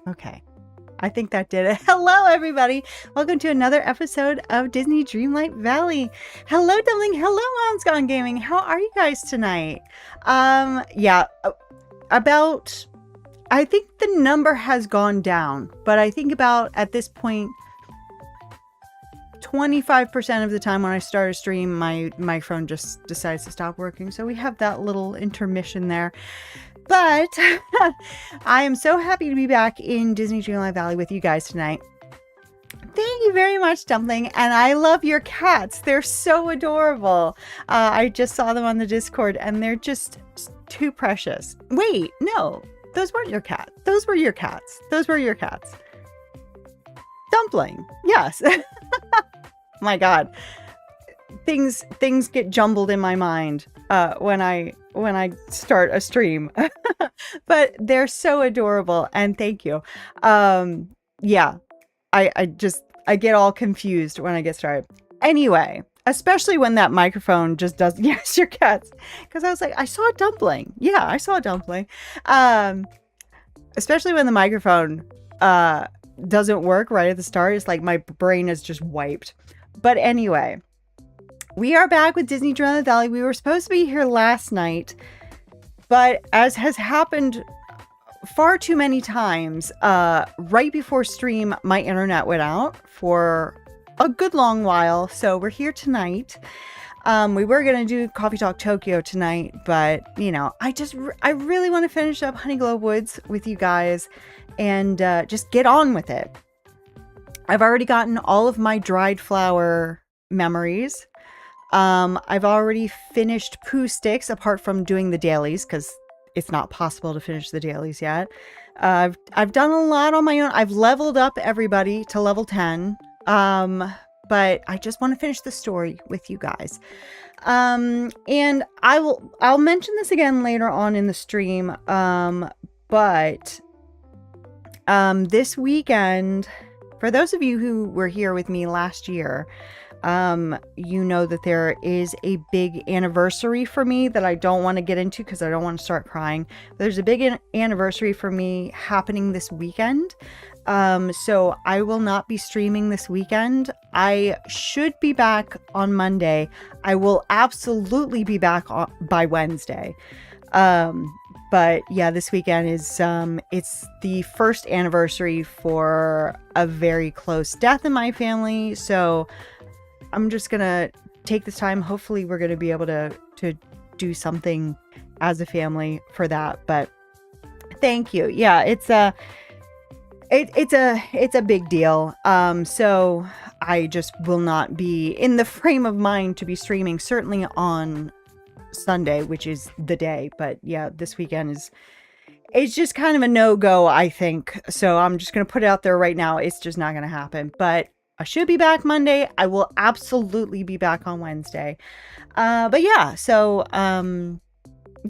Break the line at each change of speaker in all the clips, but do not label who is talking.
Okay. I think that did it. Hello, everybody. Welcome to another episode of Disney Dreamlight Valley. Hello, Dumpling. Hello, Mom's Gone Gaming. How are you guys tonight? Yeah, about, I think the number has gone down, but I think about at this point, 25% of the time when I start a stream, my microphone just decides to stop working. So we have that little intermission there. But I am so happy to be back in Disney Dreamlight Valley with you guys tonight. Thank you very much, Dumpling. And I love your cats. They're so adorable. I just saw them on the Discord and they're just too precious. Wait, no, those weren't your cats. Those were your cats. Those were your cats. Dumpling. Yes. My God. Things get jumbled in my mind when I start a stream. But they're so adorable and thank you. Yeah, I get all confused when I get started. Anyway, especially when that microphone just does, yes, your cats. Because I was like, I saw a Dumpling. Yeah, I saw a Dumpling. Especially when the microphone doesn't work right at the start. It's like my brain is just wiped. But anyway, we are back with Disney Dreamlight Valley. We were supposed to be here last night, but as has happened far too many times, right before stream, my internet went out for a good long while. So we're here tonight. We were going to do Coffee Talk Tokyo tonight, but you know, I really want to finish up Honeyglow Woods with you guys and just get on with it. I've already gotten all of my dried flower memories. I've already finished Pooh Sticks apart from doing the dailies because it's not possible to finish the dailies yet. I've done a lot on my own. I've leveled up everybody to level 10. But I just want to finish the story with you guys. And I'll mention this again later on in the stream. But this weekend, for those of you who were here with me last year, you know that there is a big anniversary for me that I don't want to get into because I don't want to start crying. There's a big anniversary for me happening this weekend. So I will not be streaming this weekend. I should be back on Monday. I will absolutely be back by Wednesday. But yeah, this weekend is, it's the first anniversary for a very close death in my family. So I'm just going to take this time. Hopefully we're going to be able to do something as a family for that. But thank you. Yeah, it's a big deal. So I just will not be in the frame of mind to be streaming, certainly on Sunday, which is the day. But yeah, this weekend it's just kind of a no-go, I think. So I'm just going to put it out there right now. It's just not going to happen. But I should be back Monday. I will absolutely be back on Wednesday. But yeah, so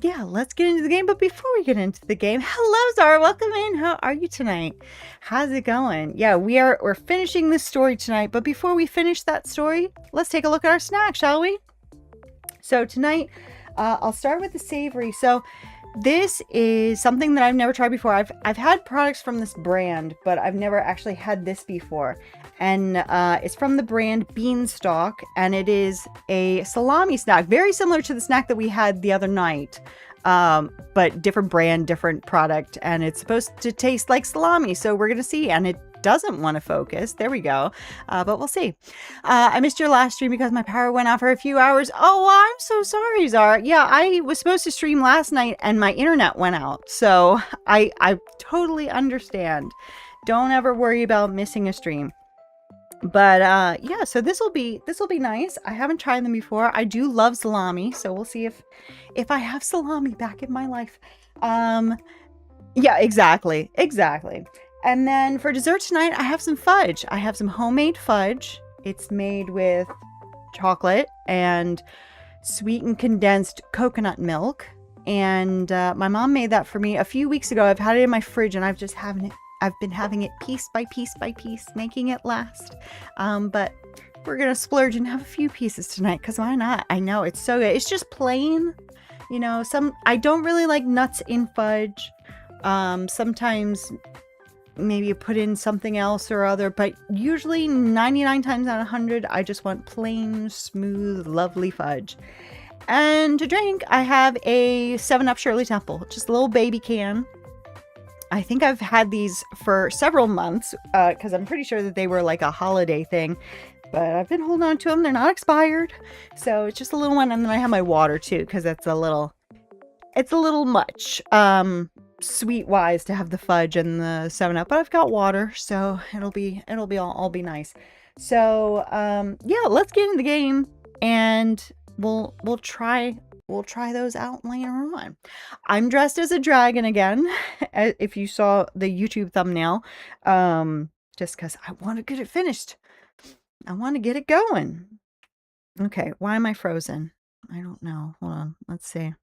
yeah, let's get into the game. But before we get into the game, hello Zara, welcome in. How are you tonight? How's it going? Yeah, we're finishing this story tonight. But before we finish that story, let's take a look at our snack, shall we? So tonight, I'll start with the savory. So this is something that I've never tried before. I've had products from this brand, but I've never actually had this before. And it's from the brand Beanstalk, and it is a salami snack, very similar to the snack that we had the other night, but different brand, different product, and it's supposed to taste like salami. So we're gonna see, and it doesn't want to focus. There we go. But we'll see. I missed your last stream because my power went off for a few hours. Oh, well, I'm so sorry, Zara. Yeah, I was supposed to stream last night and my internet went out. So I totally understand. Don't ever worry about missing a stream. But yeah, so this will be nice. I haven't tried them before. I do love salami, so we'll see if I have salami back in my life. Yeah, exactly. And then for dessert tonight, I have some fudge. I have some homemade fudge. It's made with chocolate and sweetened condensed coconut milk. And my mom made that for me a few weeks ago. I've had it in my fridge and I've been having it piece by piece by piece, making it last. But we're going to splurge and have a few pieces tonight because why not? I know it's so good. It's just plain, you know, I don't really like nuts in fudge. Sometimes maybe put in something else or other, but usually 99 times out of 100, I just want plain, smooth, lovely fudge. And to drink, I have a 7-Up Shirley Temple, just a little baby can. I think I've had these for several months because I'm pretty sure that they were like a holiday thing, but I've been holding on to them. They're not expired, so it's just a little one. And then I have my water too, because it's a little much sweet wise to have the fudge and the 7-Up, but I've got water, so it'll be all be nice. So yeah, let's get in the game, and we'll try those out later on. I'm dressed as a dragon again, if you saw the YouTube thumbnail, just because I want to get it finished. I want to get it going. Okay, why am I frozen? I don't know. Hold on, let's see.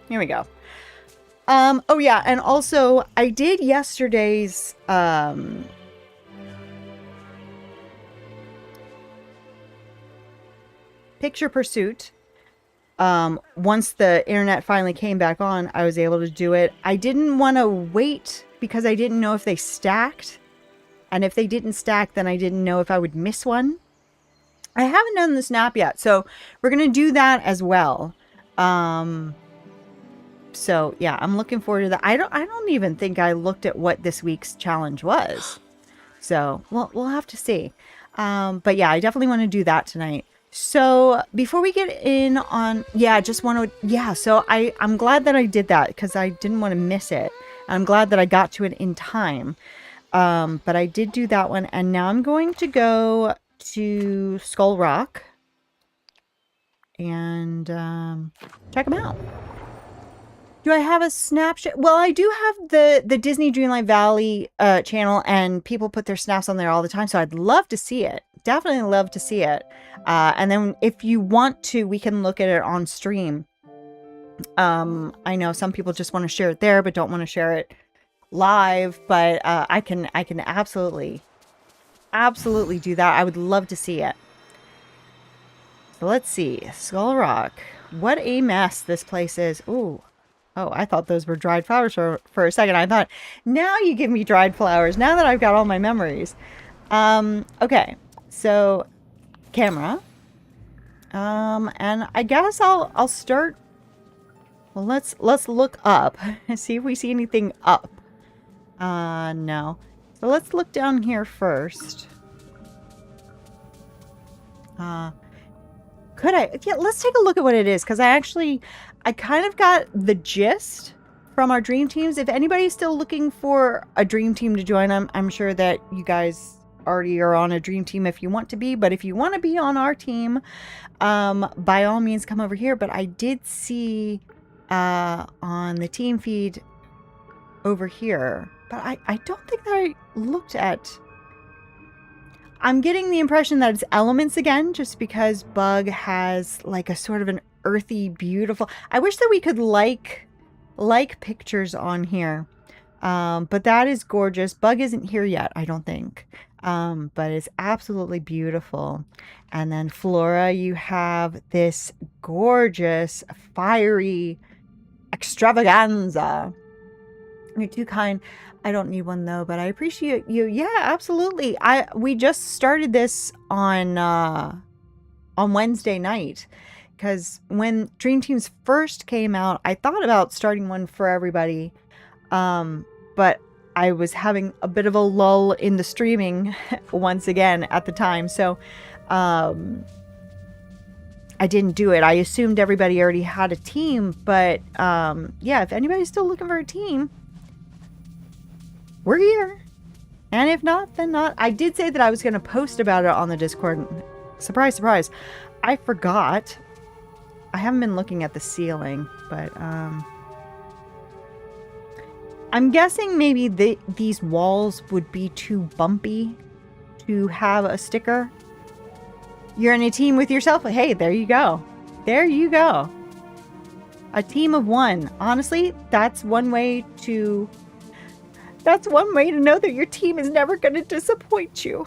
Here we go. Oh yeah, and also I did yesterday's picture pursuit. Once the internet finally came back on, I was able to do it. I didn't want to wait because I didn't know if they stacked. And if they didn't stack, then I didn't know if I would miss one. I haven't done the snap yet, so we're going to do that as well. So yeah, I'm looking forward to that. I don't even think I looked at what this week's challenge was. So we'll have to see. But yeah, I definitely want to do that tonight. So before we get in on, so I'm glad that I did that because I didn't want to miss it. I'm glad that I got to it in time. But I did do that one, and now I'm going to go to Skull Rock and check them out. Do I have a snapshot? Well, I do have the Disney Dreamlight Valley channel, and people put their snaps on there all the time, so I'd love to see it. Definitely love to see it. And then if you want to, we can look at it on stream. I know some people just want to share it there, but don't want to share it live. But I can absolutely do that. I would love to see it. So let's see, Skull Rock. What a mess this place is. Ooh. Oh, I thought those were dried flowers for a second. I thought, now you give me dried flowers, now that I've got all my memories. Okay, so camera. And I guess I'll start. Well, let's look up and see if we see anything up. No. So let's look down here first. Yeah, let's take a look at what it is, because I kind of got the gist from our dream teams. If anybody's still looking for a dream team to join, I'm sure that you guys already are on a dream team if you want to be. But if you want to be on our team, by all means, come over here. But I did see on the team feed over here, but I don't think that I looked at. I'm getting the impression that it's elements again, just because Bug has like a sort of an earthy, beautiful. I wish that we could like pictures on here, but that is gorgeous. Bug isn't here yet, I don't think, but it's absolutely beautiful. And then Flora, you have this gorgeous, fiery extravaganza. You're too kind. I don't need one though, but I appreciate you. Yeah, absolutely. We just started this on Wednesday night, because when Dream Teams first came out, I thought about starting one for everybody, but I was having a bit of a lull in the streaming once again at the time, so I didn't do it. I assumed everybody already had a team, but yeah, if anybody's still looking for a team, we're here. And if not, then not. I did say that I was going to post about it on the Discord. Surprise, surprise. I forgot. I haven't been looking at the ceiling, but I'm guessing maybe these walls would be too bumpy to have a sticker. You're in a team with yourself. Hey, there you go. There you go. A team of one. Honestly, that's one way to know that your team is never going to disappoint you,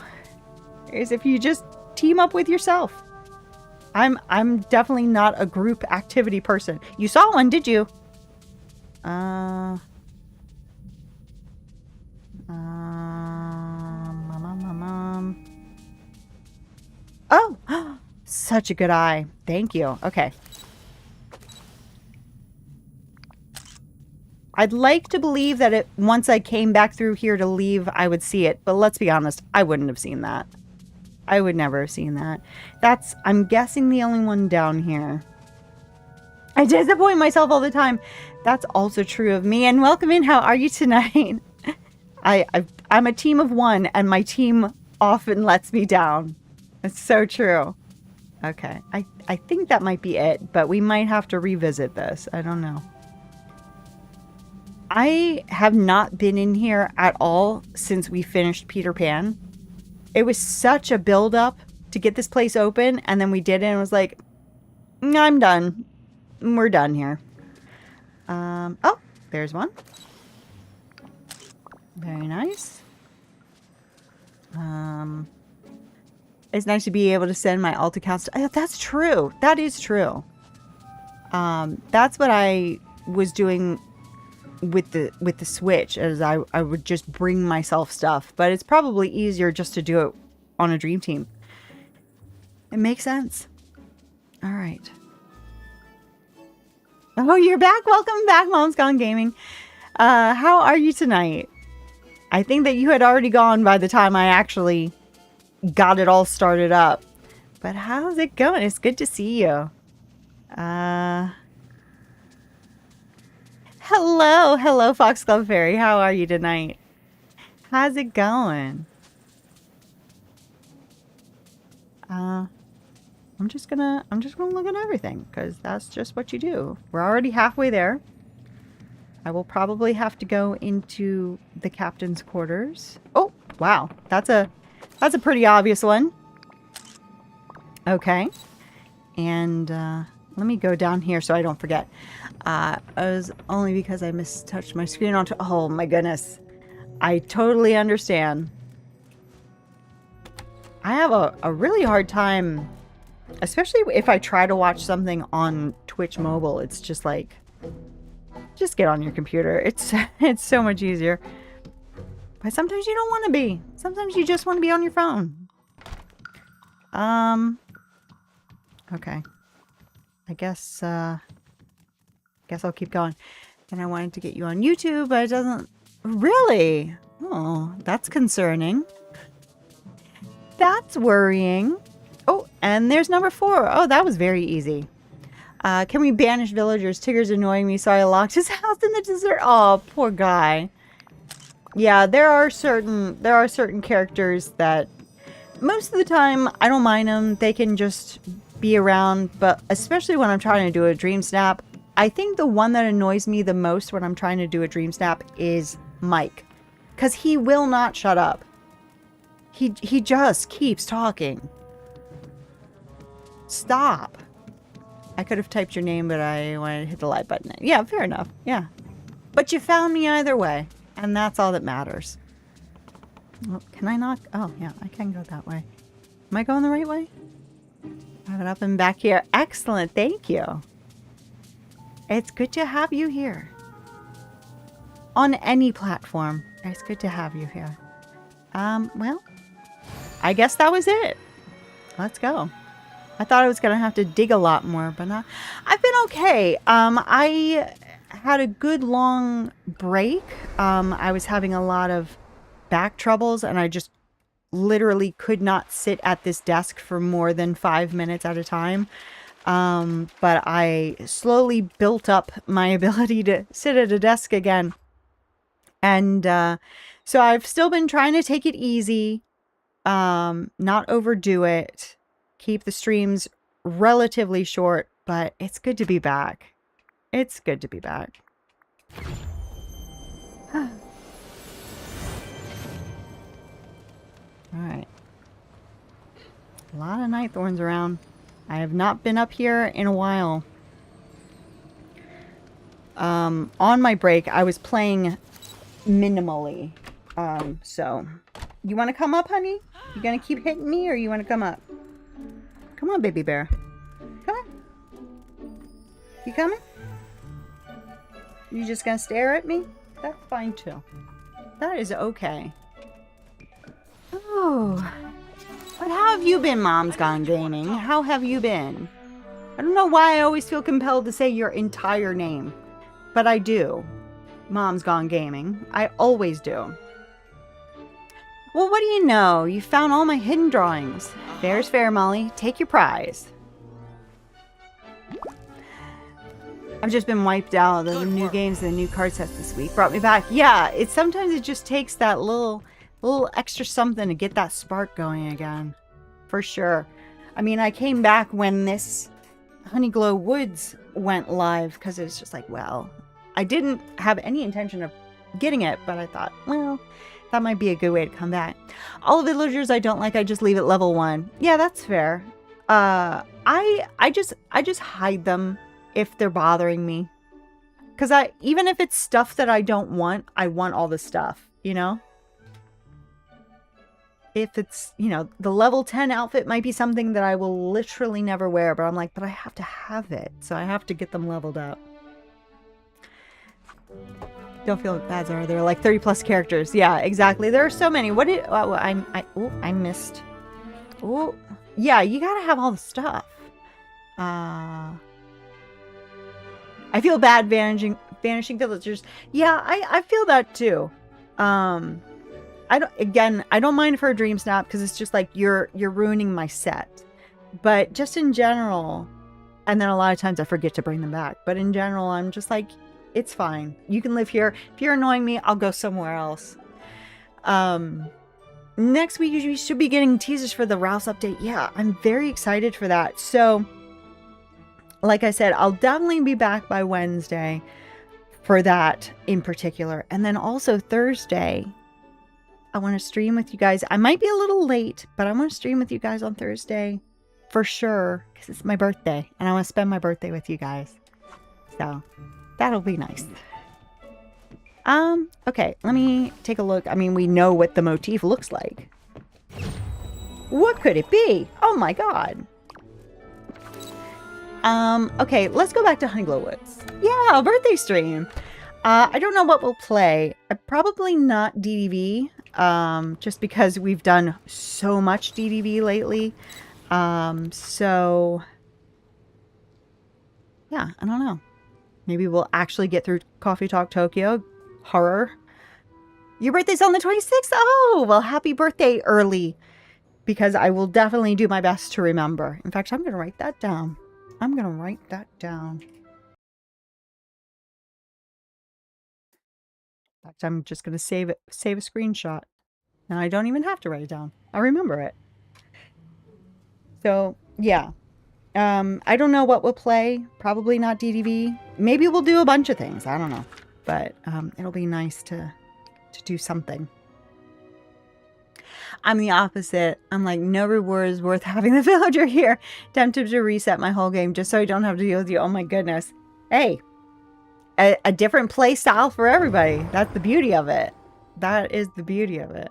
is if you just team up with yourself. I'm definitely not a group activity person. You saw one, did you? Um, Oh, such a good eye. Thank you. Okay. I'd like to believe that once I came back through here to leave, I would see it. But let's be honest, I wouldn't have seen that. I would never have seen that. I'm guessing, the only one down here. I disappoint myself all the time. That's also true of me. And welcome in. How are you tonight? I'm a team of one, and my team often lets me down. It's so true. Okay. I think that might be it, but we might have to revisit this. I don't know. I have not been in here at all since we finished Peter Pan. It was such a build-up to get this place open, and then we did it and it was like, I'm done. We're done here. Oh, there's one. Very nice. It's nice to be able to send my alt accounts. That's true. That is true. That's what I was doing with the Switch, as I would just bring myself stuff. But it's probably easier just to do it on a Dream Team. It makes sense. All right. Oh, you're back. Welcome back, Mom's Gone Gaming. How are you tonight? I think that you had already gone by the time I actually got it all started up. But how's it going? It's good to see you. Hello, Foxglove Fairy. How are you tonight? How's it going? I'm just gonna look at everything, because that's just what you do. We're already halfway there. I will probably have to go into the captain's quarters. Oh, wow. That's a pretty obvious one. Okay. And let me go down here so I don't forget. It was only because I mistouched my screen onto... Oh, my goodness. I totally understand. I have a really hard time, especially if I try to watch something on Twitch mobile. It's just like, just get on your computer. It's so much easier. But sometimes you don't want to be. Sometimes you just want to be on your phone. Okay. I guess I'll keep going. And I wanted to get you on YouTube, but it doesn't... Really? Oh, that's concerning. That's worrying. Oh, and there's number 4. Oh, that was very easy. Can we banish villagers? Tigger's annoying me, so I locked his house in the desert. Oh, poor guy. Yeah, there are certain characters that most of the time I don't mind them. They can just be around, but especially when I'm trying to do a dream snap, I think the one that annoys me the most when I'm trying to do a dream snap is Mike, because he will not shut up. He just keeps talking. Stop. I could have typed your name, but I wanted to hit the like button. Yeah, fair enough. Yeah. But you found me either way, and that's all that matters. Well, can I not? Oh, yeah, I can go that way. Am I going the right way? I have it up and back here. Excellent. Thank you. It's good to have you here. On any platform, it's good to have you here. Well, I guess that was it. Let's go. I thought I was going to have to dig a lot more, but not. I've been okay. I had a good long break. I was having a lot of back troubles, and I just literally could not sit at this desk for more than 5 minutes at a time. But I slowly built up my ability to sit at a desk again. And so I've still been trying to take it easy, not overdo it, keep the streams relatively short, but it's good to be back. It's good to be back. All right. A lot of night thorns around. I have not been up here in a while. On my break, I was playing minimally. So, you want to come up, honey? You gonna keep hitting me, or you want to come up? Come on, baby bear. Come on. You coming? You just gonna stare at me? That's fine too. That is okay. Oh. But how have you been, Mom's Gone Gaming? How have you been? I don't know why I always feel compelled to say your entire name. But I do. Mom's Gone Gaming. I always do. Well, what do you know? You found all my hidden drawings. Fair's fair, Molly. Take your prize. I've just been wiped out. The new games and the new card sets this week brought me back. Yeah, sometimes it just takes that little extra something to get that spark going again. For sure. I mean, I came back when this Honeyglow Woods went live because it's just like, well, I didn't have any intention of getting it, but I thought, well, that might be a good way to come back. All the villagers I don't like, I just leave at level 1. Yeah, that's fair. I just hide them if they're bothering me. Because even if it's stuff that I don't want, I want all the stuff, you know? If it's, you know, the level 10 outfit might be something that I will literally never wear, but I'm like, but I have to have it. So I have to get them leveled up. Don't feel bad, Zara. There are like 30 plus characters. Yeah, exactly. There are so many. What did I missed. Oh, yeah, you gotta have all the stuff. I feel bad vanishing villagers. Yeah, I feel that too. I don't mind for a dream snap because it's just like you're ruining my set. But just in general, and then a lot of times I forget to bring them back. But in general, I'm just like, it's fine. You can live here. If you're annoying me, I'll go somewhere else. Next week, we should be getting teasers for the Rouse update. Yeah, I'm very excited for that. So, like I said, I'll definitely be back by Wednesday for that in particular. And then also Thursday, I want to stream with you guys. I might be a little late, but I want to stream with you guys on Thursday for sure because it's my birthday and I want to spend my birthday with you guys. So that'll be nice. Okay, let me take a look. I mean, we know what the motif looks like. What could it be? Oh my god. Okay, let's go back to Honeyglow Woods. Yeah, birthday stream. I don't know what we'll play. Probably not DDV, just because we've done so much DDV lately. So, yeah, I don't know. Maybe we'll actually get through Coffee Talk Tokyo. Horror. Your birthday's on the 26th? Oh, well, happy birthday early. Because I will definitely do my best to remember. In fact, I'm going to write that down. I'm going to write that down. In fact, I'm just going to save a screenshot. Now I don't even have to write it down. I remember it. So, yeah. I don't know what we'll play. Probably not DDV. Maybe we'll do a bunch of things. I don't know. But it'll be nice to do something. I'm the opposite. I'm like, no reward is worth having the villager here. Tempted to reset my whole game just so I don't have to deal with you. Oh my goodness. Hey. A different play style for everybody. That's the beauty of it. That is the beauty of it.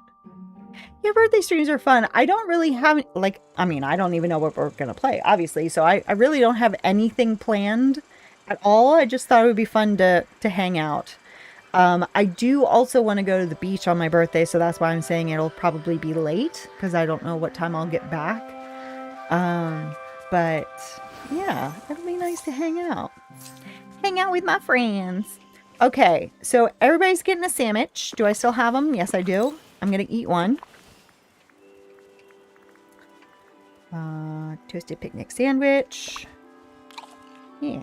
Yeah, birthday streams are fun. I don't really have, like, I mean, I don't even know what we're going to play, obviously. So I really don't have anything planned at all. I just thought it would be fun to hang out. I do also want to go to the beach on my birthday, so that's why I'm saying it'll probably be late, because I don't know what time I'll get back. But, yeah, it'll be nice to hang out. Hang out with my friends. Okay, so everybody's getting a sandwich. Do I still have them? Yes, I do. I'm going to eat one. Toasted picnic sandwich. Yeah.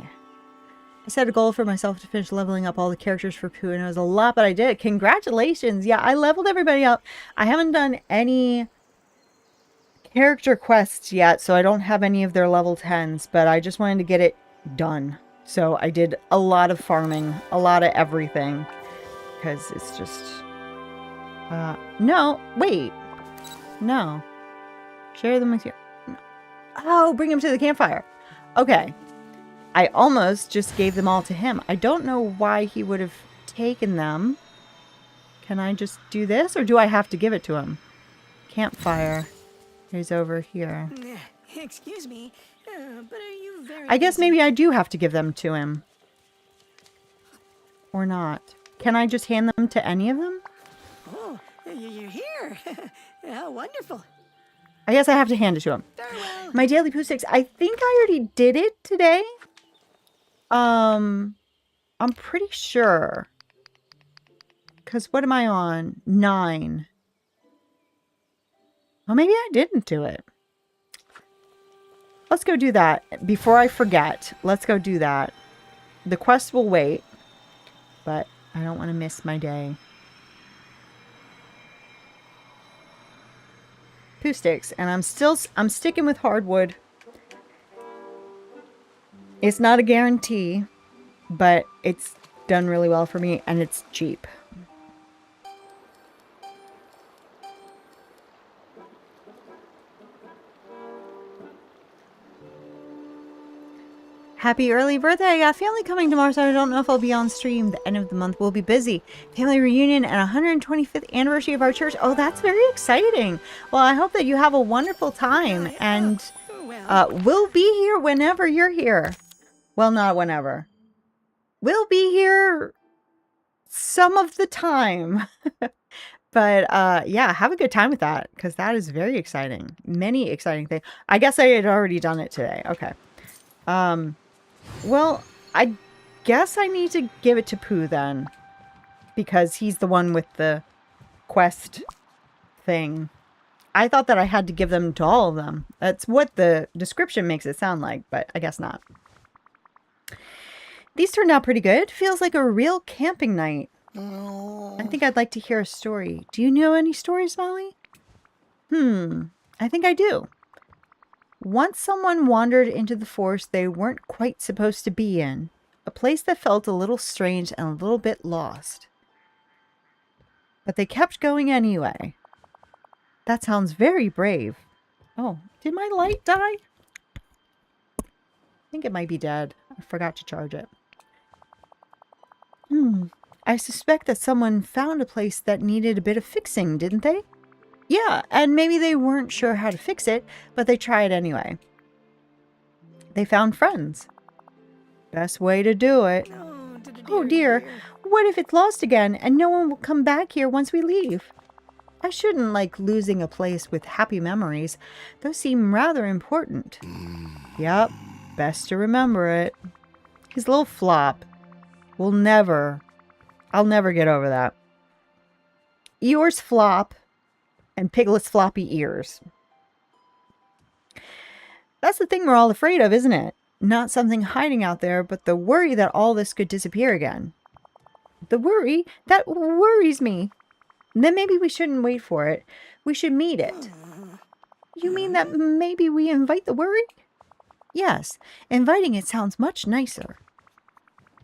I set a goal for myself to finish leveling up all the characters for Pooh, and it was a lot, but I did. Congratulations. Yeah, I leveled everybody up. I haven't done any character quests yet, so I don't have any of their level 10s, but I just wanted to get it done. So I did a lot of farming, a lot of everything, because it's just... no, wait. No. Share them with you. No. Oh, bring them to the campfire. Okay. I almost just gave them all to him. I don't know why he would have taken them. Can I just do this, or do I have to give it to him? Campfire. He's over here.
Excuse me, but are you very
I guess maybe I do have to give them to him. Or not? Can I just hand them to any of them?
Oh, you're here. How wonderful.
I guess I have to hand it to him.
Very well.
My daily poo sticks. I think I already did it today. I'm pretty sure. Because what am I on? 9. Well, maybe I didn't do it. Let's go do that. Before I forget, let's go do that. The quest will wait. But I don't want to miss my day. Poo sticks. And I'm sticking with hardwood. It's not a guarantee, but it's done really well for me and it's cheap. Happy early birthday. I got family coming tomorrow, so I don't know if I'll be on stream. The end of the month will be busy. Family reunion and 125th anniversary of our church. Oh, that's very exciting. Well, I hope that you have a wonderful time. And we'll be here whenever you're here. Well, not whenever. We'll be here some of the time. But yeah, have a good time with that. Because that is very exciting. Many exciting things. I guess I had already done it today. Okay. Well, I guess I need to give it to Pooh then. Because he's the one with the quest thing. I thought that I had to give them to all of them. That's what the description makes it sound like, but I guess not. These turned out pretty good. Feels like a real camping night. I think I'd like to hear a story. Do you know any stories, Molly? I think I do. Once someone wandered into the forest they weren't quite supposed to be in. A place that felt a little strange and a little bit lost. But they kept going anyway. That sounds very brave. Oh, did my light die? I think it might be dead. I forgot to charge it. I suspect that someone found a place that needed a bit of fixing, didn't they? Yeah, and maybe they weren't sure how to fix it, but they tried anyway. They found friends. Best way to do it. Oh dear, what if it's lost again and no one will come back here once we leave? I shouldn't like losing a place with happy memories. Those seem rather important. Yep, best to remember it. His little flop will never... I'll never get over that. Eeyores flop and Piglet's floppy ears. That's the thing we're all afraid of, isn't it? Not something hiding out there, but the worry that all this could disappear again. The worry? That worries me. Then maybe we shouldn't wait for it. We should meet it. You mean that maybe we invite the worry? Yes, inviting it sounds much nicer.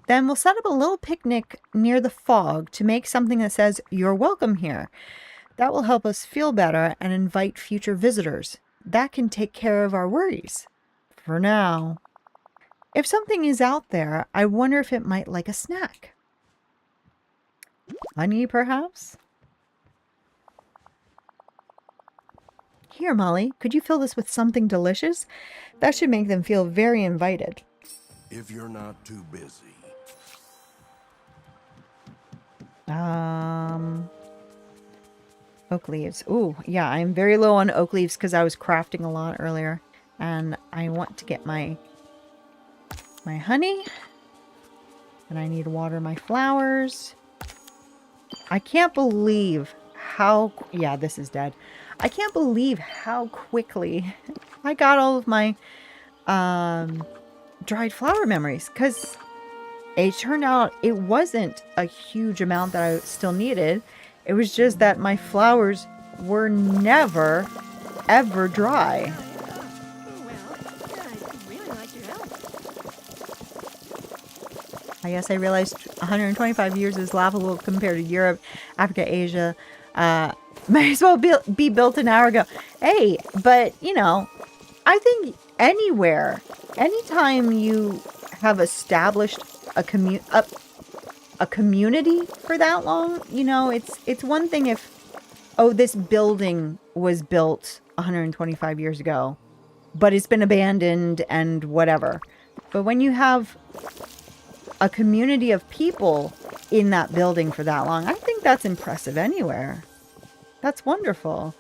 Then we'll set up a little picnic near the fog to make something that says, "You're welcome here." That will help us feel better and invite future visitors. That can take care of our worries. For now. If something is out there, I wonder if it might like a snack. Honey, perhaps? Here, Molly, could you fill this with something delicious? That should make them feel very invited.
If you're not too busy.
Oak leaves. Ooh, yeah, I'm very low on oak leaves because I was crafting a lot earlier. And I want to get my honey. And I need to water my flowers. I can't believe how... Yeah, this is dead. I can't believe how quickly I got all of my dried flower memories. Because it turned out it wasn't a huge amount that I still needed. It was just that my flowers were never, ever dry. I guess I realized 125 years is laughable compared to Europe, Africa, Asia. Might as well be built an hour ago. Hey, but, you know, I think anywhere, anytime you have established a community for that long, you know, it's one thing if, oh, this building was built 125 years ago, but it's been abandoned and whatever. But when you have a community of people in that building for that long. I think that's impressive anywhere. That's wonderful.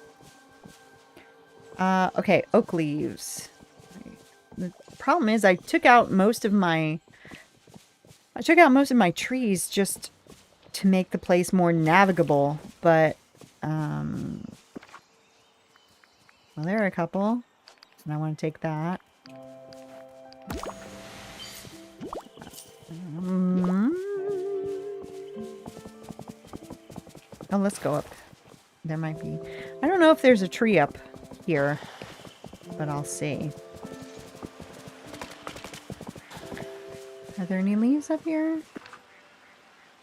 Okay, oak leaves. The problem is I took out most of my trees just to make the place more navigable, but well, there are a couple, and I want to take that. Oh, let's go up. There might be. I don't know if there's a tree up here, but I'll see. Are there any leaves up here?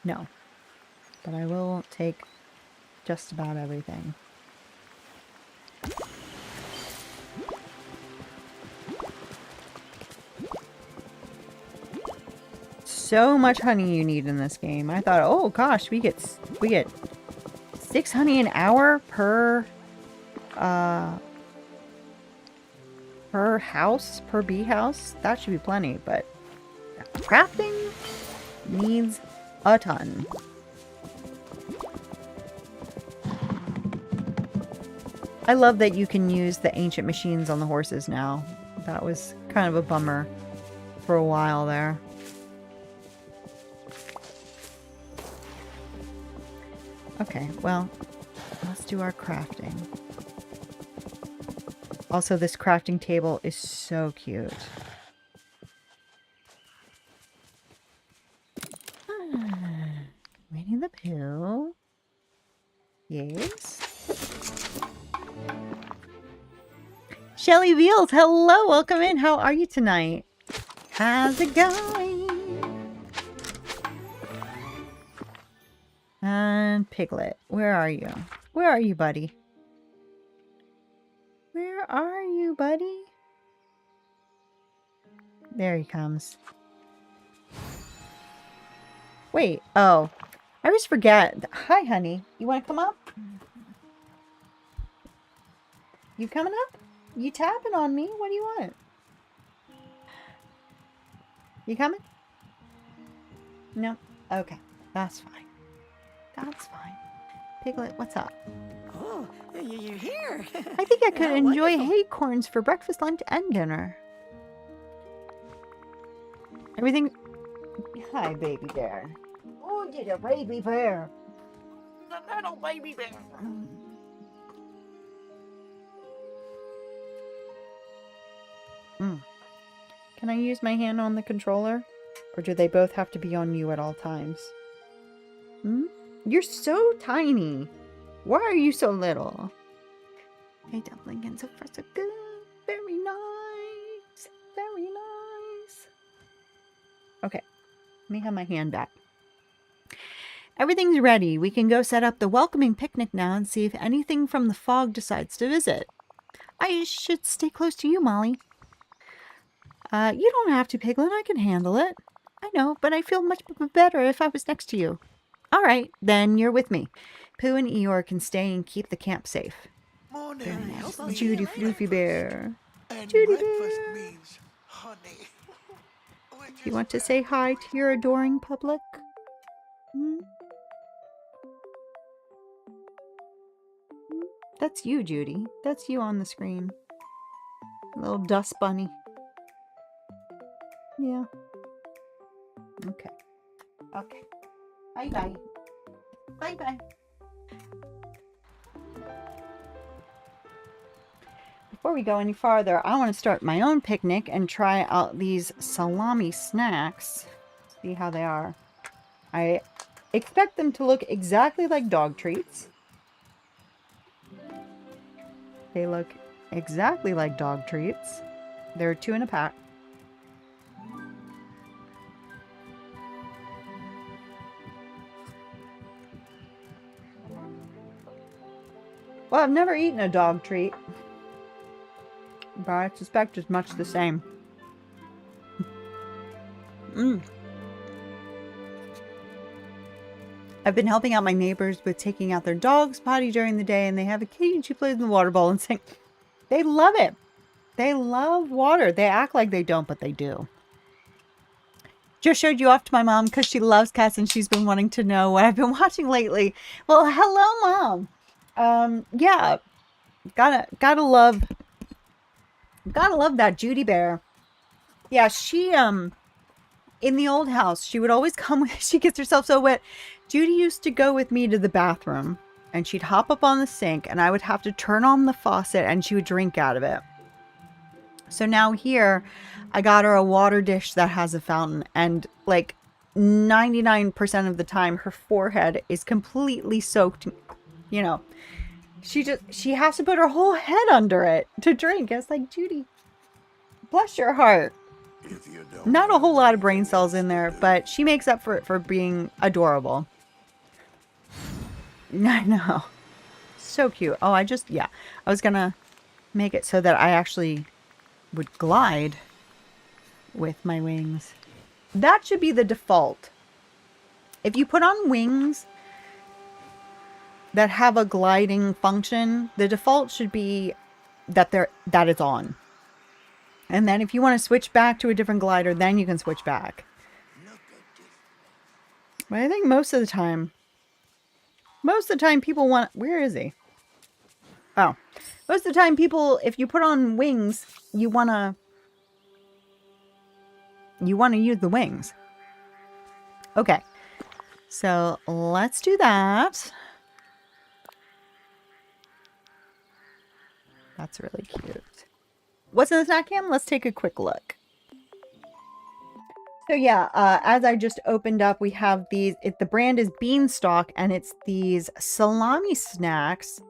No. But I will take just about everything. So much honey you need in this game. I thought, oh gosh, we get 6 honey an hour per house, per bee house. That should be plenty, but crafting needs a ton. I love that you can use the ancient machines on the horses now. That was kind of a bummer for a while there. Okay, well, let's do our crafting. Also, this crafting table is so cute. Winnie the Pooh. Yes. Shelly Beals, hello, welcome in. How are you tonight? How's it going? And Piglet, where are you? Where are you, buddy? Where are you, buddy? There he comes. Wait, oh. I always forget. Hi, honey. You want to come up? You coming up? You tapping on me? What do you want? You coming? No? Okay. That's fine. That's fine. Piglet, what's up?
Oh, you're here.
I think I could
Oh,
enjoy
wonderful.
acorns for breakfast, lunch, and dinner. Everything... Hi, baby bear. Oh, did a baby bear.
The little baby bear.
Can I use my hand on the controller? Or do they both have to be on you at all times? You're so tiny. Why are you so little? Hey, dumpling, and so far so good. Very nice. Very nice. Okay. Let me have my hand back. Everything's ready. We can go set up the welcoming picnic now and see if anything from the fog decides to visit. I should stay close to you, Molly. You don't have to, Piglet. I can handle it. I know, but I feel much better if I was next to you. All right, then you're with me. Pooh and Eeyore can stay and keep the camp safe.
Morning.
Very nice.
I'll see
Judy
you later.
Floofy Bear.
And
Judy
breakfast
Bear.
means honey. Which
You
is
want to say hi to your adoring public? That's you, Judy. That's you on the screen. Little dust bunny. Yeah. Okay. Okay. Bye-bye. Bye-bye. Before we go any farther, I want to start my own picnic and try out these salami snacks. See how they are. I expect them to look exactly like dog treats. They look exactly like dog treats. There are 2 in a pack. Well, I've never eaten a dog treat, but I suspect it's much the same. I've been helping out my neighbors with taking out their dog's potty during the day, and they have a kitty and she plays in the water bowl and sings. They love it. They love water. They act like they don't, but they do. Just showed you off to my mom because she loves cats and she's been wanting to know what I've been watching lately. Well, hello, Mom. Yeah, gotta love that Judy bear. Yeah, she in the old house, she would always come with, she gets herself so wet. Judy used to go with me to the bathroom and she'd hop up on the sink and I would have to turn on the faucet and she would drink out of it. So now here, I got her a water dish that has a fountain, and like 99% of the time her forehead is completely soaked. You know, she has to put her whole head under it to drink. It's like, Judy, bless your heart. Not a whole lot of brain cells in there, but she makes up for it for being adorable. I know. So cute. Oh, I was gonna make it so that I actually would glide with my wings. That should be the default. If you put on wings that have a gliding function, the default should be that it's on. And then if you want to switch back to a different glider, then you can switch back. But I think most of the time people want, where is he? Oh, most of the time people, if you put on wings, you want to use the wings. Okay. So let's do that. That's really cute. What's in the snack cam? Let's take a quick look. So yeah, as I just opened up, we have these, the brand is Beanstalk, and it's these salami snacks.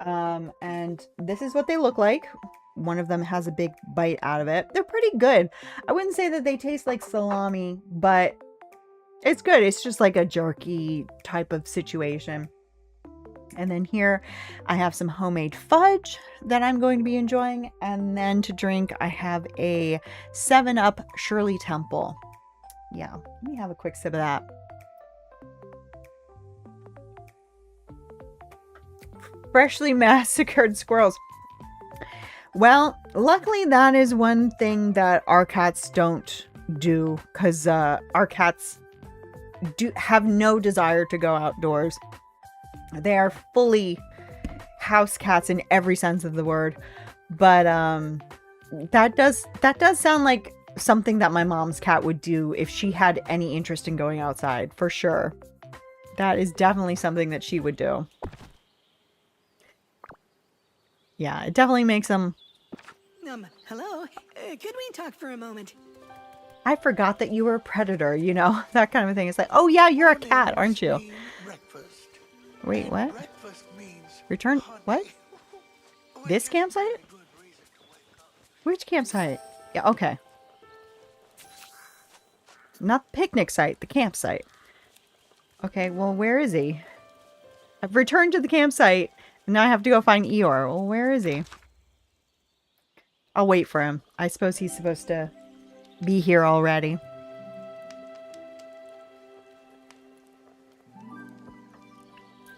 And this is what they look like. One of them has a big bite out of it. They're pretty good. I wouldn't say that they taste like salami, but it's good. It's just like a jerky type of situation. And then here I have some homemade fudge that I'm going to be enjoying. And then to drink, I have a 7-Up Shirley Temple. Yeah, let me have a quick sip of that. Freshly massacred squirrels. Well, luckily that is one thing that our cats don't do, because our cats have no desire to go outdoors. They are fully house cats in every sense of the word. But that does sound like something that my mom's cat would do if she had any interest in going outside, for sure. That is definitely something that she would do. Yeah, it definitely makes them...
Hello? Could we talk for a moment?
I forgot that you were a predator, you know? That kind of thing. It's like, oh yeah, you're a cat, aren't you? Wait, what? Return... What? This campsite? Which campsite? Yeah, okay. Not the picnic site, the campsite. Okay, well, where is he? I've returned to the campsite, and now I have to go find Eeyore. Well, where is he? I'll wait for him. I suppose he's supposed to be here already.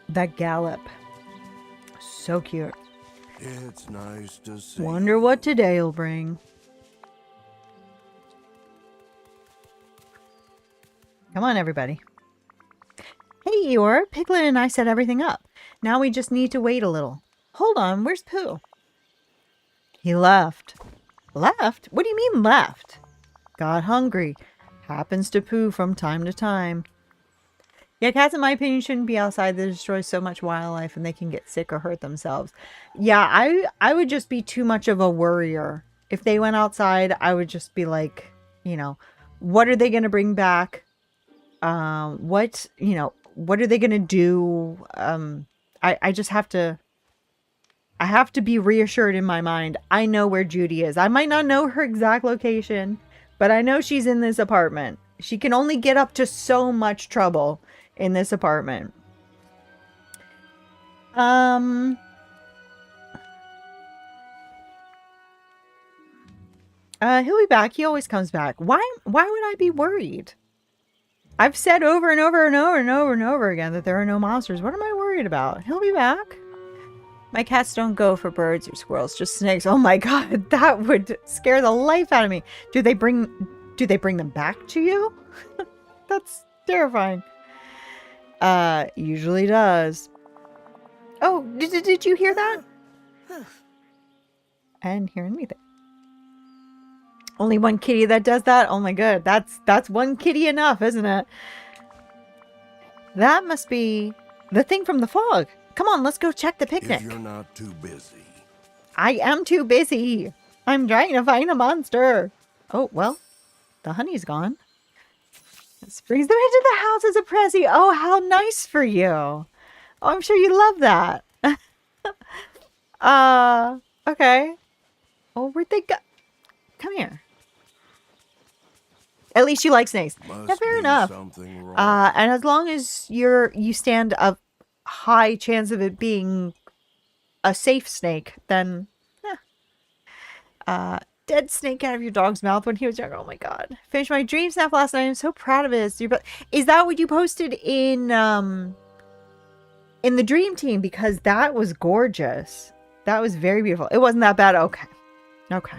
That gallop. So cute.
It's nice to see.
Wonder what today'll bring. Come on, everybody. Hey, Eeyore. Piglet and I set everything up. Now we just need to wait a little. Hold on, where's Pooh? He left. Left? What do you mean left? Got hungry. Happens to Pooh from time to time. Yeah, cats, in my opinion, shouldn't be outside. They destroy so much wildlife and they can get sick or hurt themselves. Yeah, I would just be too much of a worrier. If they went outside, I would just be like, you know, what are they going to bring back? What are they going to do? I just have to... I have to be reassured in my mind. I know where Judy is. I might not know her exact location, but I know she's in this apartment. She can only get up to so much trouble in this apartment. He'll be back. He always comes back. Why would I be worried? I've said over and over and over and over and over again that there are no monsters. What am I worried about? He'll be back. My cats don't go for birds or squirrels, just snakes. Oh my god, that would scare the life out of me. Do they bring Do they bring them back to you? That's terrifying. Usually does. Oh, did you hear that? I didn't hear anything. Only one kitty that does that? Oh my god, that's one kitty enough, isn't it? That must be the thing from the fog. Come on, let's go check the picnic.
If you're not too busy.
I am too busy. I'm trying to find a monster. Oh, well, the honey's gone. This brings them into the house as a present. Oh, how nice for you. Oh, I'm sure you love that. Okay. Oh, where'd they go? Come here. At least you like snakes.
Must
Yeah, fair
be
enough.
something wrong.
And as long as you stand a high chance of it being a safe snake, then dead snake out of your dog's mouth when he was young. Oh my god. Finished my dream snap last night. I'm so proud of it. Is that what you posted in the dream team? Because that was gorgeous. That was very beautiful. It wasn't that bad. Okay. Okay.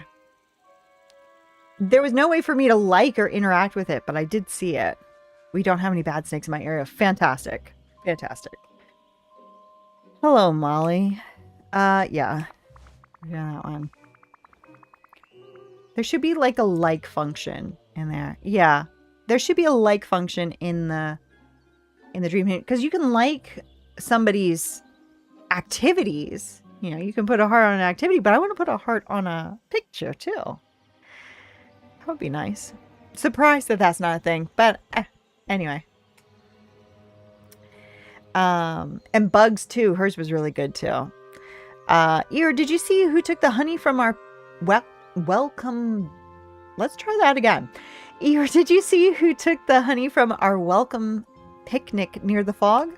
There was no way for me to like or interact with it, but I did see it. We don't have any bad snakes in my area. Fantastic. Fantastic. Hello, Molly. Yeah. Yeah, that one. There should be like a like function in there. Yeah. There should be a like function in the dream because you can like somebody's activities. You know, you can put a heart on an activity, but I want to put a heart on a picture too. That would be nice. Surprised that that's not a thing, but anyway. And Bugs too. Hers was really good too. Ear, did you see who took the honey from our welcome? Let's try that again. Ear, did you see who took the honey from our welcome picnic near the fog?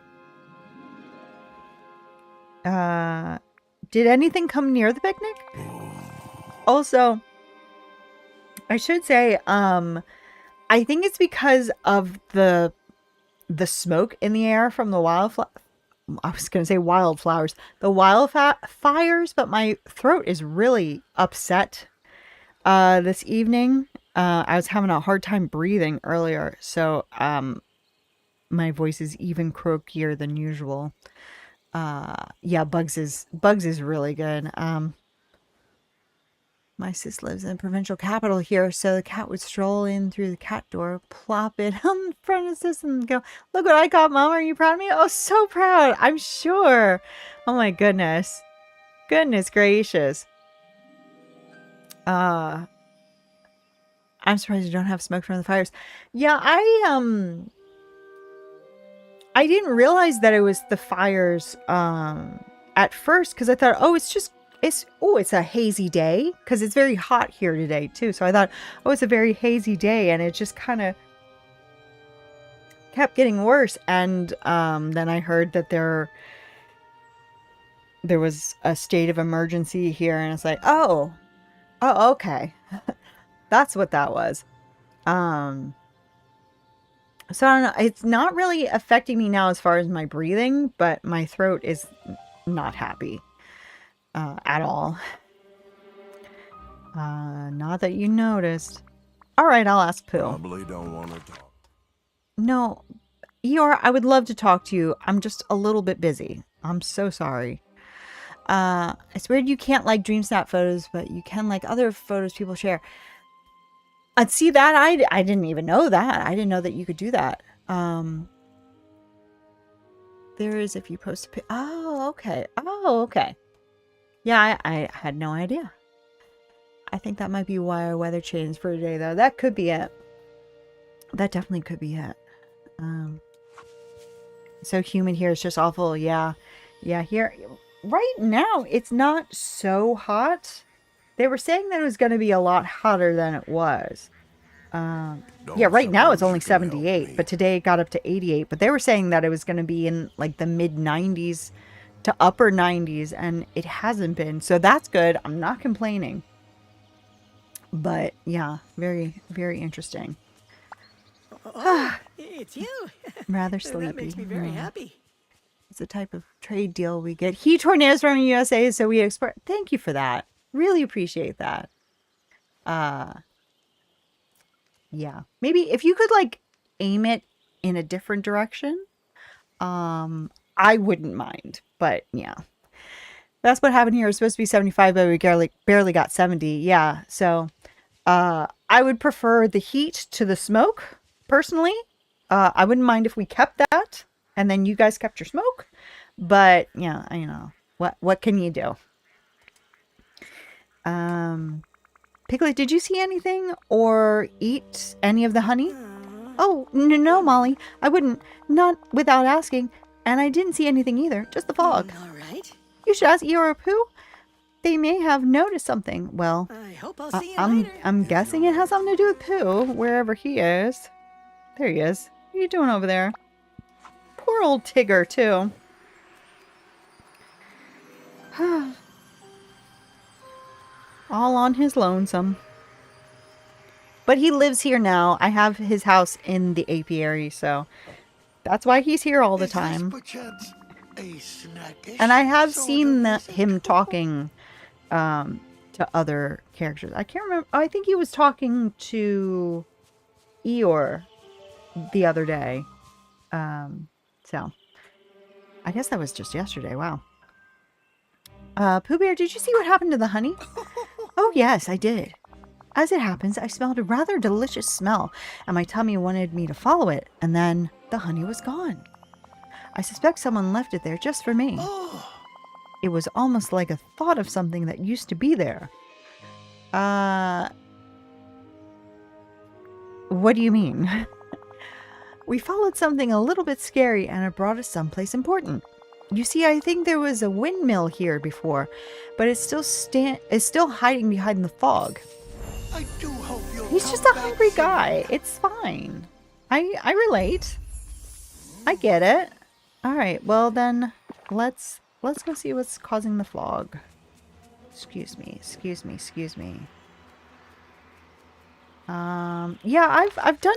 Did anything come near the picnic? Also, I should say, I think it's because of the smoke in the air from the wildflower. I was going to say wildflowers. The wildfires, but my throat is really upset this evening. I was having a hard time breathing earlier, so my voice is even croakier than usual. Yeah, Bugs is really good. My sis lives in the provincial capital here, so the cat would stroll in through the cat door, plop it on front of sis, and go, "Look what I got, Mom. Are you proud of me?" Oh, so proud. I'm sure. Oh my goodness. Goodness gracious. I'm surprised you don't have smoke from the fires. Yeah, I didn't realize that it was the fires at first because I thought, oh, it's a hazy day because it's very hot here today too. So I thought, oh, it's a very hazy day, and it just kind of kept getting worse. And then I heard that there was a state of emergency here, and it's like, oh, okay, that's what that was. So I don't know. It's not really affecting me now as far as my breathing, but my throat is not happy. At all. Not that you noticed. All right, I'll ask Pooh.
Probably don't want to talk.
No, Eeyore, I would love to talk to you. I'm just a little bit busy. I'm so sorry. It's weird you can't like DreamSnap photos, but you can like other photos people share. I'd see that. I didn't even know that. I didn't know that you could do that. There is if you post a pic. Oh, okay. Oh, okay. Yeah, I had no idea. I think that might be why our weather changed for today, though. That could be it. That definitely could be it. So humid here. It's just awful. Yeah. Yeah, here. Right now, it's not so hot. They were saying that it was going to be a lot hotter than it was. Yeah, right now it's only 78, but today it got up to 88. But they were saying that it was going to be in like the mid 90s to upper 90s, and it hasn't been. So that's good. I'm not complaining. But yeah, very, very interesting.
Oh, it's you.
Rather sleepy.
That makes me very happy.
It's a type of trade deal we get. Heat tornadoes from the USA, so we export. Thank you for that. Really appreciate that. Yeah. Maybe if you could like aim it in a different direction, I wouldn't mind. But yeah. That's what happened here. It was supposed to be 75, but we barely got 70. Yeah. So I would prefer the heat to the smoke, personally. I wouldn't mind if we kept that and then you guys kept your smoke. But yeah, you know, what can you do? Piglet, did you see anything or eat any of the honey? Oh, no, Molly. I wouldn't. Not without asking. And I didn't see anything either. Just the fog.
All right.
You should ask Eeyore or Pooh. They may have noticed something. Well,
I hope I'll see you later.
I'm guessing it has something to do with Pooh, wherever he is. There he is. What are you doing over there? Poor old Tigger, too. All on his lonesome. But he lives here now. I have his house in the apiary, so that's why he's here all the
Is this
time.
perchance a snackish
And I have
sort
seen
of visit?
him talking to other characters. I can't remember. I think he was talking to Eeyore the other day. So I guess that was just yesterday. Wow. Pooh Bear, did you see what happened to the honey? Oh, yes, I did. As it happens, I smelled a rather delicious smell, and my tummy wanted me to follow it, and then the honey was gone. I suspect someone left it there just for me.
Oh,
It was almost like a thought of something that used to be there. What do you mean? We followed something a little bit scary, and it brought us someplace important. You see, I think there was a windmill here before, but it's still hiding behind the fog.
I do hope you'll
He's
come
just a
back
hungry
soon.
guy. It's fine. I relate. I get it. All right. Well then, let's go see what's causing the fog. Excuse me. Yeah, I've done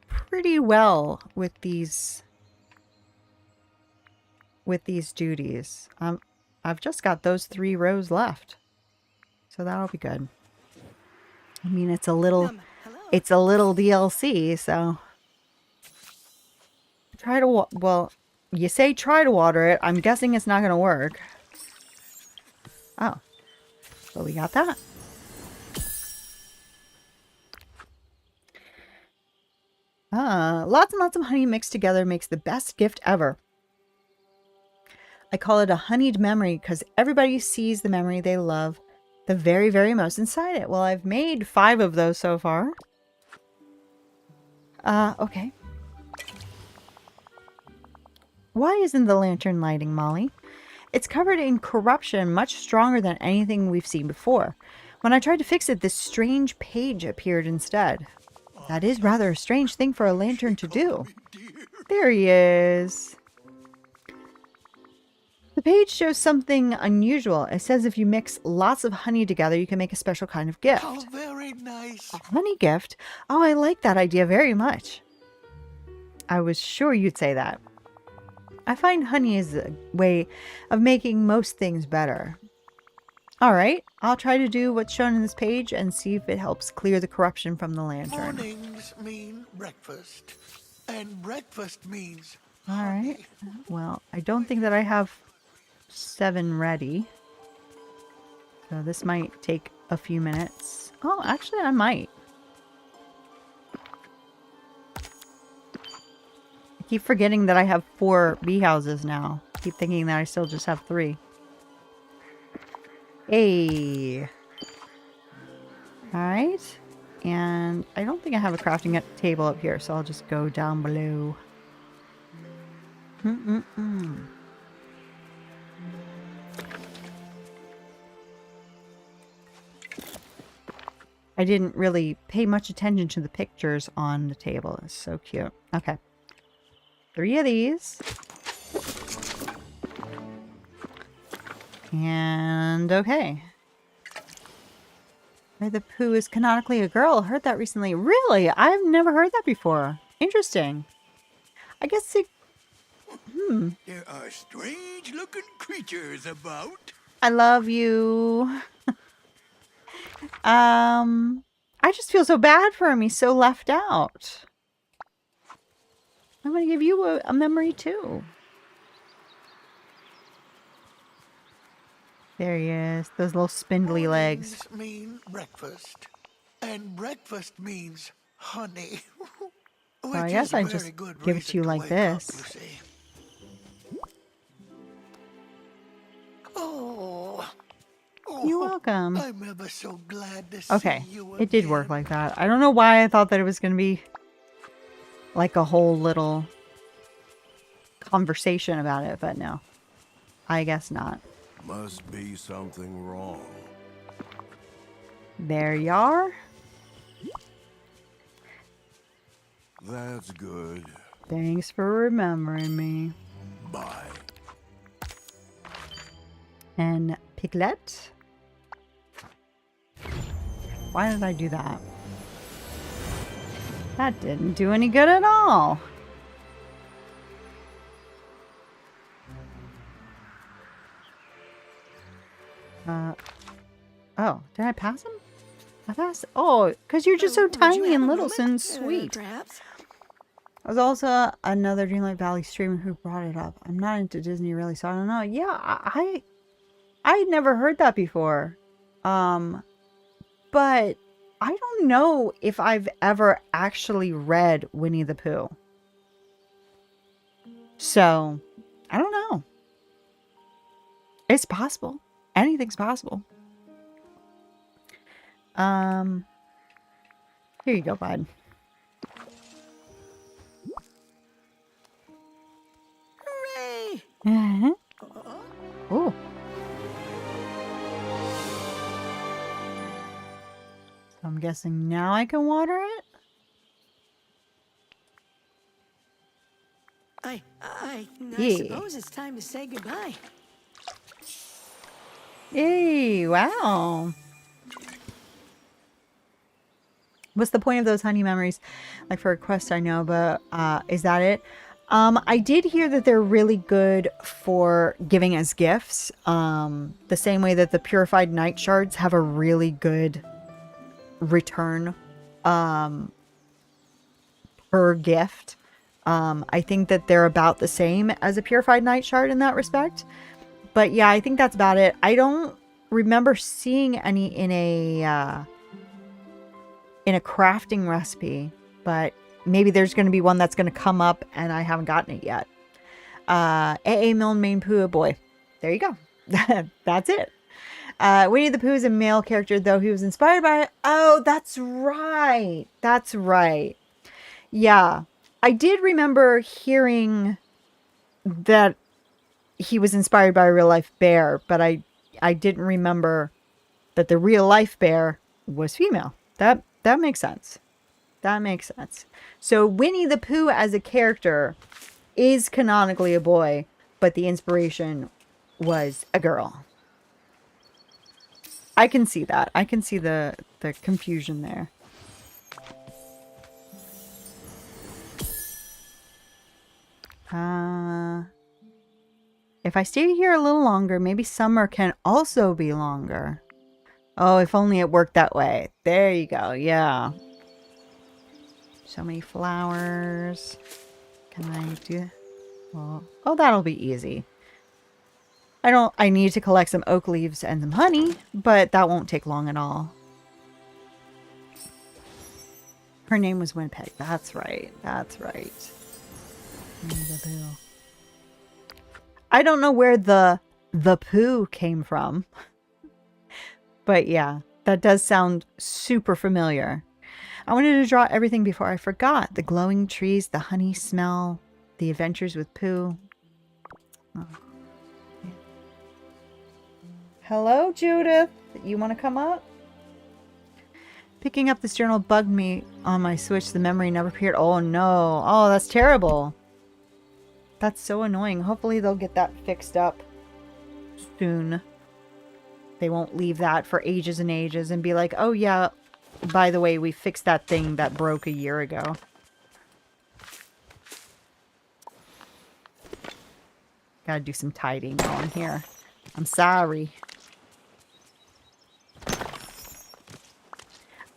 pretty well with these duties. I've just got those 3 rows left, so that'll be good. I mean, it's a little DLC, so try to well, you say try to water it. I'm guessing it's not going to work. Oh, so we got that. Lots and lots of honey mixed together makes the best gift ever. I call it a honeyed memory because everybody sees the memory they love the very, very most inside it. Well, I've made 5 of those so far. Okay. Why isn't the lantern lighting, Molly? It's covered in corruption much stronger than anything we've seen before. When I tried to fix it, this strange page appeared instead. That is rather a strange thing for a lantern to do. There he is. The page shows something unusual. It says if you mix lots of honey together, you can make a special kind of gift.
How very nice.
A honey gift? Oh, I like that idea very much. I was sure you'd say that. I find honey is a way of making most things better. All right, I'll try to do what's shown in this page and see if it helps clear the corruption from the lantern.
Mornings mean breakfast, and breakfast means
All right. Well, I don't think that I have 7 ready. So this might take a few minutes. Oh, actually, I might. I keep forgetting that I have 4 bee houses now. I keep thinking that I still just have 3. Hey. Alright. And I don't think I have a crafting table up here, so I'll just go down below. I didn't really pay much attention to the pictures on the table. It's so cute. Okay. 3 of these. And okay. The Pooh is canonically a girl. Heard that recently. Really? I've never heard that before. Interesting. I guess it...
there are strange-looking creatures about.
I love you. I just feel so bad for him. He's so left out. I'm going to give you a memory too. There he is. Those little spindly legs.
Mornings mean breakfast, and breakfast means honey.
So I
Which
guess
is a
I
very
just
good
give it to you
reason
like
wake up,
this.
you see. Oh,
You're welcome.
I'm ever so glad to see
Okay,
you
it did work
again.
like that. I don't know why I thought that it was going to be like a whole little conversation about it, but no. I guess not.
Must be something wrong.
There you are.
That's good.
Thanks for remembering me.
Bye.
And Piglet. Why did I do that? That didn't do any good at all. Oh, did I pass him? I passed. Oh, because you're just so
Would you
tiny
have
and
a
little
moment?
and sweet.
Perhaps.
There's also another Dreamlight Valley streamer who brought it up. I'm not into Disney really, so I don't know. Yeah, I'd never heard that before. But I don't know if I've ever actually read Winnie the Pooh. So, I don't know. It's possible. Anything's possible. Here you go, bud.
Hooray!
Uh-huh. Oh. So I'm guessing now I can water it?
I
Yeah.
suppose it's time to say goodbye.
Hey, wow. What's the point of those honey memories? Like for a quest, I know, but is that it? I did hear that they're really good for giving as gifts. The same way that the purified night shards have a really good return per gift. I think that they're about the same as a purified night shard in that respect. But yeah, I think that's about it. I don't remember seeing any in a crafting recipe, but maybe there's going to be one that's going to come up and I haven't gotten it yet. A.A. Milne Main Pooh boy. There you go. That's it. Winnie the Pooh is a male character, though he was inspired by it. Oh, that's right. That's right. Yeah. I did remember hearing that he was inspired by a real life bear, but I didn't remember that the real life bear was female. That makes sense. That makes sense. So Winnie the Pooh as a character is canonically a boy, but the inspiration was a girl. I can see that. I can see the confusion there. If I stay here a little longer, maybe summer can also be longer. Oh, if only it worked that way. There you go. Yeah. So many flowers. Can I do... Well, oh, that'll be easy. I need to collect some oak leaves and some honey, but that won't take long at all. Her name was Winnipeg. That's right. That's right. I don't know where the poo came from. But yeah, that does sound super familiar. I wanted to draw everything before I forgot. The glowing trees, the honey smell, the adventures with Pooh. Oh. Hello, Judith. You want to come up? Picking up this journal bugged me on my Switch. The memory never appeared. Oh, no. Oh, that's terrible. That's so annoying. Hopefully they'll get that fixed up soon. They won't leave that for ages and ages and be like, oh, yeah, by the way, we fixed that thing that broke a year ago. Gotta do some tidying on here. I'm sorry.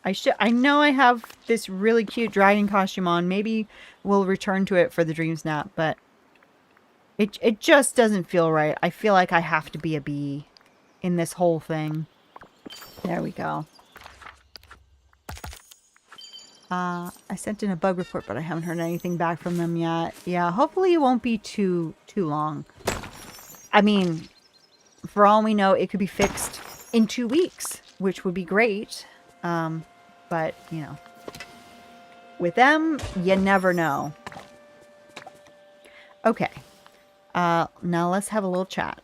I know I have this really cute dragon costume on. Maybe we'll return to it for the dream snap, but it just doesn't feel right. I feel like I have to be a bee in this whole thing. There we go. I sent in a bug report, but I haven't heard anything back from them yet. Yeah, hopefully it won't be too long. I mean, for all we know, it could be fixed in 2 weeks, which would be great. But, you know, with them, you never know. Okay. Now let's have a little chat.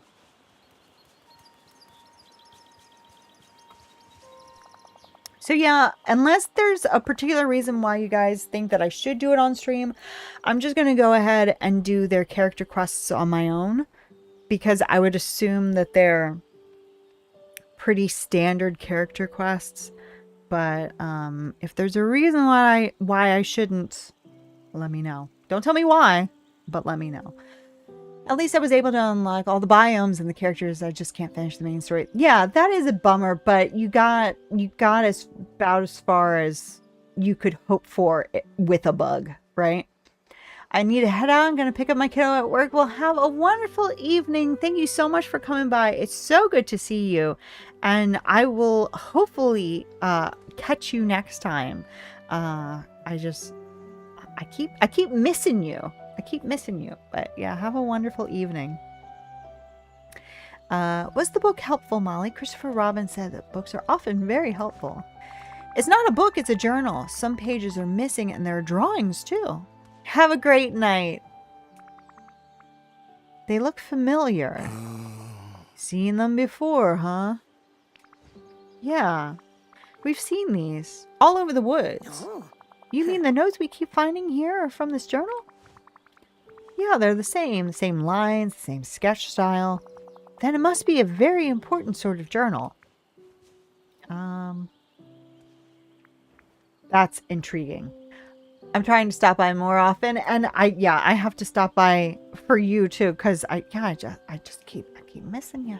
So yeah, unless there's a particular reason why you guys think that I should do it on stream, I'm just going to go ahead and do their character quests on my own. Because I would assume that they're pretty standard character quests. But if there's a reason why I shouldn't, let me know. Don't tell me why, but let me know. At least I was able to unlock all the biomes and the characters. I just can't finish the main story. Yeah, that is a bummer, but you got about as far as you could hope for with a bug, right? I need to head out. I'm going to pick up my kiddo at work. Well, have a wonderful evening. Thank you so much for coming by. It's so good to see you. And I will hopefully catch you next time. I keep missing you. I keep missing you. But yeah, have a wonderful evening. Was the book helpful, Molly? Christopher Robin said that books are often very helpful. It's not a book, it's a journal. Some pages are missing and there are drawings too. Have a great night. They look familiar. Seen them before, huh? Yeah. We've seen these all over the woods.
Oh.
You mean the notes we keep finding here are from this journal? Yeah, they're the same lines, the same sketch style. Then it must be a very important sort of journal. That's intriguing. I'm trying to stop by more often, and I have to stop by for you too, because I keep missing you.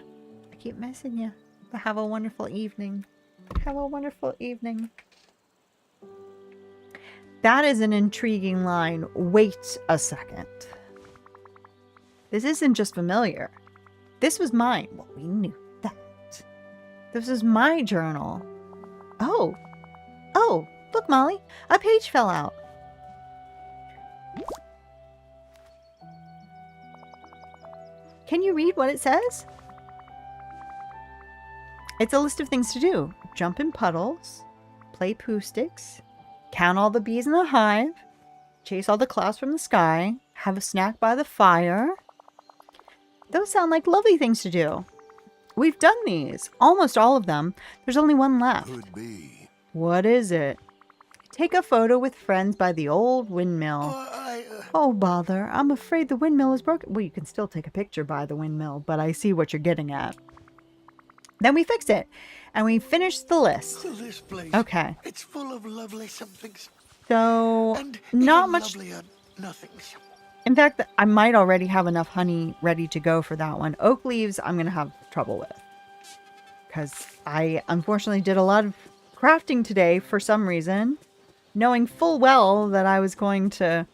I keep missing you. But have a wonderful evening. Have a wonderful evening. That is an intriguing line. Wait a second. This isn't just familiar. This was mine. Well, we knew that. This is my journal. Oh, look, Molly. A page fell out. Can you read what it says? It's a list of things to do. Jump in puddles, play poo sticks, count all the bees in the hive, chase all the clouds from the sky, have a snack by the fire. Those sound like lovely things to do. We've done these. Almost all of them. There's only one left.
Could be.
What is it? Take a photo with friends by the old windmill. Oh, bother. I'm afraid the windmill is broken. Well, you can still take a picture by the windmill, but I see what you're getting at. Then we fixed it, and we finished the list.
This place.
Okay.
It's full of lovely somethings.
So,
And
not
even
much.
lovelier nothings.
In fact, I might already have enough honey ready to go for that one. Oak leaves, I'm going to have trouble with. Because I unfortunately did a lot of crafting today for some reason, knowing full well that I was going to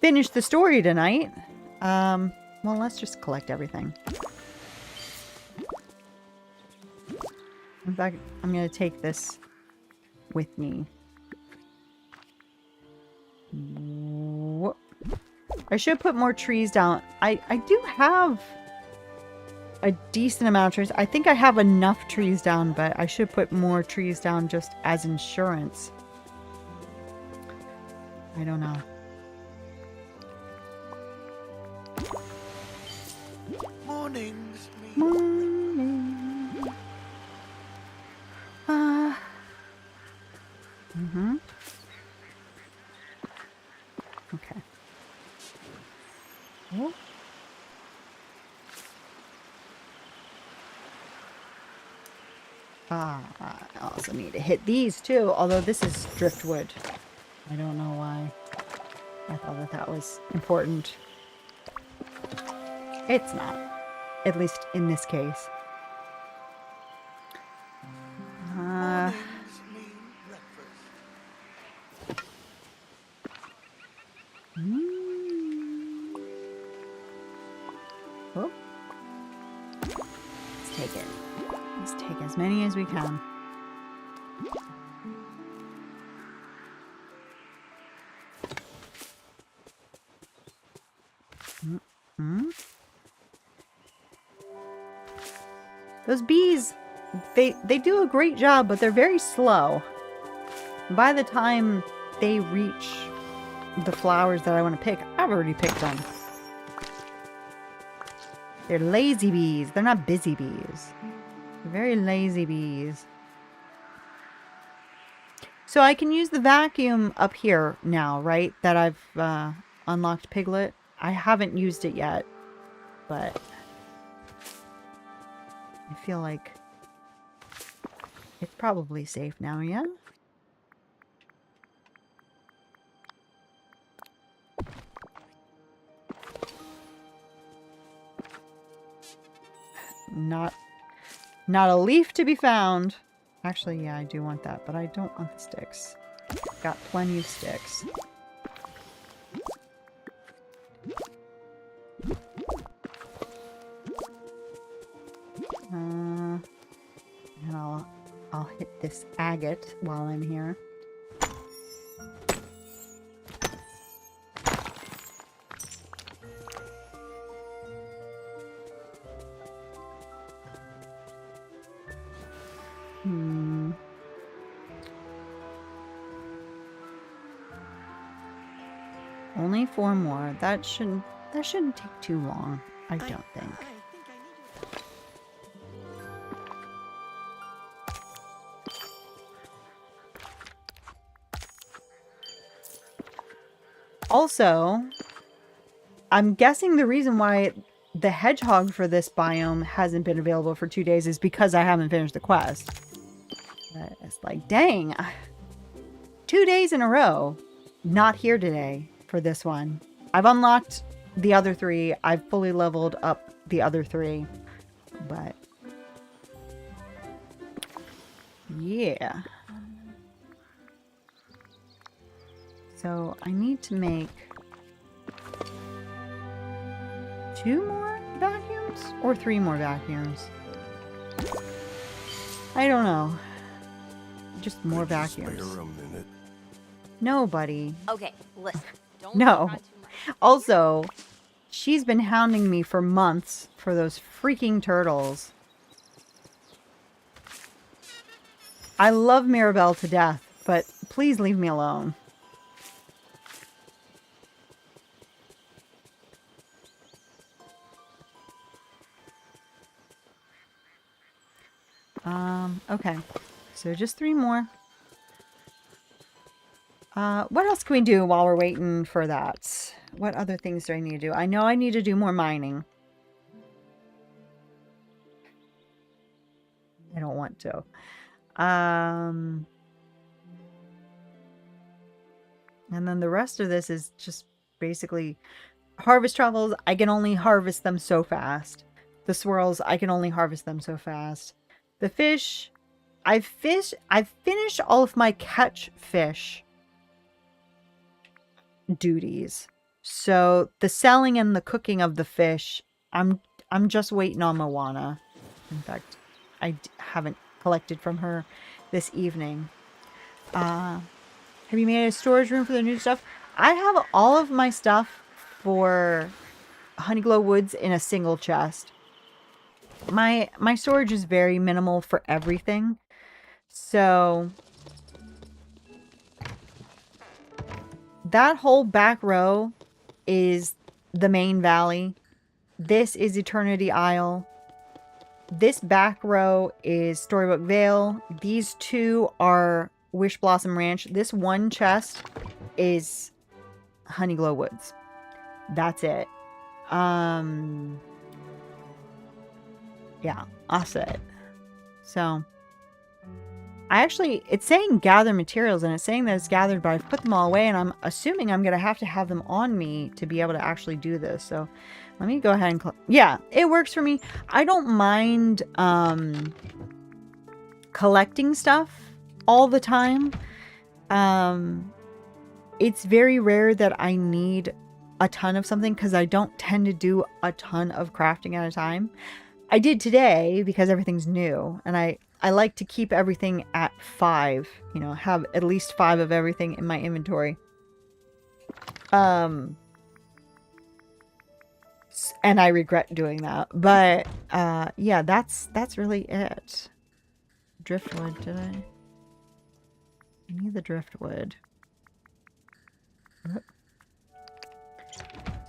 finish the story tonight. Well, let's just collect everything. In fact, I'm going to take this with me. I should put more trees down. I do have a decent amount of trees. I think I have enough trees down, but I should put more trees down just as insurance. I don't know.
Mornings.
Morning. Okay. Oh. I also need to hit these too, although this is driftwood. I don't know why. I thought that was important. It's not. At least in this case. Oh. Let's take it. Let's take as many as we can. Mm-hmm. Those bees, they do a great job, but they're very slow. By the time they reach the flowers that I want to pick, I've already picked them. They're lazy bees. They're not busy bees. They're very lazy bees. So I can use the vacuum up here now, right? That I've unlocked Piglet. I haven't used it yet, but I feel like it's probably safe now, yeah? Not a leaf to be found. Actually, yeah, I do want that, but I don't want the sticks. Got plenty of sticks. And I'll hit this agate while I'm here. Only 4 more. That shouldn't take too long, I don't think. Also, I'm guessing the reason why the hedgehog for this biome hasn't been available for 2 days is because I haven't finished the quest. It's like, dang. 2 days in a row. Not here today for this one. I've unlocked the other 3. I've fully leveled up the other 3. But yeah. So I need to make 2 more vacuums or 3 more vacuums. I don't know. Just more vacuums.
Spare a minute.
No, buddy.
Okay, listen. Don't
No.
try too much.
Also, she's been hounding me for months for those freaking turtles. I love Mirabelle to death, but please leave me alone. Okay. So just 3 more. What else can we do while we're waiting for that? What other things do I need to do? I know I need to do more mining. I don't want to. And then the rest of this is just basically harvest truffles. I can only harvest them so fast. The swirls, I can only harvest them so fast. The fish, I've finished all of my catch fish duties. So the selling and the cooking of the fish, I'm just waiting on Moana. In fact, I haven't collected from her this evening. Have you made a storage room for the new stuff? I have all of my stuff for Honeyglow Woods in a single chest. My storage is very minimal for everything. So that whole back row is the main valley. This is Eternity Isle. This back row is Storybook Vale. These 2 are Wish Blossom Ranch. This one chest is Honeyglow Woods. That's it. Yeah, that's it. So it's saying gather materials, and it's saying that it's gathered, but I've put them all away, and I'm assuming I'm going to have them on me to be able to actually do this. So let me go ahead and yeah, it works for me. I don't mind collecting stuff all the time. It's very rare that I need a ton of something because I don't tend to do a ton of crafting at a time. I did today because everything's new, and I like to keep everything at 5, you know, have at least 5 of everything in my inventory. And I regret doing that, but yeah, that's really it. Driftwood, did I need the driftwood?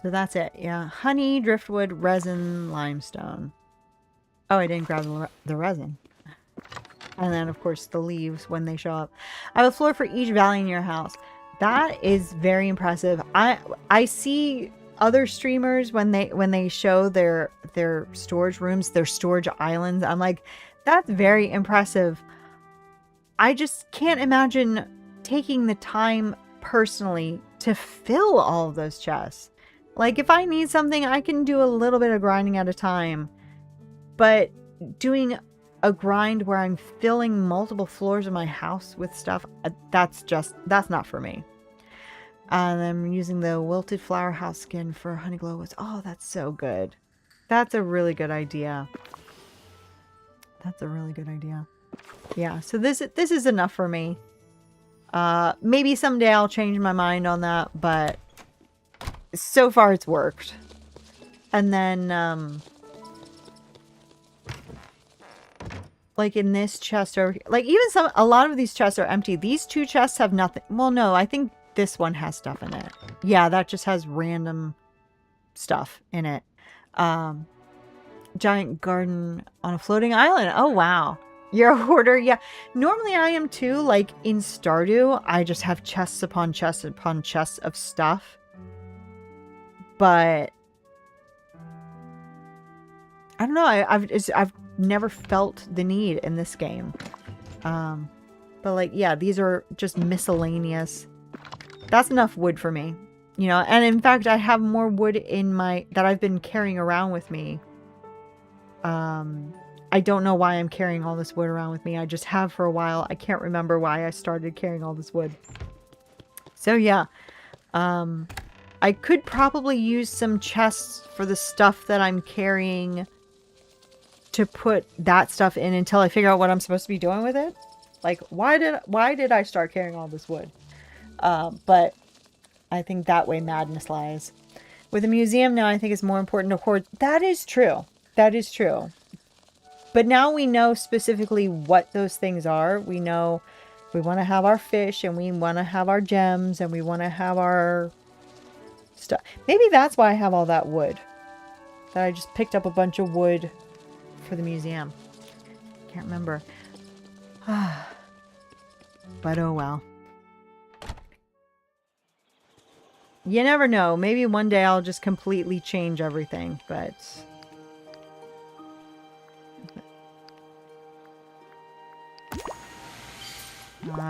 So that's it. Yeah, honey, driftwood, resin, limestone. Oh, I didn't grab the resin. And then, of course, the leaves when they show up. I have a floor for each valley in your house. That is very impressive. I see other streamers when they show their storage rooms, their storage islands. I'm like, that's very impressive. I just can't imagine taking the time personally to fill all of those chests. Like, if I need something, I can do a little bit of grinding at a time. But doing a grind where I'm filling multiple floors of my house with stuff, that's not for me. And I'm using the wilted flower house skin for Honeyglow. Oh, that's so good. That's a really good idea. That's a really good idea. Yeah, so this is enough for me. Maybe someday I'll change my mind on that, but so far it's worked. And then like in this chest over here, like even a lot of these chests are empty. These 2 chests have nothing. Well, no, I think this one has stuff in it. Yeah, that just has random stuff in it. Giant garden on a floating island. Oh, wow. You're a hoarder. Yeah. Normally I am too. Like in Stardew, I just have chests upon chests upon chests of stuff. But I don't know. I've never felt the need in this game. But like, yeah, these are just miscellaneous. That's enough wood for me. You know, and in fact, I have more wood in that I've been carrying around with me. I don't know why I'm carrying all this wood around with me. I just have for a while. I can't remember why I started carrying all this wood. So yeah, I could probably use some chests for the stuff that I'm carrying to put that stuff in until I figure out what I'm supposed to be doing with it. Like, why did I start carrying all this wood? But I think that way madness lies. With a museum now, I think it's more important to hoard. That is true. That is true. But now we know specifically what those things are. We know we want to have our fish, and we want to have our gems, and we want to have our stuff. Maybe that's why I have all that wood. That I just picked up a bunch of wood for the museum. Can't remember. But oh well. You never know. Maybe one day I'll just completely change everything, but...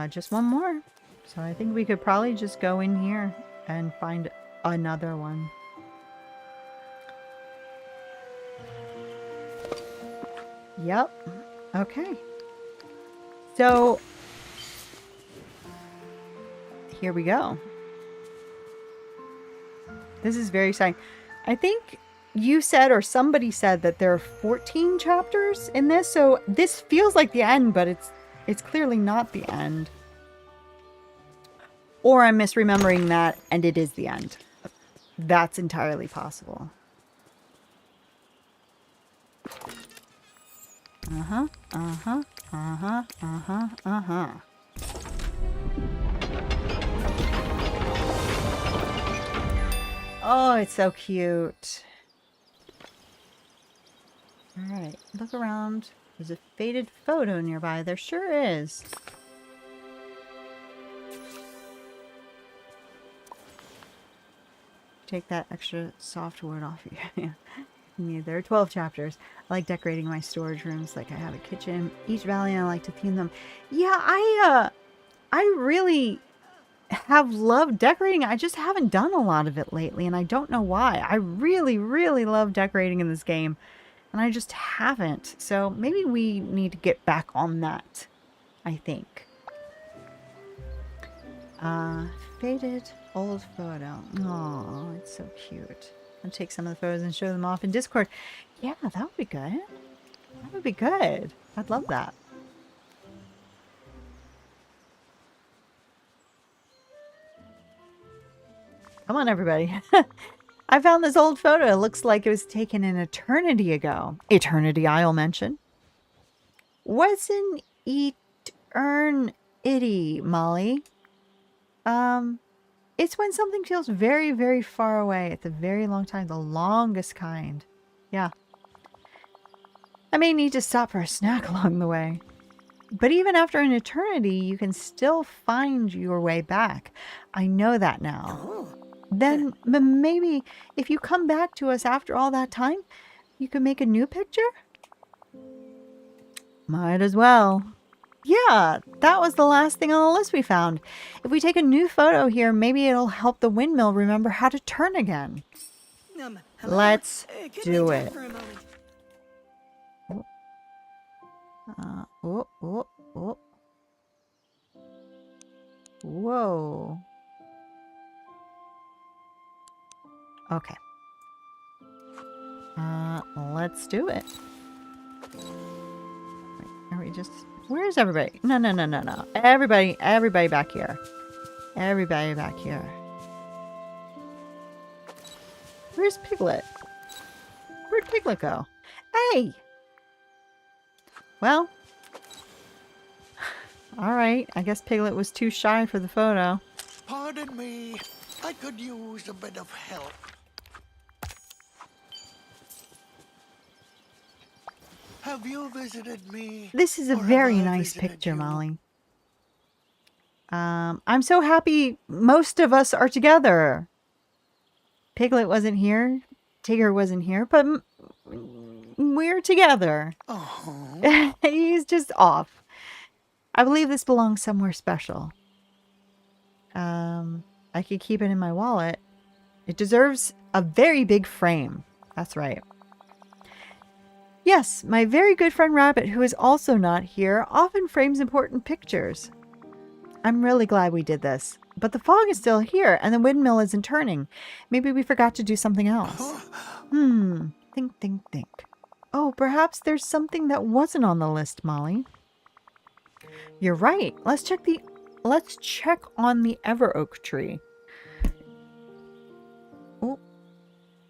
just one more. So I think we could probably just go in here and find another one. Yep. Okay. So here we go. This is very exciting. I think you said, or somebody said, that there are 14 chapters in this. So this feels like the end, but it's clearly not the end. Or I'm misremembering that, and it is the end. That's entirely possible. Uh-huh, uh-huh, uh-huh, uh-huh, uh-huh. Oh, it's so cute. Alright, look around. There's a faded photo nearby. There sure is. Take that extra softwood off you. Yeah, there are 12 chapters. I like decorating my storage rooms like I have a kitchen. Each valley, I like to theme them. Yeah, I really have loved decorating. I just haven't done a lot of it lately, and I don't know why. I really, really love decorating in this game, and I just haven't. So maybe we need to get back on that, I think. Faded old photo. Oh, it's so cute. I'll take some of the photos and show them off in Discord. Yeah, that would be good. That would be good. I'd love that. Come on, everybody. I found this old photo. It looks like it was taken an eternity ago. Eternity, I'll mention. What's an eternity, Molly? It's when something feels very, very far away. It's a very long time. The longest kind. Yeah. I may need to stop for a snack along the way. But even after an eternity, you can still find your way back. I know that now. Then maybe if you come back to us after all that time, you can make a new picture? Might as well. Yeah, that was the last thing on the list we found. If we take a new photo here, maybe it'll help the windmill remember how to turn again.
Hello?
Let's
Could
do
we talk
it.
for a moment?
Oh. Whoa. Okay. Let's do it. Wait, are we just... Where's everybody? No. Everybody back here. Everybody back here. Where's Piglet? Where'd Piglet go? Hey! Well. Alright, I guess Piglet was too shy for the photo.
Pardon me. I could use a bit of help. Have you visited me?
This is a
or have
very
I
nice
visited
picture,
you?
Molly. I'm so happy most of us are together. Piglet wasn't here. Tigger wasn't here, but we're together.
Oh.
He's just off. I believe this belongs somewhere special. I could keep it in my wallet. It deserves a very big frame. That's right. Yes, my very good friend Rabbit, who is also not here, often frames important pictures. I'm really glad we did this. But the fog is still here, and the windmill isn't turning. Maybe we forgot to do something else. Think. Oh, perhaps there's something that wasn't on the list, Molly. You're right. Let's check on the ever oak tree. Oh,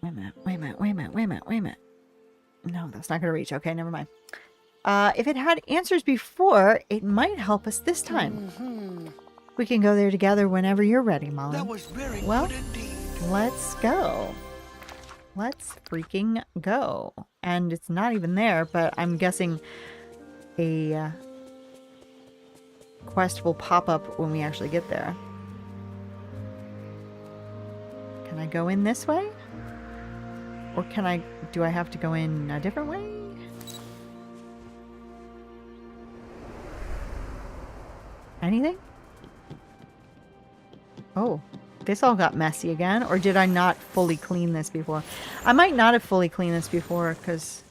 wait a minute. No, that's not going to reach. Okay, never mind. If it had answers before, it might help us this time. We can go there together whenever you're ready, Molly.
That was very
Well,
good indeed.
let's go. Let's freaking go. And it's not even there, but I'm guessing a quest will pop up when we actually get there. Can I go in this way? Or do I have to go in a different way? Anything? Oh, this all got messy again. Or did I not fully clean this before? I might not have fully cleaned this before because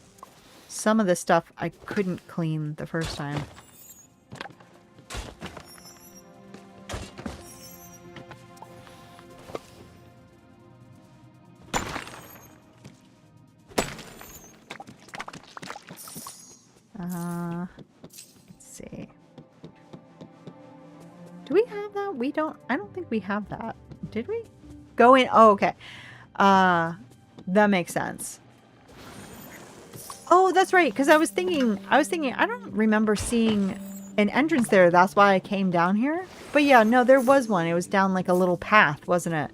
some of the stuff I couldn't clean the first time. Let's see. Do we have that? I don't think we have that. Did we? Go in. Oh, okay. That makes sense. Oh, that's right. Because I was thinking, I don't remember seeing an entrance there. That's why I came down here. But yeah, no, there was one. It was down like a little path, wasn't it?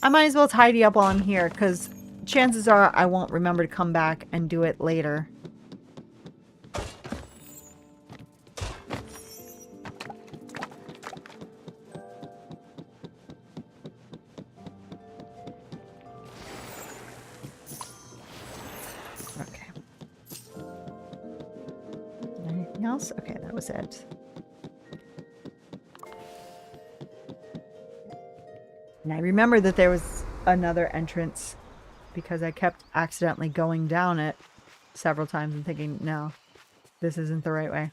I might as well tidy up while I'm here because chances are I won't remember to come back and do it later. Okay. Anything else? Okay, that was it. And I remember that there was another entrance because I kept accidentally going down it several times and thinking, no, this isn't the right way.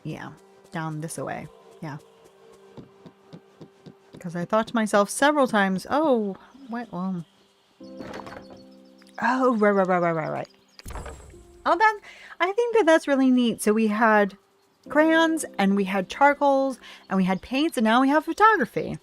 Yeah, down this way. Yeah. Because I thought to myself several times, oh, what? Well, oh, right. Oh, I think that's really neat. So we had crayons, and we had charcoals, and we had paints, and now we have photography.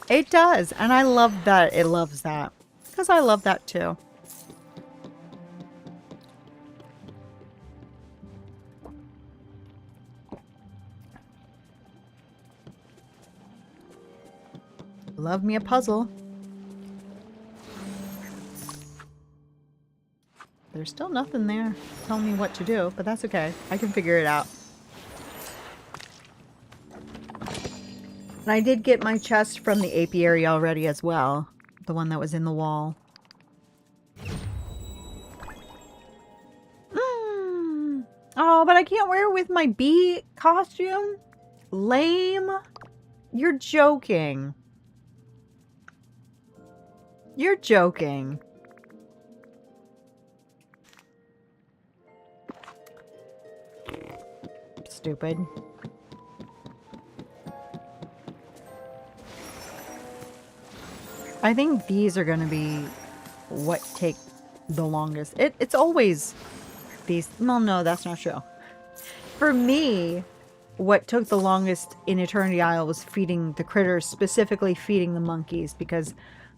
It does, and I love that it loves that. Because I love that too. Love me a puzzle. There's still nothing there telling me what to do, but that's okay. I can figure it out. And I did get my chest from the apiary already as well. The one that was in the wall. Oh, but I can't wear it with my bee costume? Lame. You're joking. You're joking. Stupid. I think these are going to be what take the longest. It's always these. Well, no, that's not true. For me, what took the longest in Eternity Isle was feeding the critters, specifically feeding the monkeys, because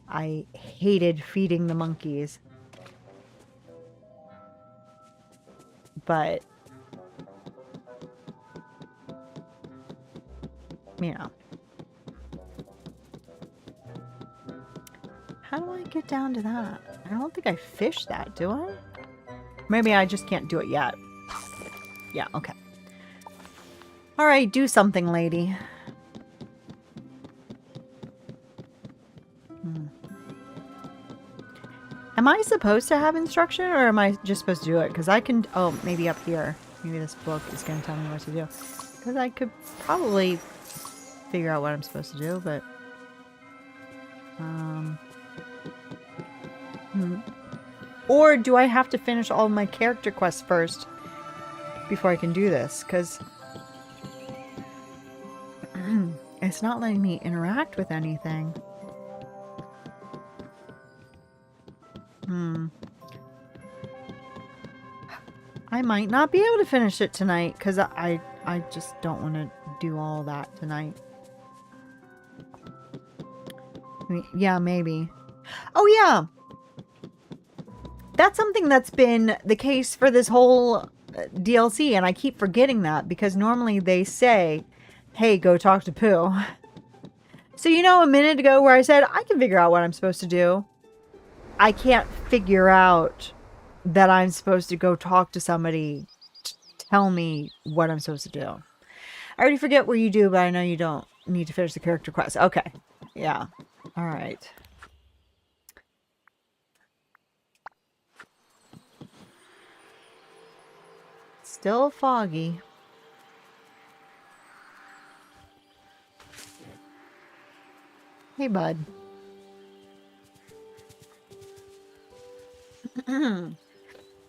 I hated feeding the monkeys. But, you know. How do I get down to that? I don't think I fished that, do I? Maybe I just can't do it yet. Yeah, okay. Alright, do something, lady. Am I supposed to have instruction, or am I just supposed to do it? Because I can... Oh, maybe up here. Maybe this book is going to tell me what to do. Because I could probably figure out what I'm supposed to do, but... Or do I have to finish all of my character quests first before I can do this? Because it's not letting me interact with anything. I might not be able to finish it tonight because I just don't want to do all that tonight. Yeah, maybe. Oh, yeah. That's something that's been the case for this whole DLC, and I keep forgetting that because normally they say, hey, go talk to Pooh. So, you know, a minute ago where I said, I can figure out what I'm supposed to do. I can't figure out that I'm supposed to go talk to somebody to tell me what I'm supposed to do. I already forget what you do, but I know you don't need to finish the character quest. Okay. Yeah. All right. Still foggy. Hey, bud.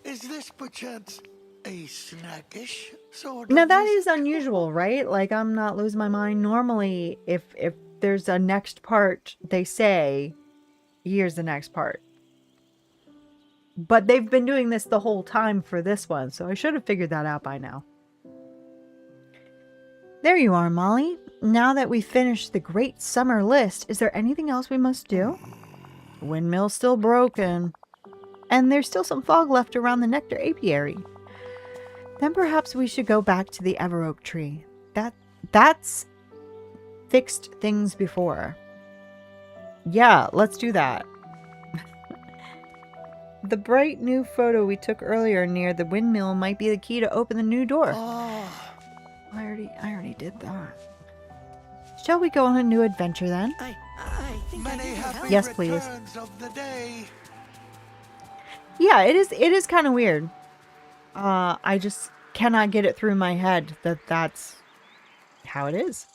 Is this perchance a snackish sort
Now
of
that
visit?
is unusual, right? Like, I'm not losing my mind. Normally, if there's a next part, they say, here's the next part. But they've been doing this the whole time for this one, so I should have figured that out by now. There you are, Molly. Now that we've finished the great summer list, is there anything else we must do? The windmill's still broken. And there's still some fog left around the nectar apiary. Then perhaps we should go back to the Everoak tree. That's fixed things before. Yeah, let's do that. The bright new photo we took earlier near the windmill might be the key to open the new door.
Oh,
I already did that. Shall we go on a new adventure then?
I think
many
I need your
happy
help.
Yes, please.
returns of the day.
Yeah, it is kind of weird. I just cannot get it through my head that that's how it is.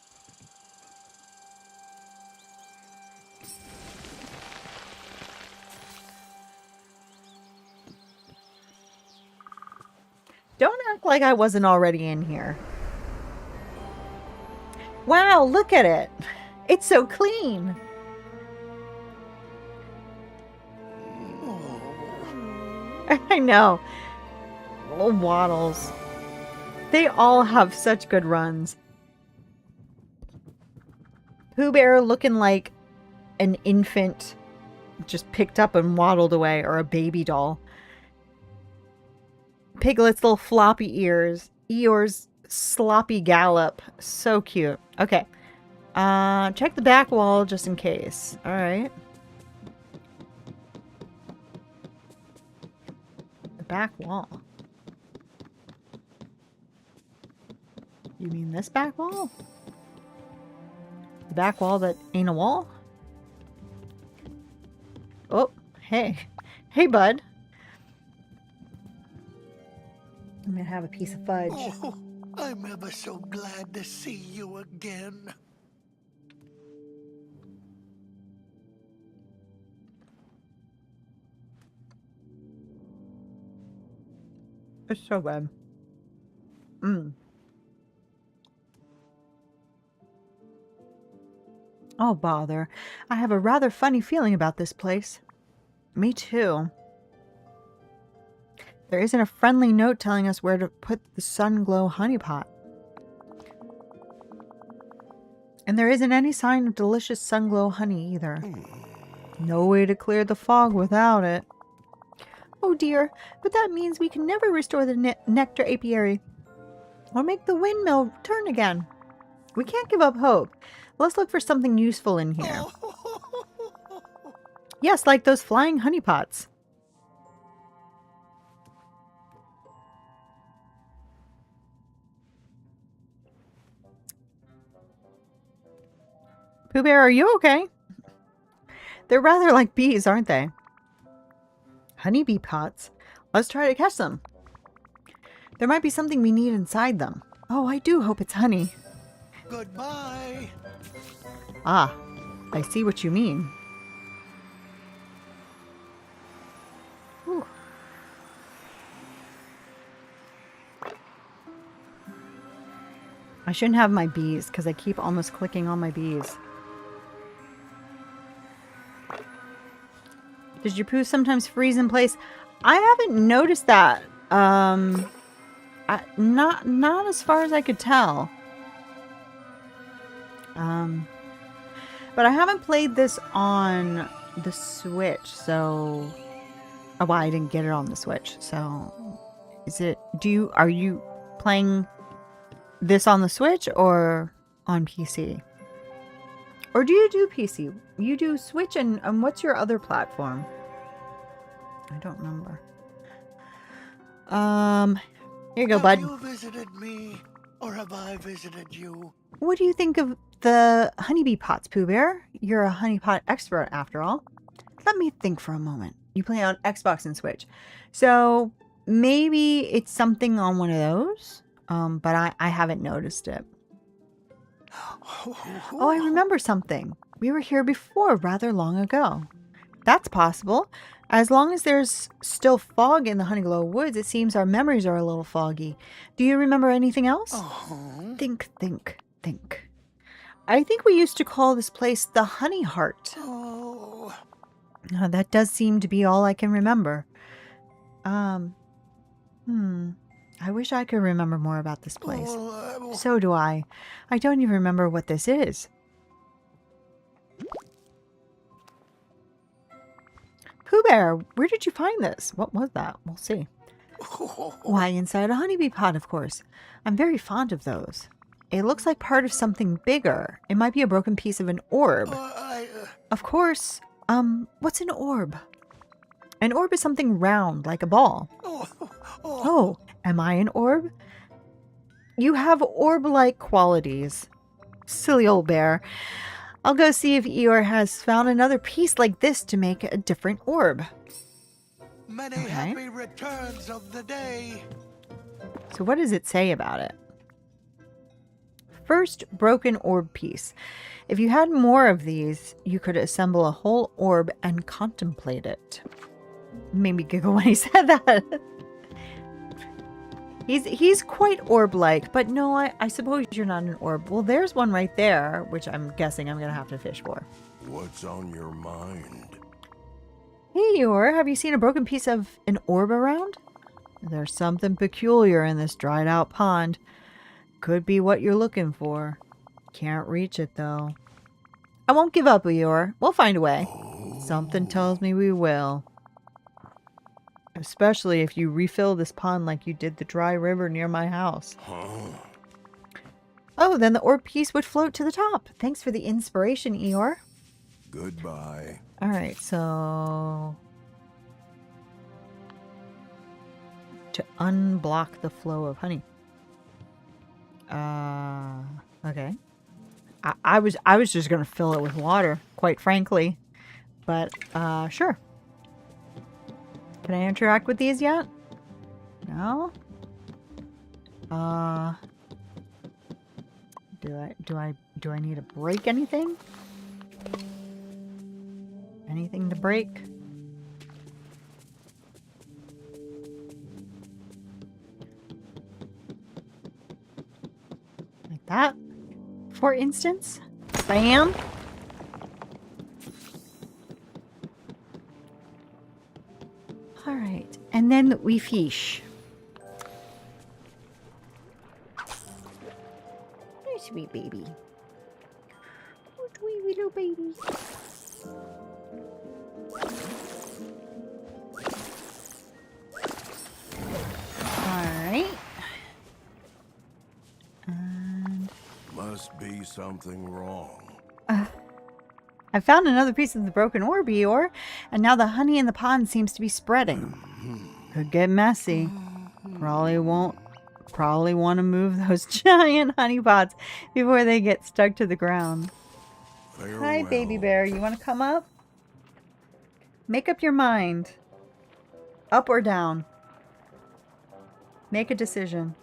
Don't act like I wasn't already in here. Wow, look at it. It's so clean. I know. Little waddles. They all have such good runs. Pooh Bear looking like an infant just picked up and waddled away, or a baby doll. Piglet's little floppy ears. Eeyore's sloppy gallop. So cute. Okay. Check the back wall just in case. Alright. The back wall. You mean this back wall? The back wall that ain't a wall? Oh, hey. Hey, bud. I'm gonna have a piece of fudge.
Oh, I'm ever so glad to see you again.
It's so good. Mmm. Oh, bother. I have a rather funny feeling about this place. Me too. There isn't a friendly note telling us where to put the Honeyglow honey pot. And there isn't any sign of delicious Honeyglow honey either. No way to clear the fog without it. Oh dear, but that means we can never restore the nectar apiary or make the windmill turn again. We can't give up hope. Let's look for something useful in here. Yes, like those flying honey pots. Pooh Bear, are you okay? They're rather like bees, aren't they? Honeybee pots? Let's try to catch them. There might be something we need inside them. Oh, I do hope it's honey.
Goodbye.
Ah, I see what you mean. Whew. I shouldn't have my bees because I keep almost clicking on my bees. Does your poo sometimes freeze in place? I haven't noticed that. Not as far as I could tell. But I haven't played this on the Switch, so... Oh, well, I didn't get it on the Switch, so... Are you playing this on the Switch or on PC? Or do you do PC? You do Switch and what's your other platform? I don't remember. Here you go, bud.
Have you visited me, or have I visited you?
What do you think of the honeybee pots, Pooh Bear? You're a honey pot expert, after all. Let me think for a moment. You play on Xbox and Switch. So, maybe it's something on one of those. But I haven't noticed it. Oh, I remember something. We were here before, rather long ago. That's possible. As long as there's still fog in the Honeyglow woods, it seems our memories are a little foggy. Do you remember anything else?
Oh.
Think. I think we used to call this place the Honey Heart.
Oh.
That does seem to be all I can remember. I wish I could remember more about this place.
Oh,
So do I. I don't even remember what this is. Pooh Bear, where did you find this? What was that? We'll see. Why, inside a honeybee pot, of course. I'm very fond of those. It looks like part of something bigger. It might be a broken piece of an orb. Of course. What's an orb? An orb is something round, like a ball. Oh, am I an orb? You have orb-like qualities. Silly old bear. I'll go see if Eeyore has found another piece like this to make a different orb.
Many happy returns of the day.
So what does it say about it? First, broken orb piece. If you had more of these, you could assemble a whole orb and contemplate it. Made me giggle when he said that. He's quite orb-like, but no, I suppose you're not an orb. Well, there's one right there, which I'm guessing I'm going to have to fish for.
What's on your mind?
Hey, Eeyore, have you seen a broken piece of an orb around? There's something peculiar in this dried-out pond. Could be what you're looking for. Can't reach it, though. I won't give up, Eeyore. We'll find a way. Something tells me we will. Especially if you refill this pond like you did the dry river near my house. Oh, then the orb piece would float to the top. Thanks for the inspiration, Eeyore.
Goodbye.
Alright, so... to unblock the flow of honey. Okay. I was just gonna fill it with water, quite frankly. But, sure. Can I interact with these yet? No? Do I need to break anything? Anything to break? Like that? For instance? Bam! Alright, and then we fish. Oh, sweet baby. Oh, sweet little baby. Alright. And...
Must be something wrong.
I found another piece of the broken orb, Eeyore, and now the honey in the pond seems to be spreading. Could get messy. Probably want to move those giant honey pots before they get stuck to the ground.
Farewell.
Hi, baby bear. You want to come up? Make up your mind. Up or down? Make a decision.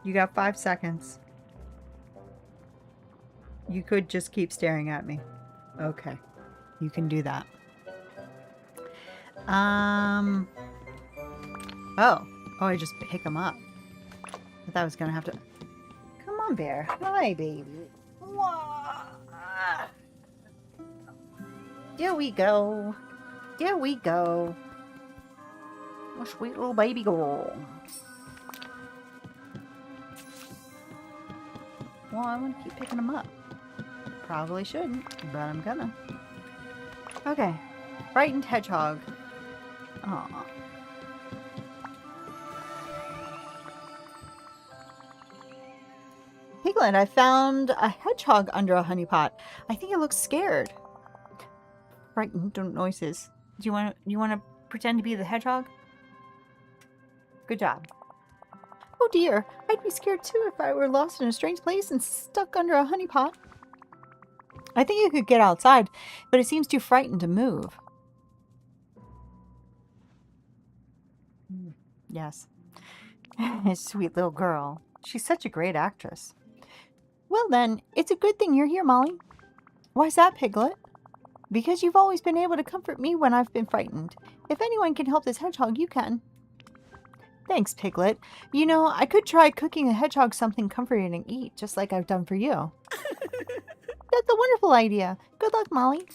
You got 5 seconds. You could just keep staring at me. Okay. You can do that. Oh, I just pick them up. I thought I was going to have to... Come on, bear. Hi, baby. There we go. There we go. Oh, sweet little baby girl. Well, I want to keep picking them up. Probably shouldn't, but I'm gonna. Okay. Frightened hedgehog. Aw. Piglet, I found a hedgehog under a honey pot. I think it looks scared. Frightened, don't noises. Do you want to pretend to be the hedgehog? Good job. Oh dear, I'd be scared too if I were lost in a strange place and stuck under a honey pot. I think you could get outside, but it seems too frightened to move. Yes. Sweet little girl. She's such a great actress. Well then, it's a good thing you're here, Molly. Why's that, Piglet? Because you've always been able to comfort me when I've been frightened. If anyone can help this hedgehog, you can. Thanks, Piglet. You know, I could try cooking a hedgehog something comforting to eat, just like I've done for you. That's a wonderful idea. Good luck, Molly.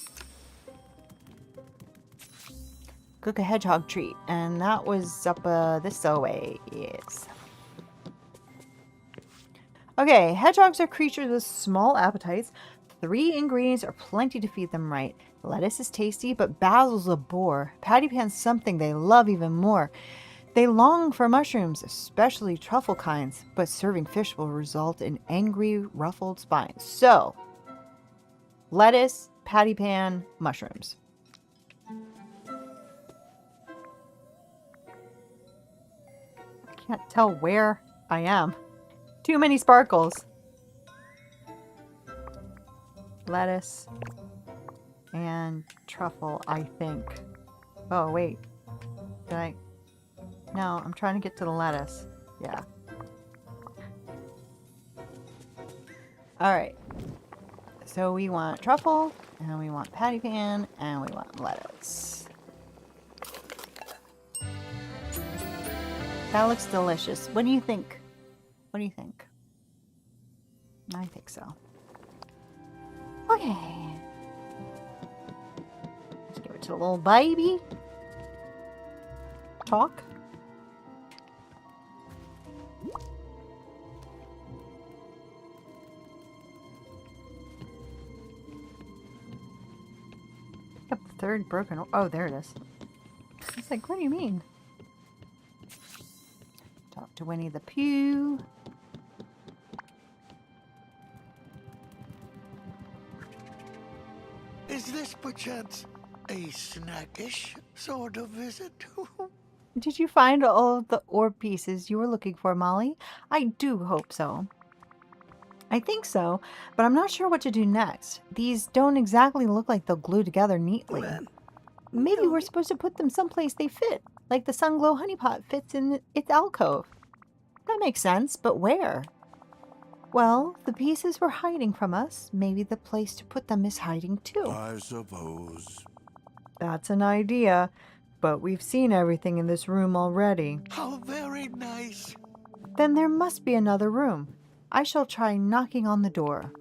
Cook a hedgehog treat. And that was up this way. Yes. Okay, hedgehogs are creatures with small appetites. 3 ingredients are plenty to feed them right. Lettuce is tasty, but basil's a bore. Patty pan's something they love even more. They long for mushrooms, especially truffle kinds, but serving fish will result in angry, ruffled spines. So, lettuce, patty pan, mushrooms. I can't tell where I am. Too many sparkles. Lettuce and truffle, I think. Oh, wait. Did I? No, I'm trying to get to the lettuce. Yeah. Alright. So we want truffle, and we want patty pan, and we want lettuce. That looks delicious. What do you think? What do you think? I think so. Okay. Let's give it to the little baby. Talk. Pick up the third broken. Oh, there it is. It's like, what do you mean? Talk to Winnie the Pooh.
Is this perchance a snackish sort of visit?
Did you find all of the orb pieces you were looking for, Molly? I do hope so. I think so, but I'm not sure what to do next. These don't exactly look like they'll glue together neatly. Maybe we're supposed to put them someplace they fit, like the Sunglow honeypot fits in its alcove. That makes sense, but where? Well, the pieces were hiding from us. Maybe the place to put them is hiding too.
I suppose.
That's an idea, but we've seen everything in this room already.
How very nice.
Then there must be another room. I shall try knocking on the door.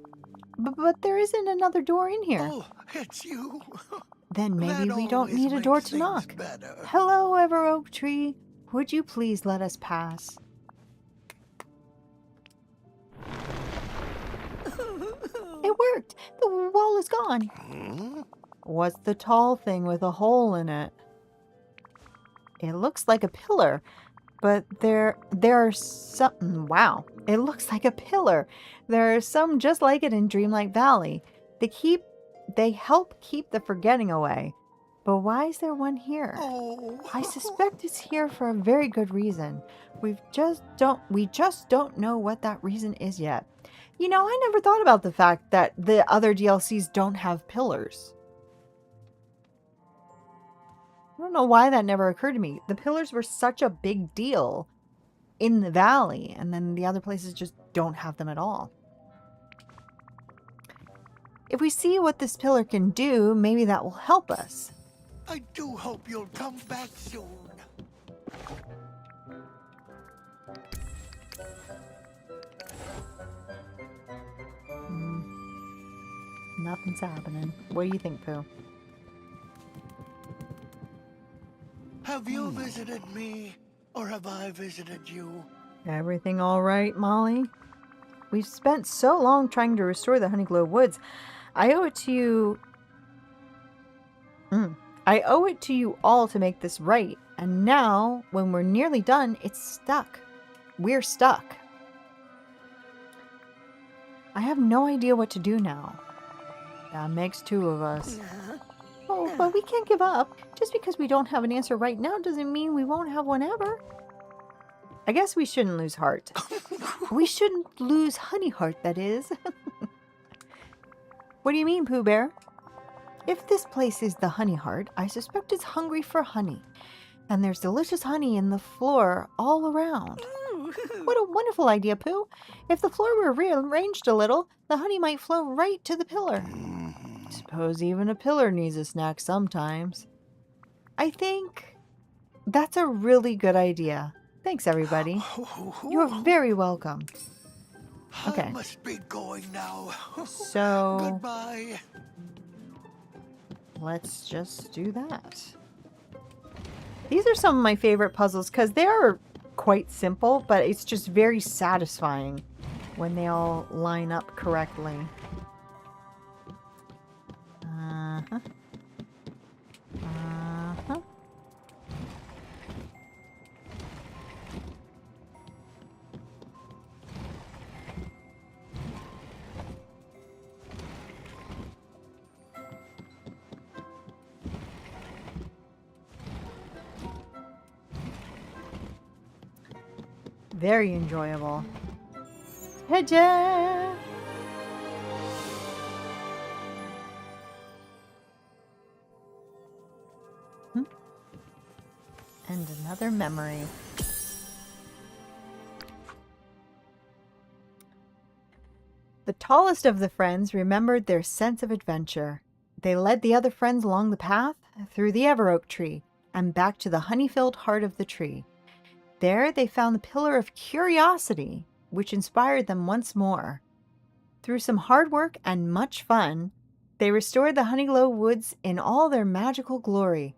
But there isn't another door in here.
Oh, it's you.
Then maybe
That
we don't
always
need a
makes
door to
things
knock.
better.
Hello, Ever Oak Tree. Would you please let us pass? It worked! The wall is gone.
Hmm?
What's the tall thing with a hole in it? It looks like a pillar, but there are some... Wow, it looks like a pillar. There are some just like it in Dreamlight Valley. They help keep the forgetting away. But why is there one here?
Oh.
I suspect it's here for a very good reason. We just don't know what that reason is yet. You know, I never thought about the fact that the other DLCs don't have pillars. I don't know why that never occurred to me. The pillars were such a big deal in the valley, and then the other places just don't have them at all. If we see what this pillar can do, maybe that will help us.
I do hope you'll come back soon.
Nothing's happening. What do you think, Pooh?
Have you visited me, or have I visited you?
Everything all right, Molly? We've spent so long trying to restore the Honeyglow woods. I owe it to you... I owe it to you all to make this right. And now, when we're nearly done, it's stuck. We're stuck. I have no idea what to do now. That makes two of us. Oh, but we can't give up. Just because we don't have an answer right now doesn't mean we won't have one ever. I guess we shouldn't lose heart. We shouldn't lose Honey Heart, that is. What do you mean, Pooh Bear? If this place is the Honey Heart, I suspect it's hungry for honey. And there's delicious honey in the floor all around. What a wonderful idea, Pooh. If the floor were rearranged a little, the honey might flow right to the pillar. Suppose even a pillar needs a snack sometimes. I think that's a really good idea. Thanks, everybody. You're very welcome. Okay.
I must be going now.
So,
Goodbye.
let's just do that. These are some of my favorite puzzles because they are quite simple, but it's just very satisfying when they all line up correctly. Very enjoyable. Ta-da! And another memory. The tallest of the friends remembered their sense of adventure. They led the other friends along the path, through the everoak tree, and back to the honey-filled heart of the tree. There they found the pillar of curiosity, which inspired them once more. Through some hard work and much fun, they restored the Honeyglow woods in all their magical glory.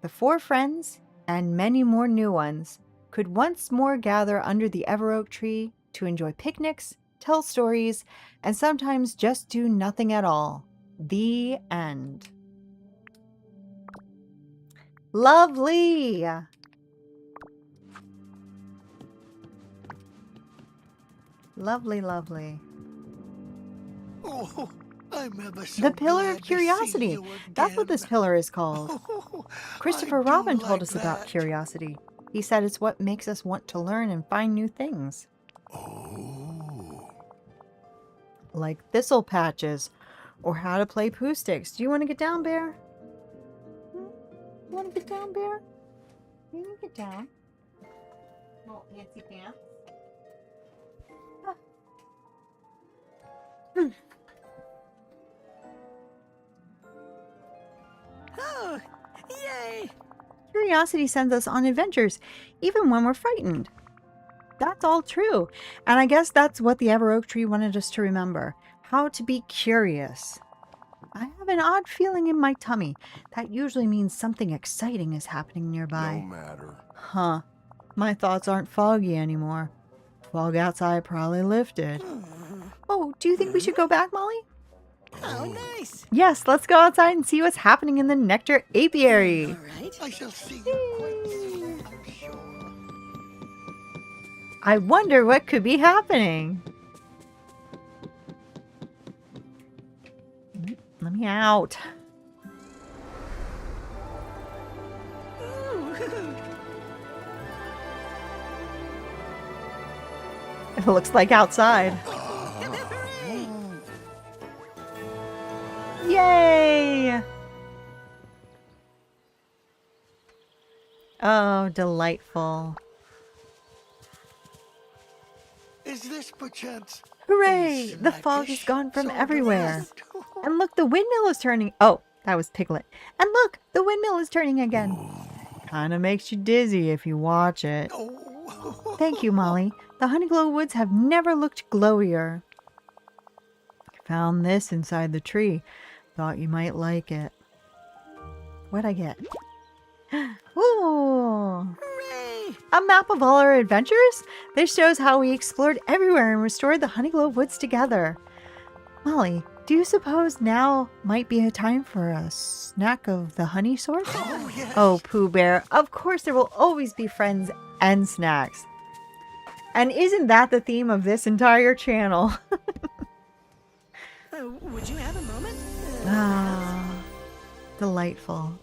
The 4 friends, and many more new ones, could once more gather under the everoak tree to enjoy picnics, tell stories, and sometimes just do nothing at all. The end. Lovely! Lovely, lovely.
Oh, I'm ever so
The Pillar
glad
of
to see
Curiosity.
you
That's what
again.
this pillar is called.
Oh,
Christopher
I do
Robin told
like
us about
that.
curiosity. He said it's what makes us want to learn and find new things.
Oh.
Like thistle patches, or how to play poo sticks. Do you want to get down, Bear? You want to get down, Bear? You can get down. Little fancy pants. Ah.
Oh, yay!
Curiosity sends us on adventures, even when we're frightened. That's all true. And I guess that's what the Everoak Tree wanted us to remember. How to be curious. I have an odd feeling in my tummy. That usually means something exciting is happening
No
nearby.
matter.
Huh. My thoughts aren't foggy anymore. Fog outside probably lifted. Oh, do you think we should go back, Molly?
Oh, nice.
Yes, let's go outside and see what's happening in the nectar apiary.
All right.
I shall see you quite soon, I'm sure.
I wonder what could be happening. Let me out.
Ooh.
It looks like outside.
Hooray!
Yay! Oh, delightful.
Is this perchance?
Hooray!
a
The fog is
snackish
gone from
sort of
everywhere.
food?
And look, the windmill is turning. Oh, that was Piglet. And look, the windmill is turning again. Kind of makes you dizzy if you watch it.
Oh.
Thank you, Molly. The Honeyglow woods have never looked glowier. Found this inside the tree. Thought you might like it. What'd I get? Ooh!
Hooray!
A map of all our adventures? This shows how we explored everywhere and restored the Honeyglow woods together. Molly, do you suppose now might be a time for a snack of the honey sort?
Oh, yes.
Oh, Pooh Bear, of course there will always be friends and snacks. And isn't that the theme of this entire channel?
Would you have a moment?
Ah, delightful.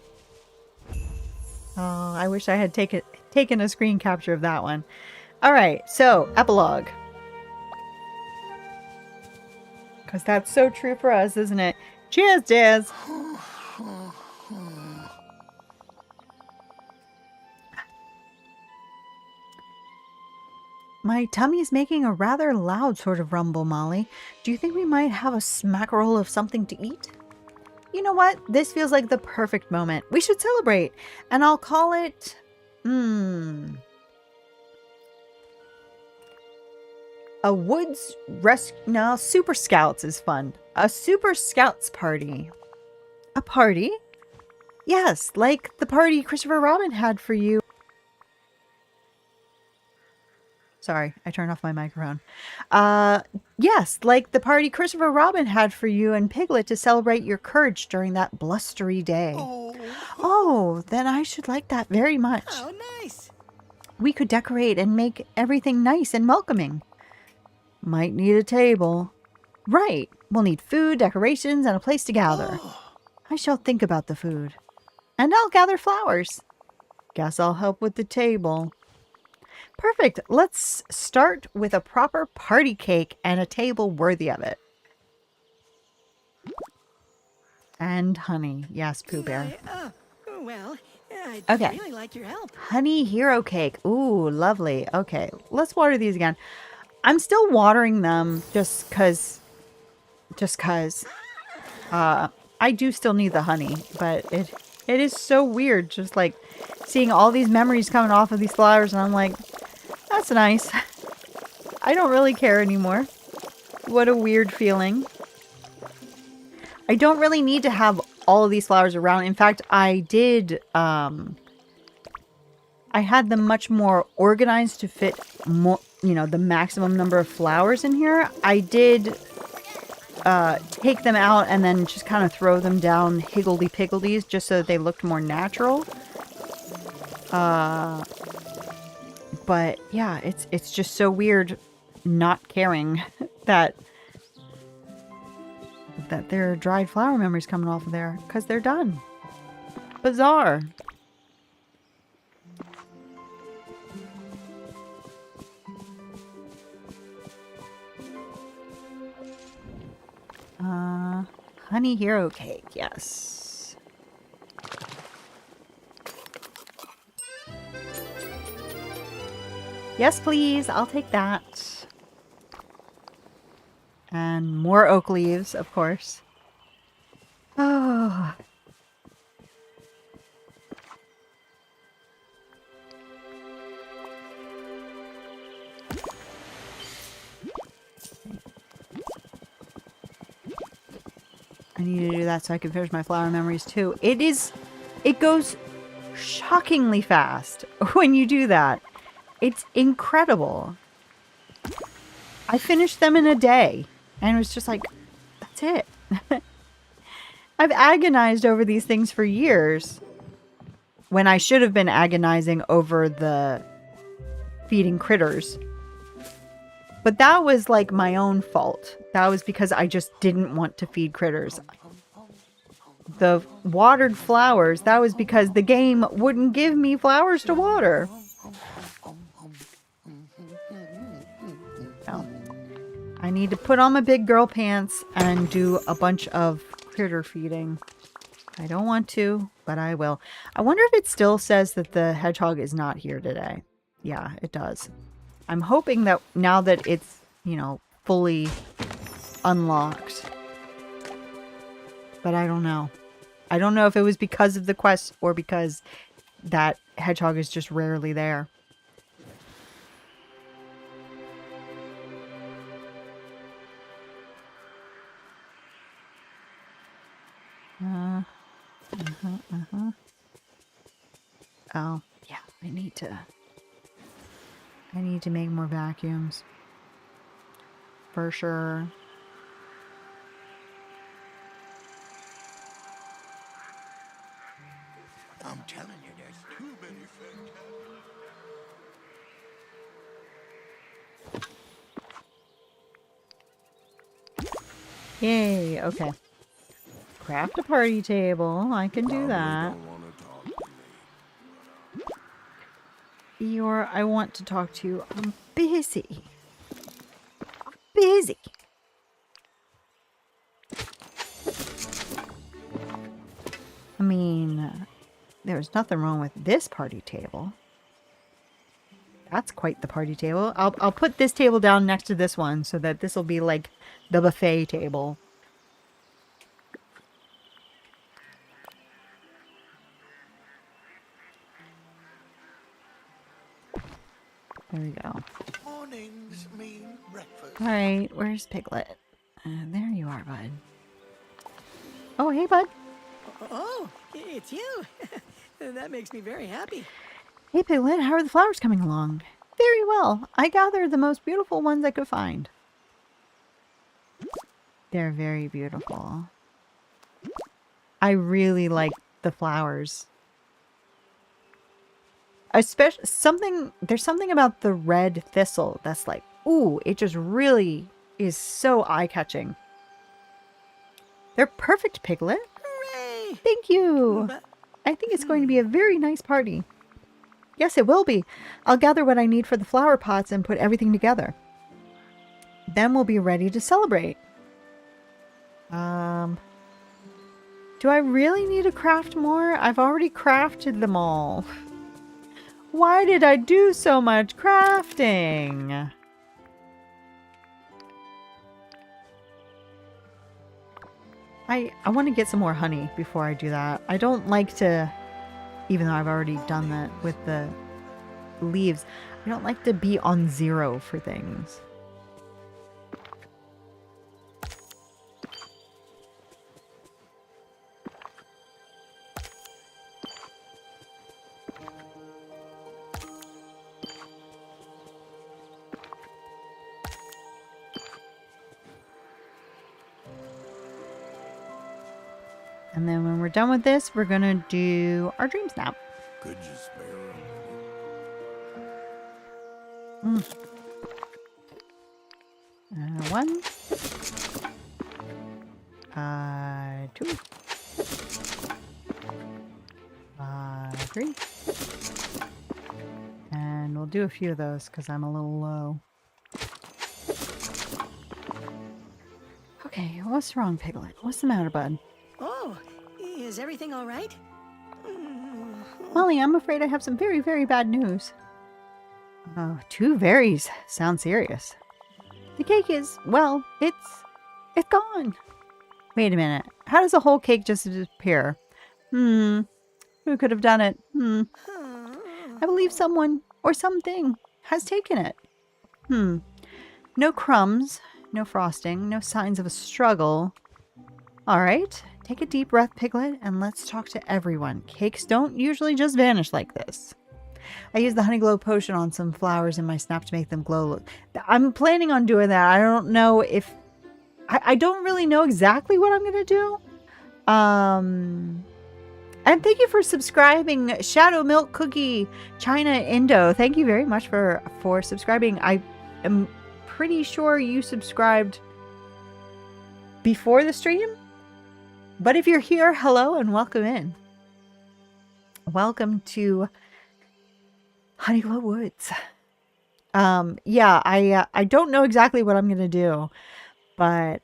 Oh, I wish I had taken a screen capture of that one. All right, so epilogue. Because that's so true for us, isn't it? Cheers, Jazz. My tummy's making a rather loud sort of rumble, Molly. Do you think we might have a smackerel of something to eat? You know what? This feels like the perfect moment. We should celebrate. And I'll call it... A woods no, Super Scouts is fun. A Super Scouts party. A party? Yes, like the party Christopher Robin had for you. Sorry, I turned off my microphone. Yes, like the party Christopher Robin had for you and Piglet to celebrate your courage during that blustery day. Oh, then I should like that very much.
Oh, nice.
We could decorate and make everything nice and welcoming. Might need a table. Right, we'll need food, decorations, and a place to gather. I shall think about the food. And I'll gather flowers. Guess I'll help with the table. perfect. Let's start with a proper party cake and a table worthy of it. And honey. Yes, Pooh Bear.
Well, I'd
Okay.
really like your help.
Honey hero cake. Ooh, lovely. Okay, let's water these again. I'm still watering them just cause I do still need the honey, but it is so weird just like seeing all these memories coming off of these flowers, and I'm like, that's nice. I don't really care anymore. What a weird feeling. I don't really need to have all of these flowers around. In fact, I did I had them much more organized to fit more, the maximum number of flowers in here. I did take them out and then just kind of throw them down higgledy-piggledies just so that they looked more natural. But yeah, it's just so weird not caring that there are dried flower memories coming off of there because they're done. Bizarre. Honey hero cake, yes. Yes, please. I'll take that. And more oak leaves, of course. Oh. I need to do that so I can finish my flower memories too. It goes shockingly fast when you do that. It's incredible. I finished them in a day and it was just like, that's it. I've agonized over these things for years when I should have been agonizing over the feeding critters. But that was like my own fault. That was because I just didn't want to feed critters. The watered flowers, that was because the game wouldn't give me flowers to water. No. I need to put on my big girl pants and do a bunch of critter feeding. I don't want to, but I will. I wonder if it still says that the hedgehog is not here today. Yeah, it does. I'm hoping that now that it's, fully unlocked. But I don't know. I don't know if it was because of the quest or because that hedgehog is just rarely there. Oh, yeah, I need to make more vacuums. For sure.
I'm telling you, there's too many things.
Yay, okay. Craft a party table. I can do that. I want to talk to you. I'm busy. Busy. I mean, there's nothing wrong with this party table. That's quite the party table. I'll put this table down next to this one so that this will be like the buffet table. There we go.
Mornings mean breakfast.
All right, where's Piglet? There you are, bud. Oh, hey, bud.
Oh, it's you. That makes me very happy.
Hey, Piglet, how are the flowers coming along? Very well. I gathered the most beautiful ones I could find. They're very beautiful. I really like the flowers. Especially there's something about the red thistle that's like, ooh, it just really is so eye-catching. They're perfect, Piglet.
Hooray!
Thank you.
But
I think it's going to be a very nice party. Yes, it will be. I'll gather what I need for the flower pots and put everything together. Then we'll be ready to celebrate. Do I really need to craft more? I've already crafted them all. Why did I do so much crafting? I want to get some more honey before I do that. I don't like to, even though I've already done that with the leaves, I don't like to be on 0 for things. And then when we're done with this, we're going to do our dream snap.
Could you spare him?
1. 2. 3. And we'll do a few of those because I'm a little low. Okay, what's wrong, Piglet? What's the matter, bud?
Oh, is everything all right?
Molly, I'm afraid I have some very, very bad news. Oh, 2 berries. Sound serious. The cake is, well, it's gone. Wait a minute. How does a whole cake just disappear? Who could have done it? I believe someone or something has taken it. No crumbs, no frosting, no signs of a struggle. All right, take a deep breath, Piglet, and let's talk to everyone. Cakes don't usually just vanish like this. I used the Honeyglow potion on some flowers in my snap to make them glow. I'm planning on doing that. I don't know if... I don't really know exactly what I'm going to do. And thank you for subscribing, Shadow Milk Cookie, China Indo. Thank you very much for subscribing. I am pretty sure you subscribed before the stream. But if you're here, hello and welcome in. Welcome to Honeyglow Woods. Yeah, I don't know exactly what I'm gonna do, but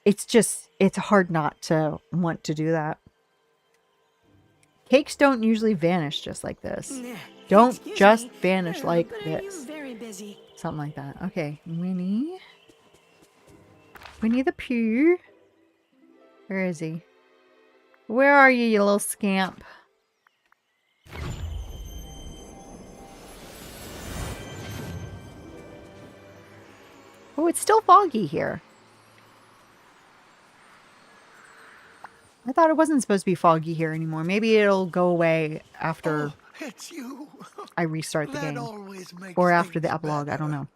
it's hard not to want to do that. Cakes don't usually vanish just like this. Don't
Excuse
just
me,
vanish like
but
this.
I'm very busy.
Something like that. Okay, Winnie the Pooh. Where is he? Where are you, you little scamp? Oh, it's still foggy here. I thought it wasn't supposed to be foggy here anymore. Maybe it'll go away after
It's you.
I restart the
That
game.
always makes
Or after the
things
epilogue. I don't
better.
know.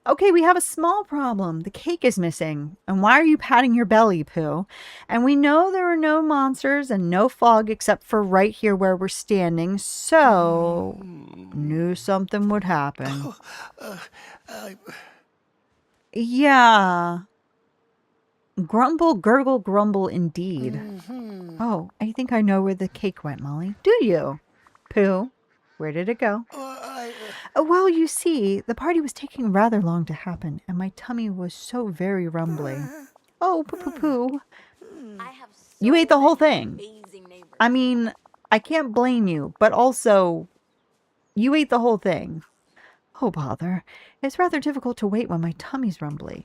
Okay, we have a small problem. The cake is missing. And why are you patting your belly, Pooh? And we know there are no monsters and no fog except for right here where we're standing. So, knew something would happen. Yeah. Grumble, gurgle, grumble indeed. Oh, I think I know where the cake went, Molly. Do you? Pooh, where did it go? Well, you see, the party was taking rather long to happen, and my tummy was so very rumbly. Oh, poo-poo-poo. You ate the whole thing. I mean, I can't blame you, but also, you ate the whole thing. Oh, bother. It's rather difficult to wait when my tummy's rumbly.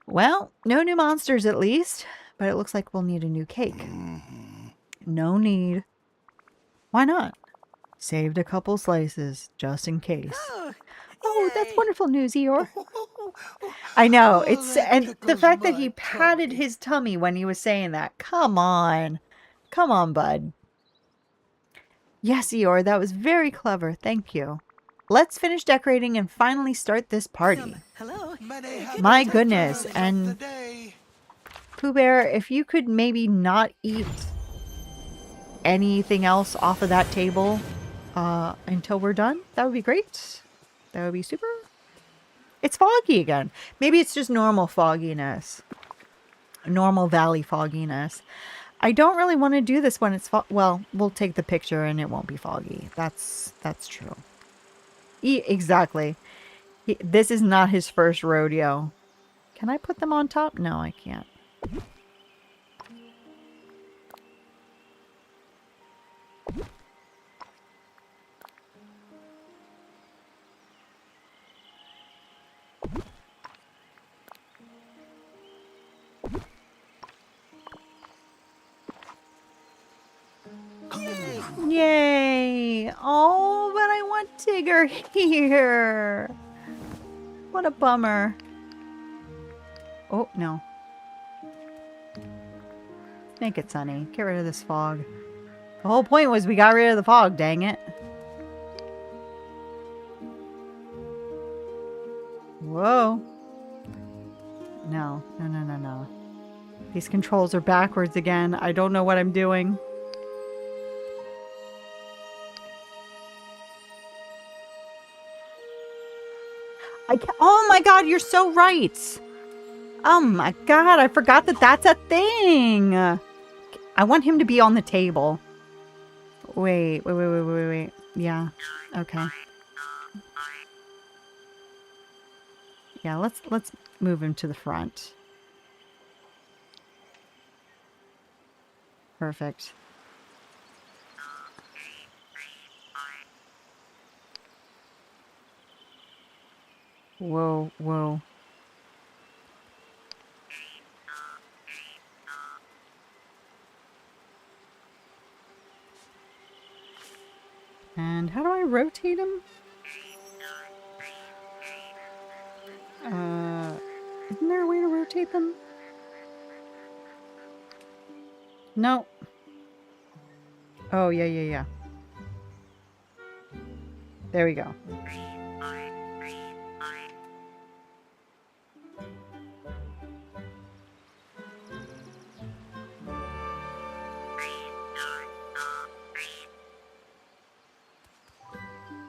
Well, no new monsters at least, but it looks like we'll need a new cake. No need. Why not? Saved a couple slices, just in case. Oh, that's wonderful news, Eeyore. I know, and the fact that he patted his tummy when he was saying that. Come on. Come on, bud. Yes, Eeyore, that was very clever. Thank you. Let's finish decorating and finally start this party.
Hello.
My goodness, and Pooh Bear, if you could maybe not eat anything else off of that table until we're done, that would be great. That would be super. It's foggy again. Maybe it's just normal fogginess. Normal valley fogginess. I don't really want to do this when it's well, we'll take the picture and it won't be foggy. That's true. Exactly. This is not his first rodeo. Can I put them on top? No, I can't. Yay! Oh, but I want Tigger here. What a bummer. Oh, no. Make it sunny. Get rid of this fog. The whole point was we got rid of the fog, dang it. Whoa. No. No, no, no, no. These controls are backwards again. I don't know what I'm doing. Oh my god, you're so right. Oh my god, I forgot that that's a thing. I want him to be on the table. Wait. Yeah, okay. Yeah, let's move him to the front. Perfect. Whoa, whoa. And how do I rotate him? Isn't there a way to rotate them? No. Oh, yeah. There we go.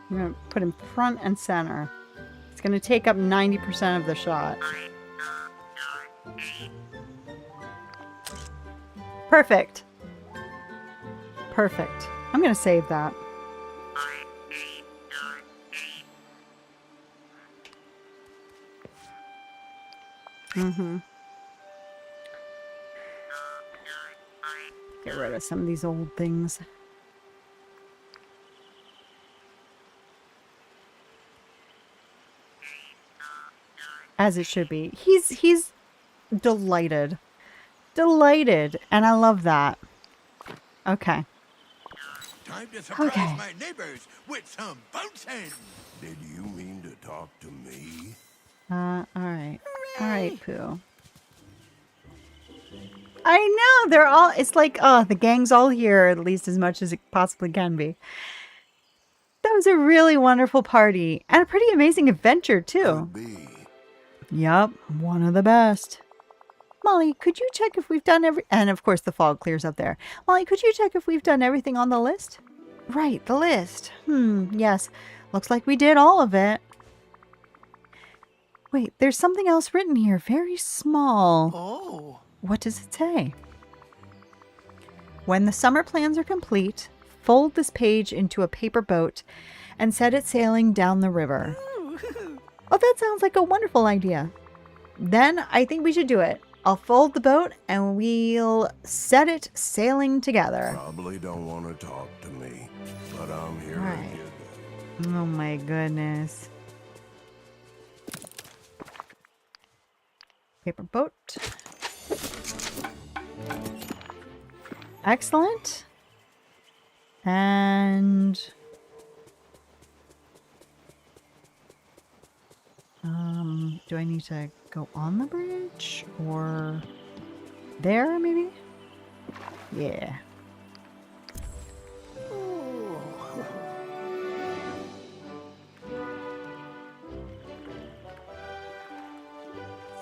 I'm going to put him front and center. It's going to take up 90% of the shot. Perfect. Perfect. I'm going to save that. Get rid of some of these old things. As it should be. He's delighted. Delighted. And I love that. Okay.
Time to surprise my neighbors with some bouncing. Did you mean to talk to me?
Alright. Alright, Pooh. I know! They're all... It's like, the gang's all here, at least as much as it possibly can be. That was a really wonderful party. And a pretty amazing adventure, too.
Could be.
Yup, one of the best. Molly, could you check if we've done and of course the fog clears up there. Molly, could you check if we've done everything on the list? Right, the list. Yes. Looks like we did all of it. Wait, there's something else written here. Very small.
Oh.
What does it say? When the summer plans are complete, fold this page into a paper boat and set it sailing down the river. Oh, that sounds like a wonderful idea. Then I think we should do it. I'll fold the boat and we'll set it sailing together.
Probably don't want to talk to me, but I'm here
Right.
to you.
Oh my goodness. Paper boat. Excellent. And... do I need to go on the bridge or there maybe? Yeah.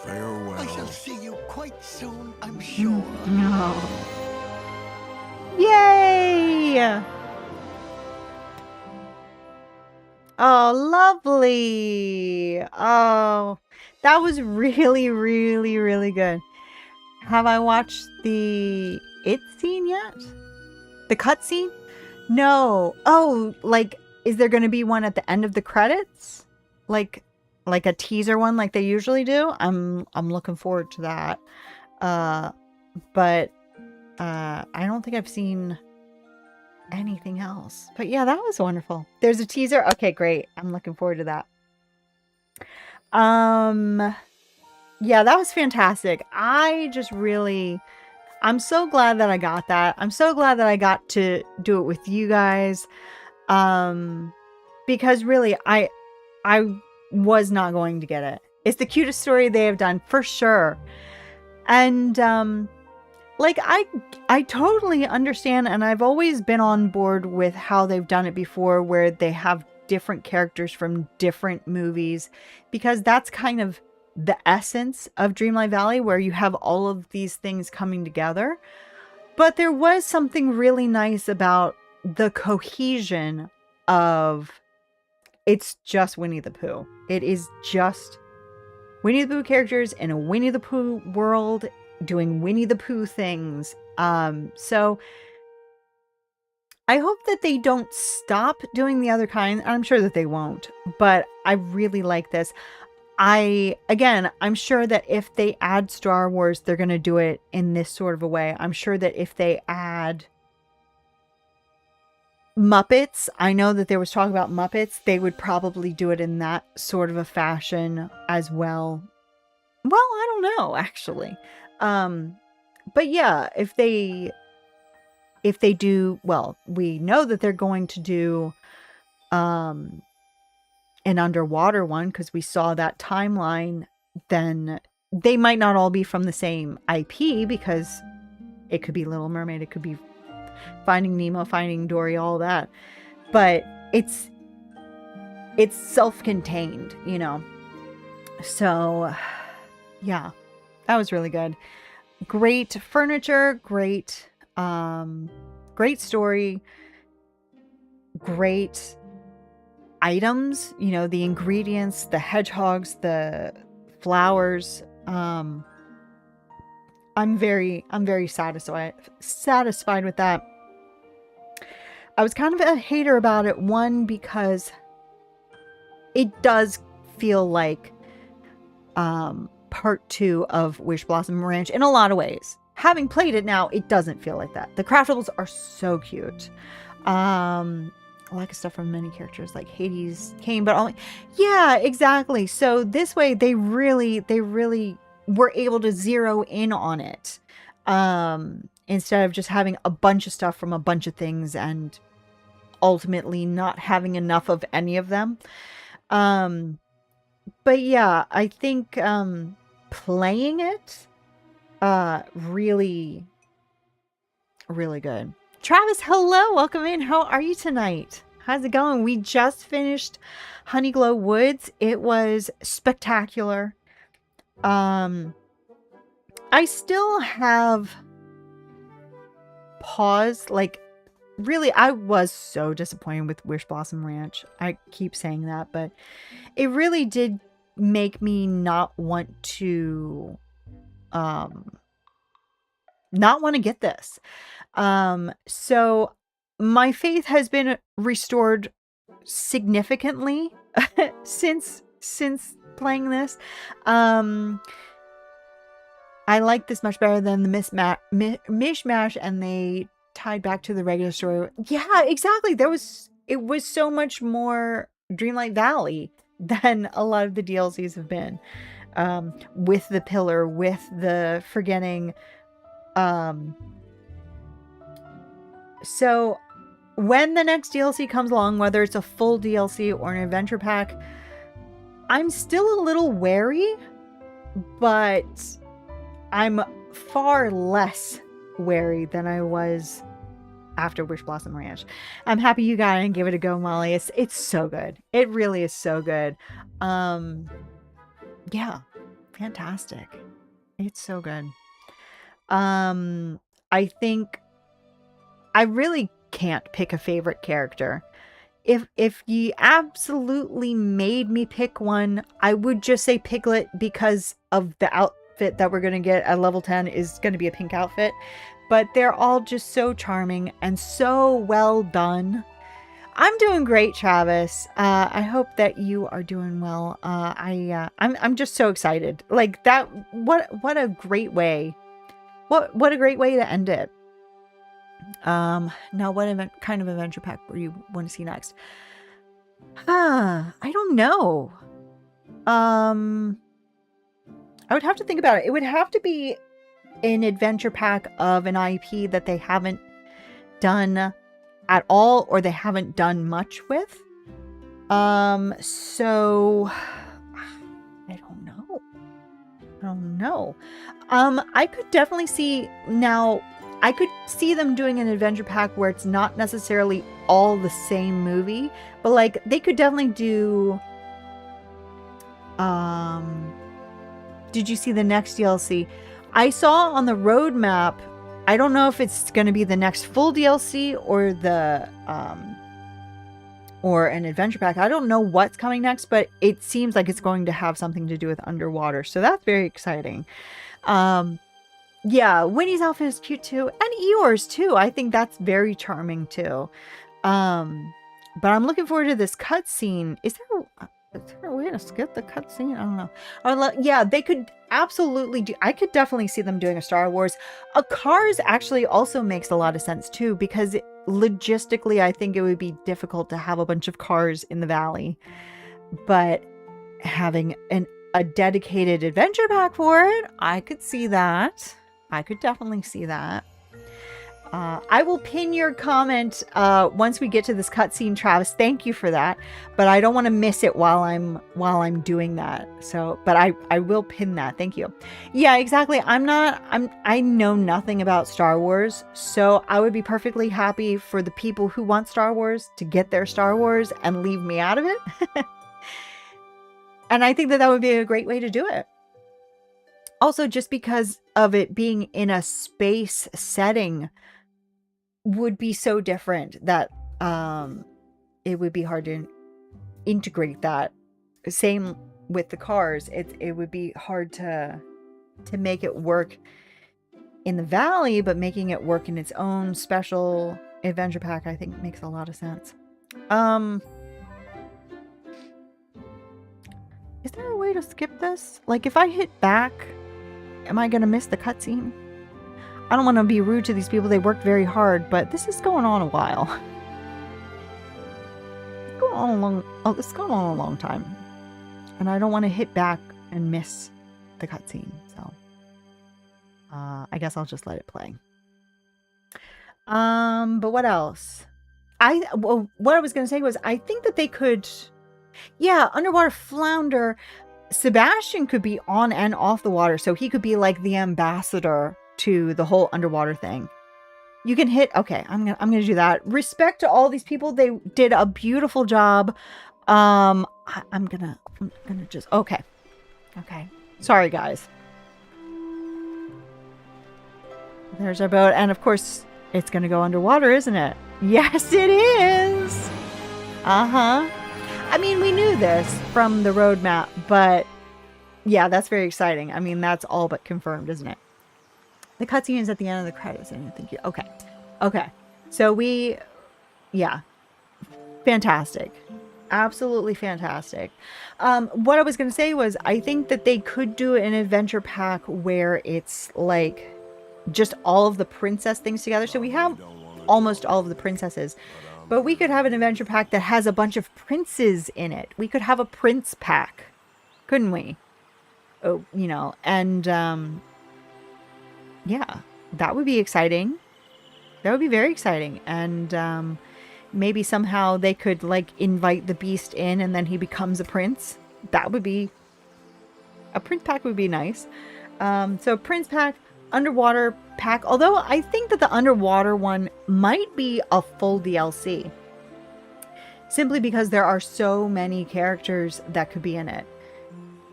Farewell.
I shall see you quite soon, I'm sure.
No. Yay! Oh, lovely. Oh, that was really, really, really good. Have I watched the it scene yet? The cutscene? No. Oh, like, is there going to be one at the end of the credits? Like a teaser one, like they usually do? I'm looking forward to that. But I don't think I've seen anything else. But yeah, that was wonderful. There's a teaser. Okay, great. I'm looking forward to that. Yeah, that was fantastic. I'm so glad that I got that. I'm so glad that I got to do it with you guys. Because really, I was not going to get it. It's the cutest story they have done for sure. And, like, I totally understand, and I've always been on board with how they've done it before, where they have different characters from different movies, because that's kind of the essence of Dreamlight Valley, where you have all of these things coming together. But there was something really nice about the cohesion of it's just Winnie the Pooh. It is just Winnie the Pooh characters in a Winnie the Pooh world doing Winnie the Pooh things. So I hope that they don't stop doing the other kind. I'm sure that they won't, but I really like this. I'm sure that if they add Star Wars, they're going to do it in this sort of a way. I'm sure that if they add Muppets, I know that there was talk about Muppets, they would probably do it in that sort of a fashion as well. Well, I don't know, actually. But yeah, if they do, well, we know that they're going to do an underwater one, because we saw that timeline. Then they might not all be from the same IP, because it could be Little Mermaid, it could be Finding Nemo, Finding Dory, all that. But it's self-contained, you know. So yeah, that was really good. Great furniture, great story, great items, you know, the ingredients, the hedgehogs, the flowers. I'm very satisfied with that. I was kind of a hater about it, one, because it does feel like part 2 of Wish Blossom Ranch in a lot of ways. Having played it now, it doesn't feel like that. The craftables are so cute. I like stuff from many characters like Hades, Cain, but only, yeah, exactly. So this way they really were able to zero in on it. Instead of just having a bunch of stuff from a bunch of things and ultimately not having enough of any of them. But yeah, I think playing it really good. Travis, hello, welcome in. How are you tonight? How's it going? We just finished Honeyglow Woods. It was spectacular. I still have pause. Like, really, I was so disappointed with Wish Blossom Ranch. I keep saying that, but it really did make me not want to get this. So my faith has been restored significantly since playing this. I like this much better than the mishmash, and they tied back to the regular story. Yeah, exactly. It was so much more Dreamlight Valley than a lot of the DLCs have been. With the pillar, with the forgetting. So when the next DLC comes along, whether it's a full DLC or an adventure pack, I'm still a little wary, but I'm far less wary than I was after Wish Blossom Ranch. I'm happy you got it and give it a go, Molly. It's so good. It really is so good. Yeah, fantastic. It's so good. I think I really can't pick a favorite character. If you absolutely made me pick one, I would just say Piglet, because of the outfit that we're going to get at level 10 is going to be a pink outfit. but they're all just so charming and so well done. I'm doing great, Travis. I hope that you are doing well. I'm just so excited. Like that. What a great way. What a great way to end it. Now what kind of adventure pack do you want to see next? I don't know. I would have to think about it. It would have to be an adventure pack of an IP that they haven't done at all, or they haven't done much with. So I don't know. I could definitely see now. I could see them doing an adventure pack where it's not necessarily all the same movie, but like they could definitely do. Did you see the next DLC? I saw on the roadmap. I don't know if it's going to be the next full DLC or the or an adventure pack. I don't know what's coming next, but it seems like it's going to have something to do with underwater. So that's very exciting. Yeah, Winnie's outfit is cute too, and Eeyore's too. I think that's very charming too. But I'm looking forward to this cutscene. Is there a way to skip the cutscene? I don't know. Yeah, they could absolutely do. I could definitely see them doing a Star Wars. A Cars actually also makes a lot of sense too, because logistically, I think it would be difficult to have a bunch of cars in the valley, but having a dedicated adventure pack for it, I could see that. I could definitely see that. I will pin your comment once we get to this cutscene, Travis. Thank you for that, but I don't want to miss it while I'm doing that. So, but I will pin that. Thank you. Yeah, exactly. I know nothing about Star Wars, so I would be perfectly happy for the people who want Star Wars to get their Star Wars and leave me out of it. And I think that would be a great way to do it. Also, just because of it being in a space setting would be so different that it would be hard to integrate that. Same with the cars. It would be hard to make it work in the valley, but making it work in its own special adventure pack, I think makes a lot of sense. Is there a way to skip this? Like if I hit back, am I gonna miss the cutscene? I don't want to be rude to these people. They worked very hard, but this is going on a while. It's going on a long time. And I don't want to hit back and miss the cutscene. So I guess I'll just let it play. But what else? What I was going to say was I think that they could, yeah, underwater flounder. Sebastian could be on and off the water, so he could be like the ambassador to the whole underwater thing. You can hit. Okay, I'm gonna do that. Respect to all these people. They did a beautiful job. I'm gonna just okay. Sorry, guys. There's our boat, and of course, it's gonna go underwater, isn't it? Yes, it is. I mean, we knew this from the roadmap, but yeah, that's very exciting. I mean, that's all but confirmed, isn't it? The cutscene is at the end of the credits. I didn't think you. Okay. So yeah, fantastic, absolutely fantastic. What I was gonna say was, I think that they could do an adventure pack where it's like just all of the princess things together. So we have almost all of the princesses. But we could have an adventure pack that has a bunch of princes in it. We could have a prince pack, couldn't we? Oh, you know, and yeah, that would be exciting. That would be very exciting. And maybe somehow they could like invite the beast in and then he becomes a prince. That would be, a prince pack would be nice. So prince pack, underwater pack, although I think that the underwater one might be a full DLC, simply because there are so many characters that could be in it.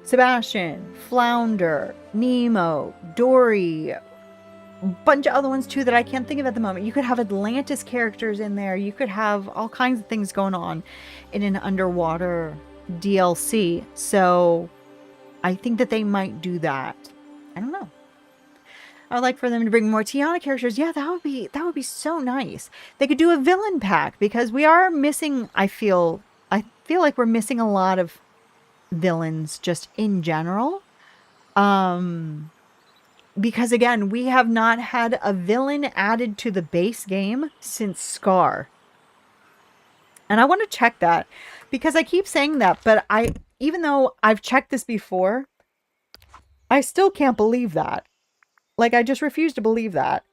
Sebastian, Flounder, Nemo, Dory, a bunch of other ones too that I can't think of at the moment. You could have Atlantis characters in there. You could have all kinds of things going on in an underwater DLC. So I think that they might do that. I don't know. I would like for them to bring more Tiana characters. Yeah, that would be so nice. They could do a villain pack because we are missing, I feel like we're missing a lot of villains just in general. Because again, we have not had a villain added to the base game since Scar. And I want to check that because I keep saying that, but even though I've checked this before, I still can't believe that. Like, I just refuse to believe that.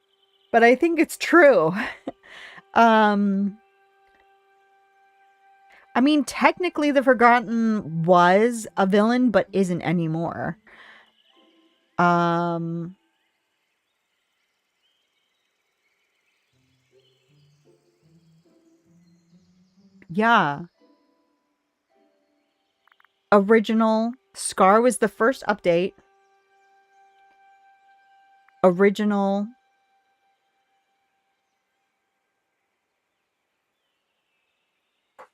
But I think it's true. I mean, technically the Forgotten was a villain, but isn't anymore. Yeah. Original. Scar was the first update. Original.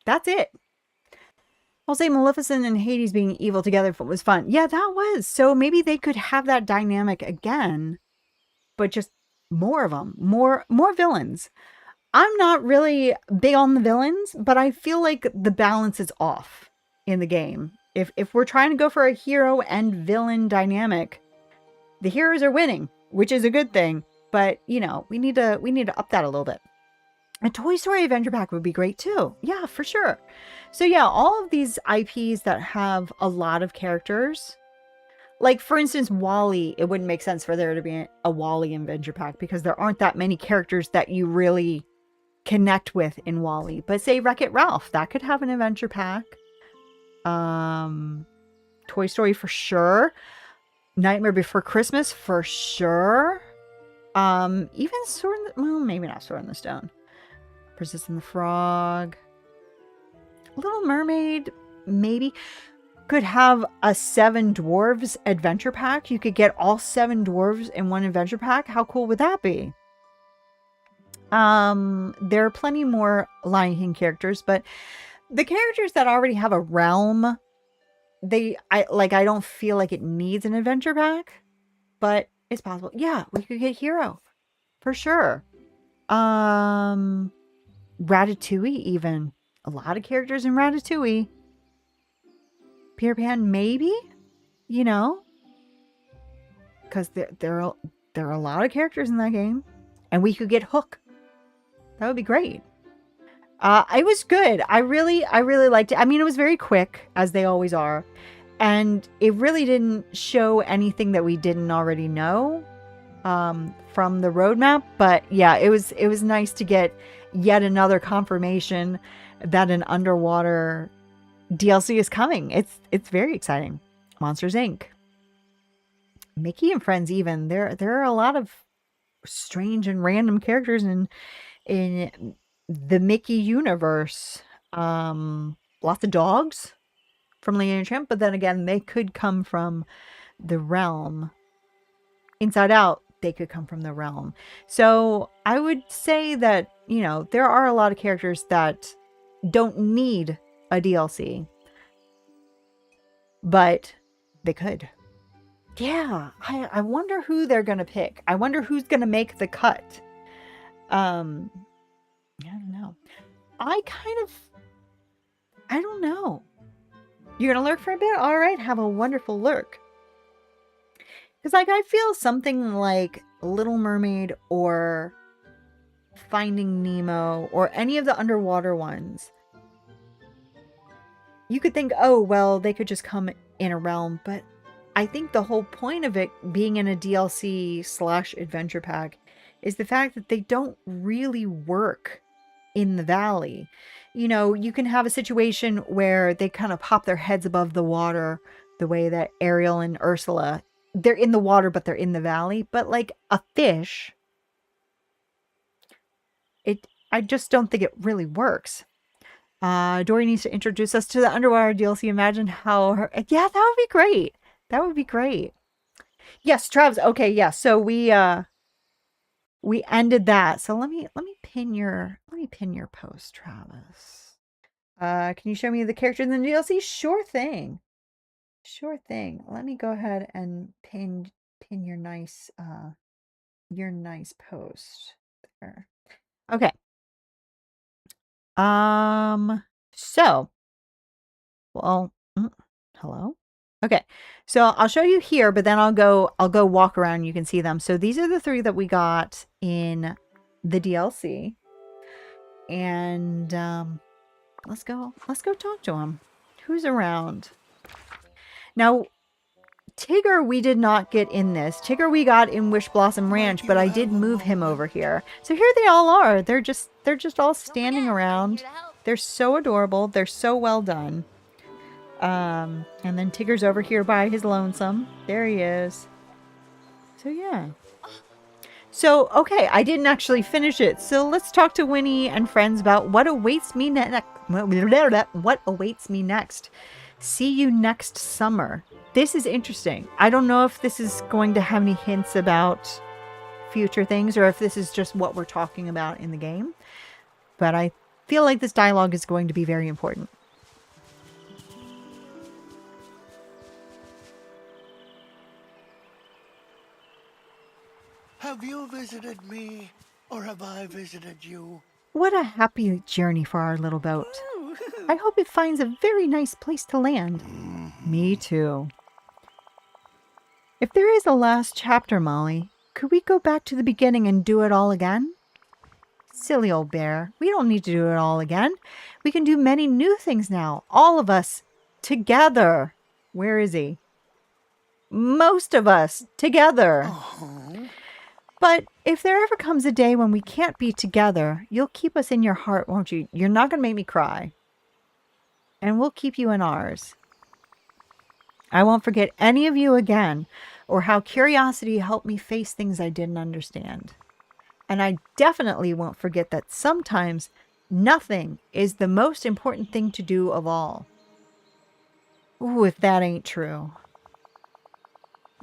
That's it. I'll say Maleficent and Hades being evil together was fun. Yeah, that was. So maybe they could have that dynamic again, but just more of them. More villains. I'm not really big on the villains, but I feel like the balance is off in the game. If we're trying to go for a hero and villain dynamic, the heroes are winning, which is a good thing. But you know, we need to up that a little bit. A Toy Story Adventure Pack would be great too. Yeah, for sure. So yeah, all of these IPs that have a lot of characters, like for instance, Wall-E, it wouldn't make sense for there to be a Wall-E Adventure Pack because there aren't that many characters that you really connect with in Wall-E. But say Wreck-It Ralph, that could have an adventure pack. Toy Story for sure. Nightmare Before Christmas for sure. Even Sword in the, well, maybe not Sword in the Stone. Princess and the Frog. Little Mermaid, maybe. Could have a 7 Dwarves adventure pack. You could get all 7 dwarves in one adventure pack. How cool would that be? There are plenty more Lion King characters, but the characters that already have a realm, I don't feel like it needs an adventure pack, but it's possible. Yeah, we could get Hero for sure. Ratatouille, even a lot of characters in Ratatouille. Peter Pan, maybe, you know, because there are a lot of characters in that game, and we could get Hook. That would be great. It was good. I really liked it. I mean, it was very quick, as they always are, and it really didn't show anything that we didn't already know from the roadmap. But yeah, it was nice to get yet another confirmation that an underwater DLC is coming. It's very exciting. Monsters Inc. Mickey and Friends, even there are a lot of strange and random characters in the Mickey universe. Lots of dogs from Lady and Tramp, but then again, they could come from the realm. Inside Out, they could come from the realm. So I would say that, you know, there are a lot of characters that don't need a DLC, but they could. Yeah, I wonder who they're gonna pick. I wonder who's gonna make the cut. I don't know. I don't know. You're gonna lurk for a bit? All right, have a wonderful lurk. Because like I feel something like Little Mermaid or Finding Nemo or any of the underwater ones, you could think, oh, well, they could just come in a realm. But I think the whole point of it being in a DLC/adventure pack is the fact that they don't really work in the valley. You know, you can have a situation where they kind of pop their heads above the water the way that Ariel and Ursula, they're in the water, but they're in the valley. But like a fish, I just don't think it really works. Dory needs to introduce us to the underwater DLC. Imagine how yeah, that would be great. That would be great. Yes, Travis. Okay, yeah. So we ended that. So let me pin your post, Travis. Can you show me the characters in the DLC? Sure thing. Sure thing. Let me go ahead and pin your nice your nice post there. Okay. So, well, hello. Okay. So I'll show you here, but then I'll go walk around. You can see them. So these are the 3 that we got in the DLC. And let's go talk to him. Who's around? Now, Tigger we did not get in this. Tigger we got in Wish Blossom Ranch, but I did move him over here. So here they all are. They're just all standing around. They're so adorable. They're so well done. And then Tigger's over here by his lonesome. There he is. So yeah. So, okay, I didn't actually finish it. So let's talk to Winnie and friends about what awaits me next. What awaits me next. See you next summer. This is interesting. I don't know if this is going to have any hints about future things or if this is just what we're talking about in the game. But I feel like this dialogue is going to be very important.
Have you visited me, or have I visited you?
What a happy journey for our little boat. I hope it finds a very nice place to land. Me too. If there is a last chapter, Molly, could we go back to the beginning and do it all again? Silly old bear. We don't need to do it all again. We can do many new things now. All of us. Together. Where is he? Most of us. Together. But if there ever comes a day when we can't be together, you'll keep us in your heart, won't you? You're not going to make me cry. And we'll keep you in ours. I won't forget any of you again, or how curiosity helped me face things I didn't understand. And I definitely won't forget that sometimes nothing is the most important thing to do of all. Ooh, if that ain't true.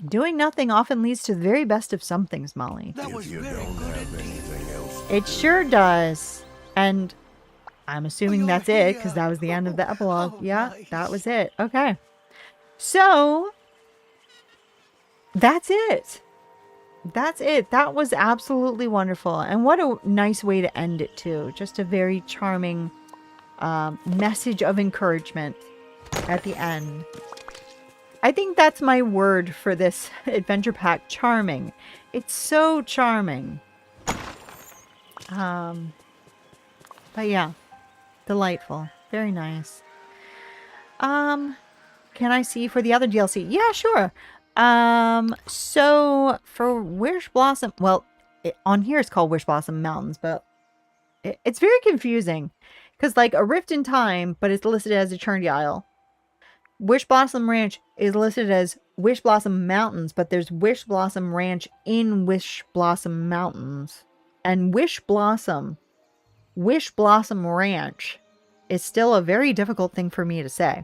Doing nothing often leads to the very best of some things, Molly.
That was very good indeed.
It sure does. And I'm assuming that's it, because that was the end of the epilogue. Yeah,
nice.
that was it. Okay. So, that's it. That's it. That was absolutely wonderful. And what a nice way to end it, too. Just a very charming message of encouragement at the end. I think that's my word for this adventure pack. Charming. It's so charming. But yeah. Delightful. Very nice. Can I see for the other DLC? Yeah, sure. So for Wish Blossom, well, on here it's called Wish Blossom Mountains, but it's very confusing because like a Rift in Time, but it's listed as Eternity Isle. Wish Blossom Ranch is listed as Wish Blossom Mountains, but there's Wish Blossom Ranch in Wish Blossom Mountains. And Wish Blossom Ranch is still a very difficult thing for me to say.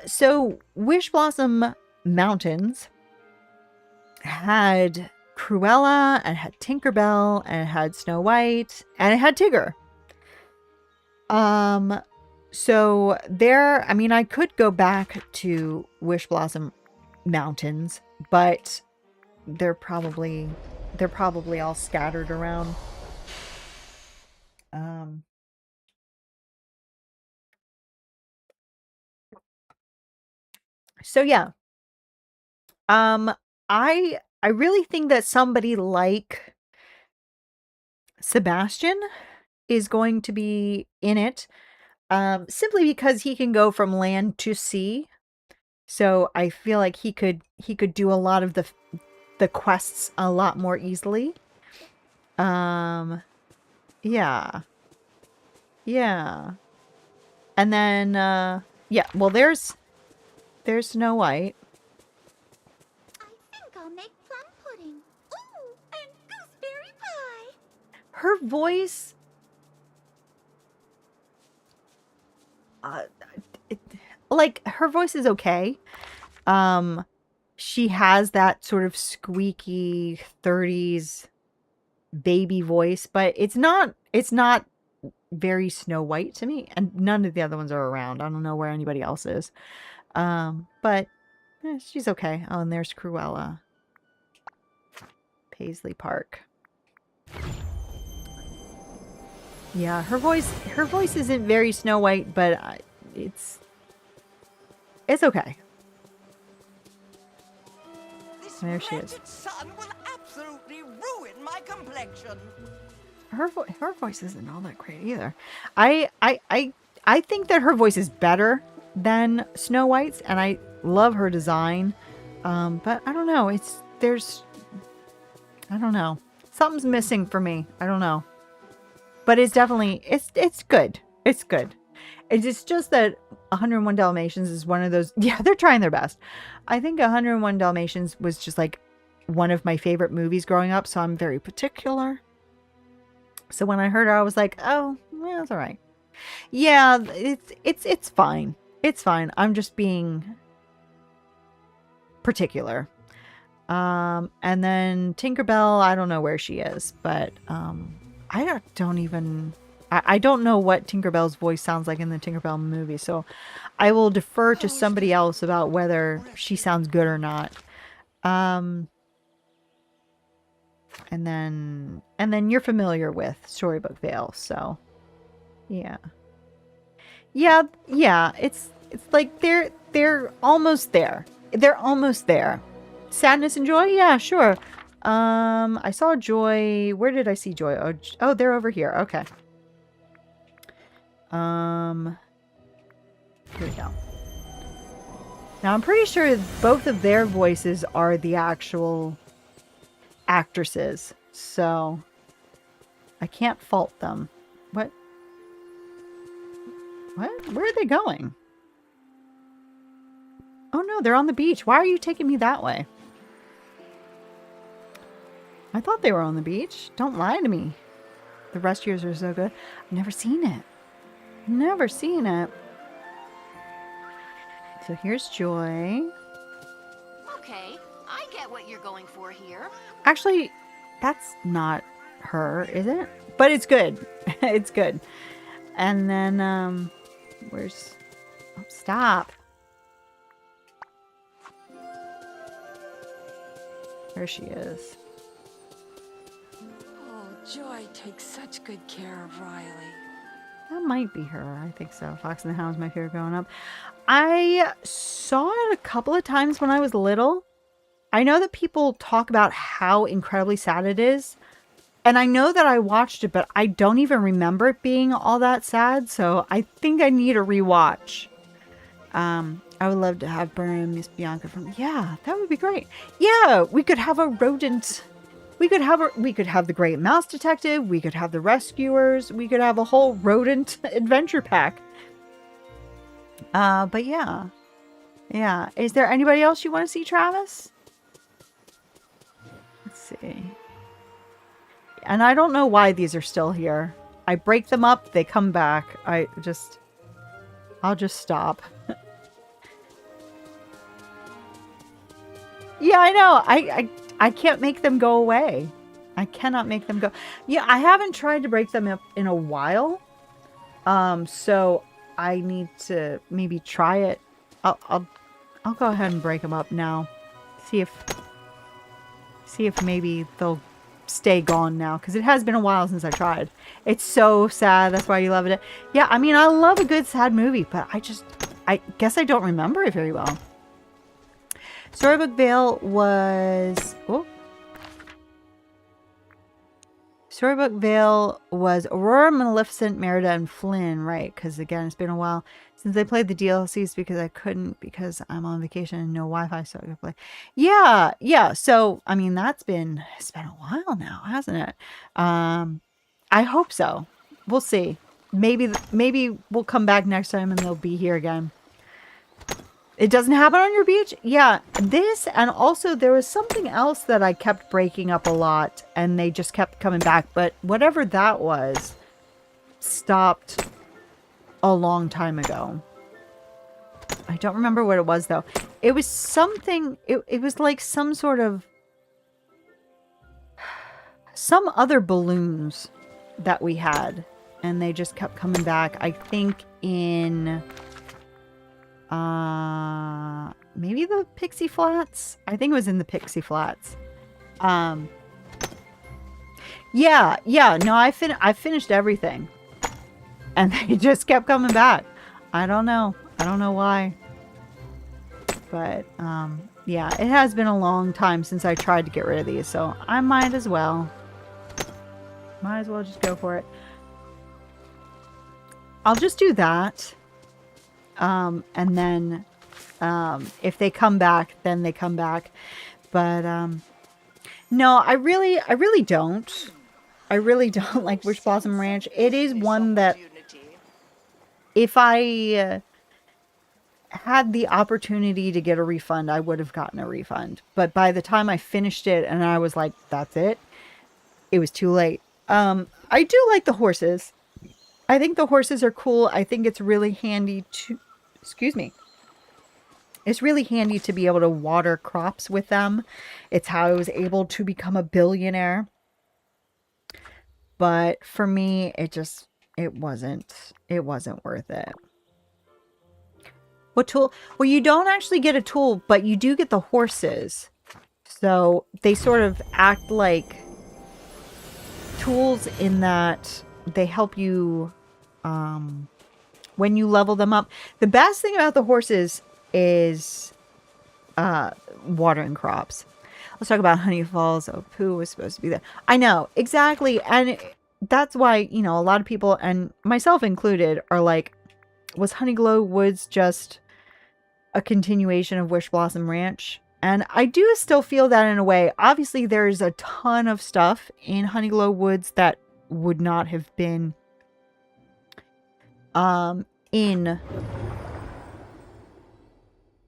So Wish Blossom Mountains had Cruella, and it had Tinkerbell, and it had Snow White, and it had Tigger. So there, I mean, I could go back to Wish Blossom Mountains, but they're probably all scattered around. So yeah. I really think that somebody like Sebastian is going to be in it. Simply because he can go from land to sea. So I feel like he could do a lot of the quests a lot more easily. Yeah. Yeah. And then yeah, well there's Snow White.
I think I'll make plum pudding. Ooh, and gooseberry pie.
Her voice like her voice is okay. She has that sort of squeaky 30s baby voice, but it's not very Snow White to me, and none of the other ones are around. I don't know where anybody else is. But she's okay. Oh, and there's Cruella. Paisley Park. Yeah, her voice isn't very Snow White, but it's okay.
This
There she is.
wretched sun will absolutely ruin my complexion.
Her voice isn't all that great either. I think that her voice is better than Snow White's, and I love her design. But I don't know. I don't know. Something's missing for me. I don't know. But it's definitely it's good. It's good. It's just that 101 Dalmatians is one of those. Yeah, they're trying their best. I think 101 Dalmatians was just like one of my favorite movies growing up, so I'm very particular. So when I heard her, I was like, "Oh, well, it's all right." Yeah, it's fine. It's fine. I'm just being particular. And then Tinkerbell, I don't know where she is, but I don't know what Tinkerbell's voice sounds like in the Tinkerbell movie, so I will defer to somebody else about whether she sounds good or not. And then you're familiar with Storybook Vale, so yeah. It's like they're almost there. They're almost there. Sadness and joy? Yeah, sure. I saw joy. Where did I see joy? Oh, they're over here. Okay. Here we go. Now I'm pretty sure both of their voices are the actual actresses, so I can't fault them. What? Where are they going? Oh no, they're on the beach. Why are you taking me that way? I thought they were on the beach. Don't lie to me. The rescuers are so good. I've never seen it. Never seen it. So here's Joy.
Okay, I get what you're going for here.
Actually, that's not her, is it? But it's good. It's good. And then, where's... Oh, stop. There she is.
Oh, Joy takes such good care of Riley.
That might be her. I think so. Fox and the Hound was my favorite growing up. I saw it a couple of times when I was little. I know that people talk about how incredibly sad it is. And I know that I watched it, but I don't even remember it being all that sad. So I think I need a rewatch. I would love to have Bernard and Miss Bianca from... Yeah, that would be great. Yeah, we could have a rodent... We could have the Great Mouse Detective. We could have the Rescuers. We could have a whole rodent adventure pack. But yeah. Yeah. Is there anybody else you want to see, Travis? Let's see. And I don't know why these are still here. I break them up. They come back. I'll just stop. Yeah, I know. I can't make them go away. I cannot make them go. Yeah, I haven't tried to break them up in a while. So I need to maybe try it. I'll go ahead and break them up now. See if maybe they'll stay gone now, because it has been a while since I tried. It's so sad. That's why you love it. Yeah, I mean, I love a good sad movie, but I guess I don't remember it very well. Storybook Vale was... Oh. Storybook Vale was Aurora, Maleficent, Merida, and Flynn, right? Because, again, it's been a while since I played the DLCs because I couldn't, because I'm on vacation and no Wi-Fi, so I could play. Yeah. So, I mean, it's been a while now, hasn't it? I hope so. We'll see. Maybe we'll come back next time and they'll be here again. It doesn't happen on your beach? Yeah, this, and also there was something else that I kept breaking up a lot, and they just kept coming back, but whatever that was stopped a long time ago. I don't remember what it was, though. It was something, it was like some sort of, some other balloons that we had, and they just kept coming back. I think in... maybe the Pixie Flats? I think it was in the Pixie Flats. Yeah, no, I finished everything. And they just kept coming back. I don't know why. But, yeah, it has been a long time since I tried to get rid of these, so I might as well. Might as well just go for it. I'll just do that. And then, if they come back, then they come back. But, no, I really don't. I really don't like Wish Blossom Ranch. It is one that if I had the opportunity to get a refund, I would have gotten a refund. But by the time I finished it and I was like, that's it, it was too late. I do like the horses. I think the horses are cool. I think it's really handy to, excuse me. It's really handy to be able to water crops with them. It's how I was able to become a billionaire. But for me, it wasn't worth it. What tool? Well, you don't actually get a tool, but you do get the horses. So they sort of act like tools in that they help you when you level them up. The best thing about the horses is watering crops. Let's talk about Honey Falls. Oh, Pooh was supposed to be there. I know, exactly. And that's why, you know, a lot of people, and myself included, are like, was Honeyglow Woods just a continuation of Wish Blossom Ranch? And I do still feel that in a way. Obviously, there's a ton of stuff in Honeyglow Woods that would not have been in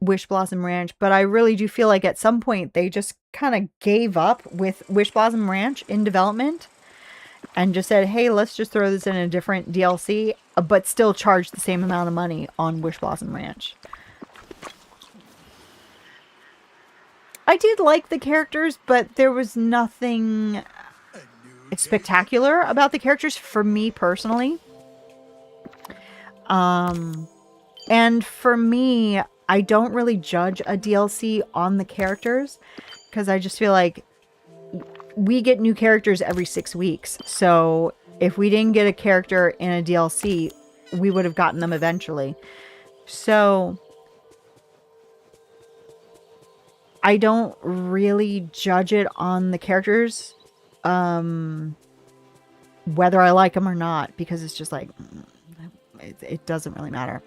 Wish Blossom Ranch, but I really do feel like at some point they just kind of gave up with Wish Blossom Ranch in development and just said, hey, let's just throw this in a different DLC, but still charge the same amount of money on Wish Blossom Ranch. I did like the characters, but there was nothing spectacular about the characters for me personally. And for me, I don't really judge a DLC on the characters because I just feel like we get new characters every 6 weeks. So if we didn't get a character in a DLC, we would have gotten them eventually. So I don't really judge it on the characters, whether I like them or not, because it's just like, it doesn't really matter.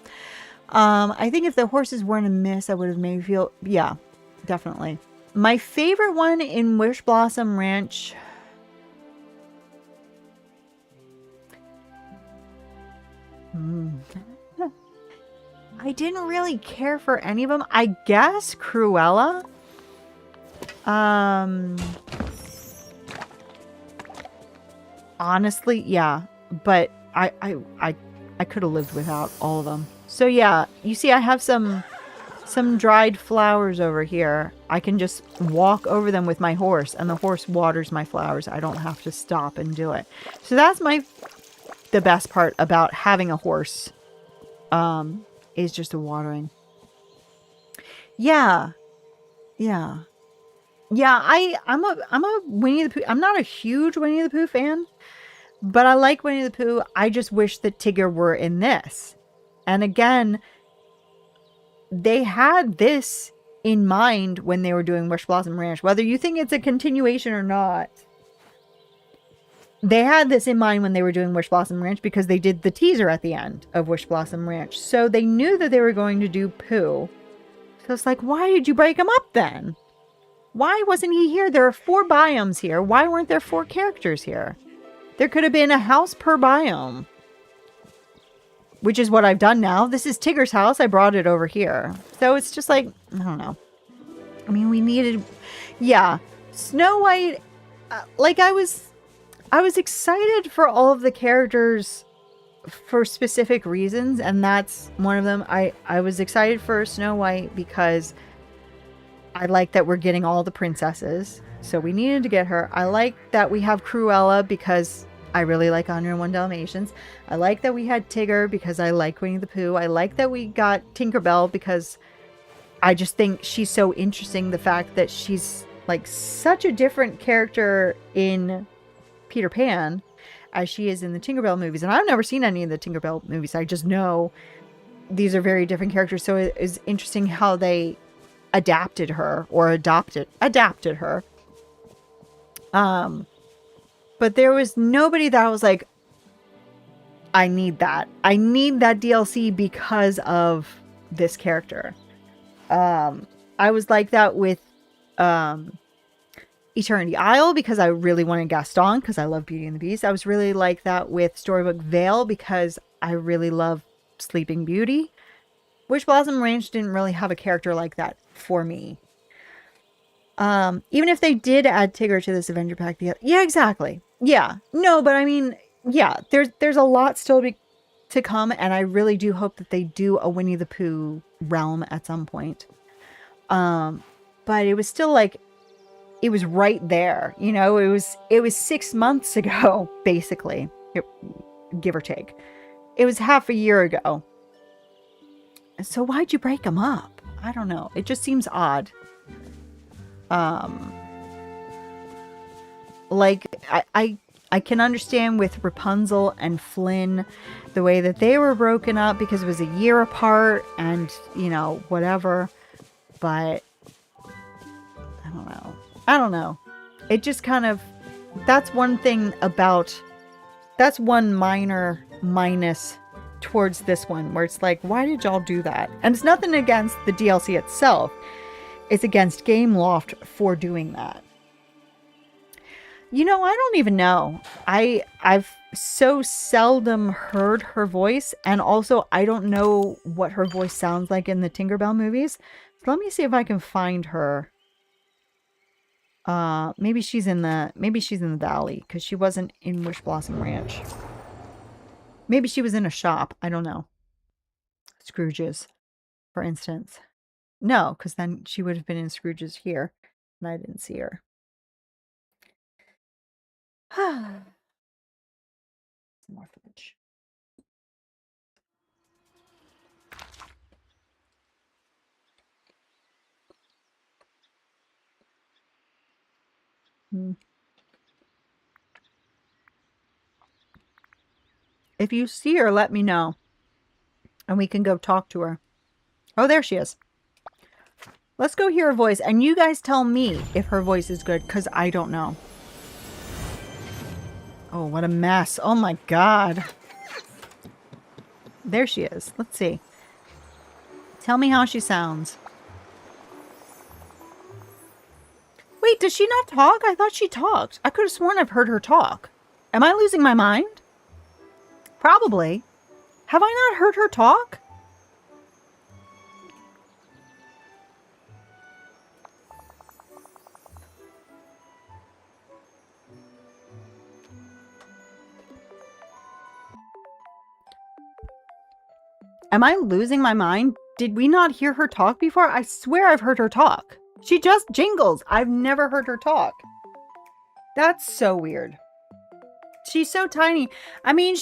I think if the horses weren't a miss, I would have made me feel, yeah, definitely. My favorite one in Wish Blossom Ranch, I didn't really care for any of them. I guess Cruella. Honestly, yeah, but I could have lived without all of them. So yeah, you see I have some dried flowers over here. I can just walk over them with my horse, and the horse waters my flowers. I don't have to stop and do it. So that's the best part about having a horse, is just the watering. Yeah. I'm a Winnie the Pooh. I'm not a huge Winnie the Pooh fan, but I like Winnie the Pooh. I just wish that Tigger were in this. And again, they had this in mind when they were doing Wish Blossom Ranch. Whether you think it's a continuation or not, they had this in mind when they were doing Wish Blossom Ranch because they did the teaser at the end of Wish Blossom Ranch. So they knew that they were going to do Pooh. So it's like, why did you break him up then? Why wasn't he here? There are 4 biomes here. Why weren't there 4 characters here? There could have been a house per biome. Which is what I've done now. This is Tigger's house. I brought it over here. So it's just like, I don't know. I mean, we needed... Yeah. Snow White... like, I was excited for all of the characters for specific reasons. And that's one of them. I was excited for Snow White because I like that we're getting all the princesses. So we needed to get her. I like that we have Cruella because I really like 101 Dalmatians. I like that we had Tigger because I like Winnie the Pooh. I like that we got Tinkerbell because I just think she's so interesting. The fact that she's like such a different character in Peter Pan as she is in the Tinkerbell movies. And I've never seen any of the Tinkerbell movies. I just know these are very different characters. So it is interesting how they adapted her or adapted her. But there was nobody that I was like, I need that. I need that DLC because of this character. I was like that with Eternity Isle because I really wanted Gaston because I love Beauty and the Beast. I was really like that with Storybook Vale because I really love Sleeping Beauty. Wish Blossom Ranch didn't really have a character like that for me. Even if they did add Tigger to this Avenger pack, yeah, exactly. Yeah, no, but I mean, yeah, there's a lot still to come, and I really do hope that they do a Winnie the Pooh realm at some point. But it was still like, it was right there, you know. It was 6 months ago, basically, give or take. It was half a year ago. So why'd you break them up? I don't know. It just seems odd. Like I can understand with Rapunzel and Flynn, the way that they were broken up because it was a year apart and, you know, whatever. But I don't know. It just kind of, that's one minor minus towards this one where it's like, why did y'all do that? And it's nothing against the DLC itself. It's against Gameloft for doing that. You know, I don't even know. I've so seldom heard her voice, and also I don't know what her voice sounds like in the Tinkerbell movies. So let me see if I can find her. Maybe she's in the Valley, because she wasn't in Wish Blossom Ranch. Maybe she was in a shop. I don't know. Scrooge's, for instance. No, because then she would have been in Scrooge's here, and I didn't see her. Some more footage. If you see her, let me know. And we can go talk to her. Oh, there she is. Let's go hear her voice. And you guys tell me if her voice is good, because I don't know. Oh, what a mess. Oh my god. There she is. Let's see. Tell me how she sounds. Wait, does she not talk? I thought she talked. I could have sworn I've heard her talk. Am I losing my mind? Probably. Have I not heard her talk? Am I losing my mind? Did we not hear her talk before? I swear I've heard her talk. She just jingles. I've never heard her talk. That's so weird. She's so tiny. I mean,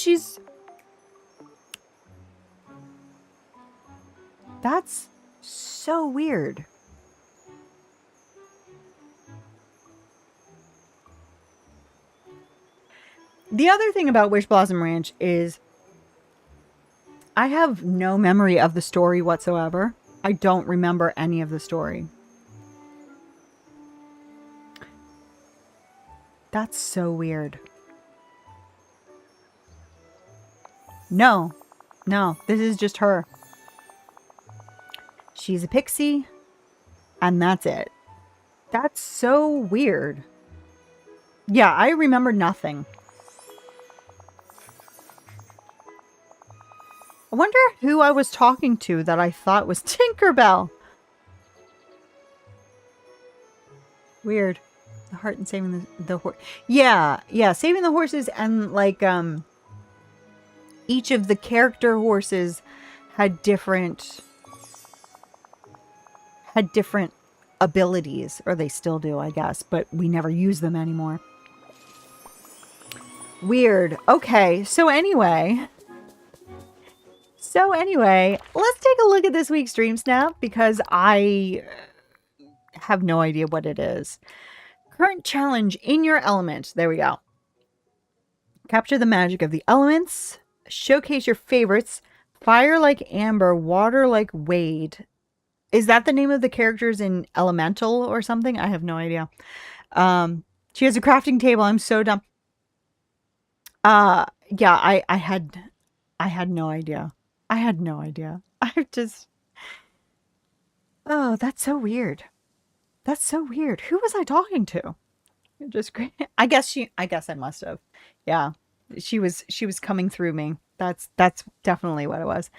that's so weird. The other thing about Wish Blossom Ranch is I have no memory of the story whatsoever. I don't remember any of the story. That's so weird. No, this is just her. She's a pixie, and that's it. That's so weird. Yeah, I remember nothing. I wonder who I was talking to that I thought was Tinkerbell. Weird. The heart and saving the horse. Yeah, saving the horses, and like each of the character horses had different abilities, or they still do, I guess, but we never use them anymore. Weird. Okay, so anyway, let's take a look at this week's Stream Snap, because I have no idea what it is. Current challenge in your element. There we go. Capture the magic of the elements. Showcase your favorites. Fire like Amber, water like Wade. Is that the name of the characters in Elemental or something? I have no idea. She has a crafting table. I'm so dumb. Yeah, I had no idea. I had no idea. I just, oh, that's so weird. That's so weird. Who was I talking to? Just great. I guess I must have. Yeah. She was coming through me. That's definitely what it was.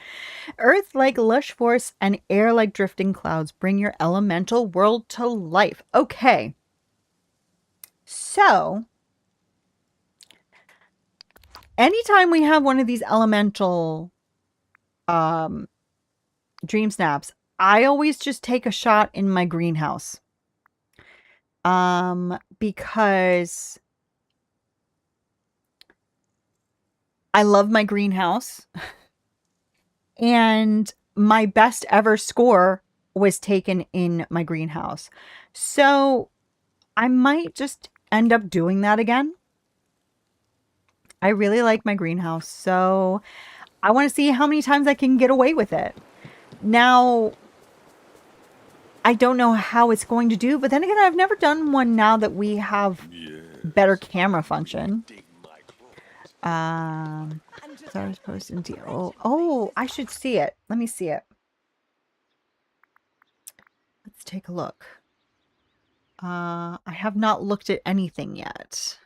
Earth like lush forests and air like drifting clouds bring your elemental world to life. Okay. So, anytime we have one of these elemental dream snaps, I always just take a shot in my greenhouse. Because I love my greenhouse. And my best ever score was taken in my greenhouse. So I might just end up doing that again. I really like my greenhouse. So I want to see how many times I can get away with it. Now, I don't know how it's going to do, but then again, I've never done one now that we have better camera function. Stars post and oh, I should see it. Let me see it. Let's take a look. I have not looked at anything yet.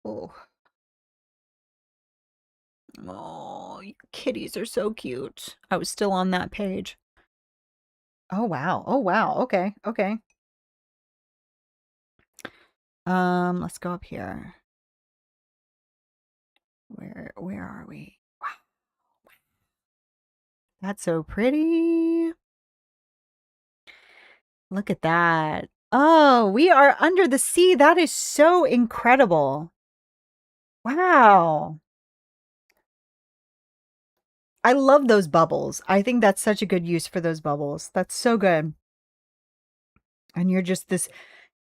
Oh. Oh, your kitties are so cute. I was still on that page. Oh wow. Oh wow. Okay. Okay. Let's go up here. Where are we? Wow. That's so pretty. Look at that. Oh, we are under the sea. That is so incredible. Wow. I love those bubbles. I think that's such a good use for those bubbles. That's so good. And you're just this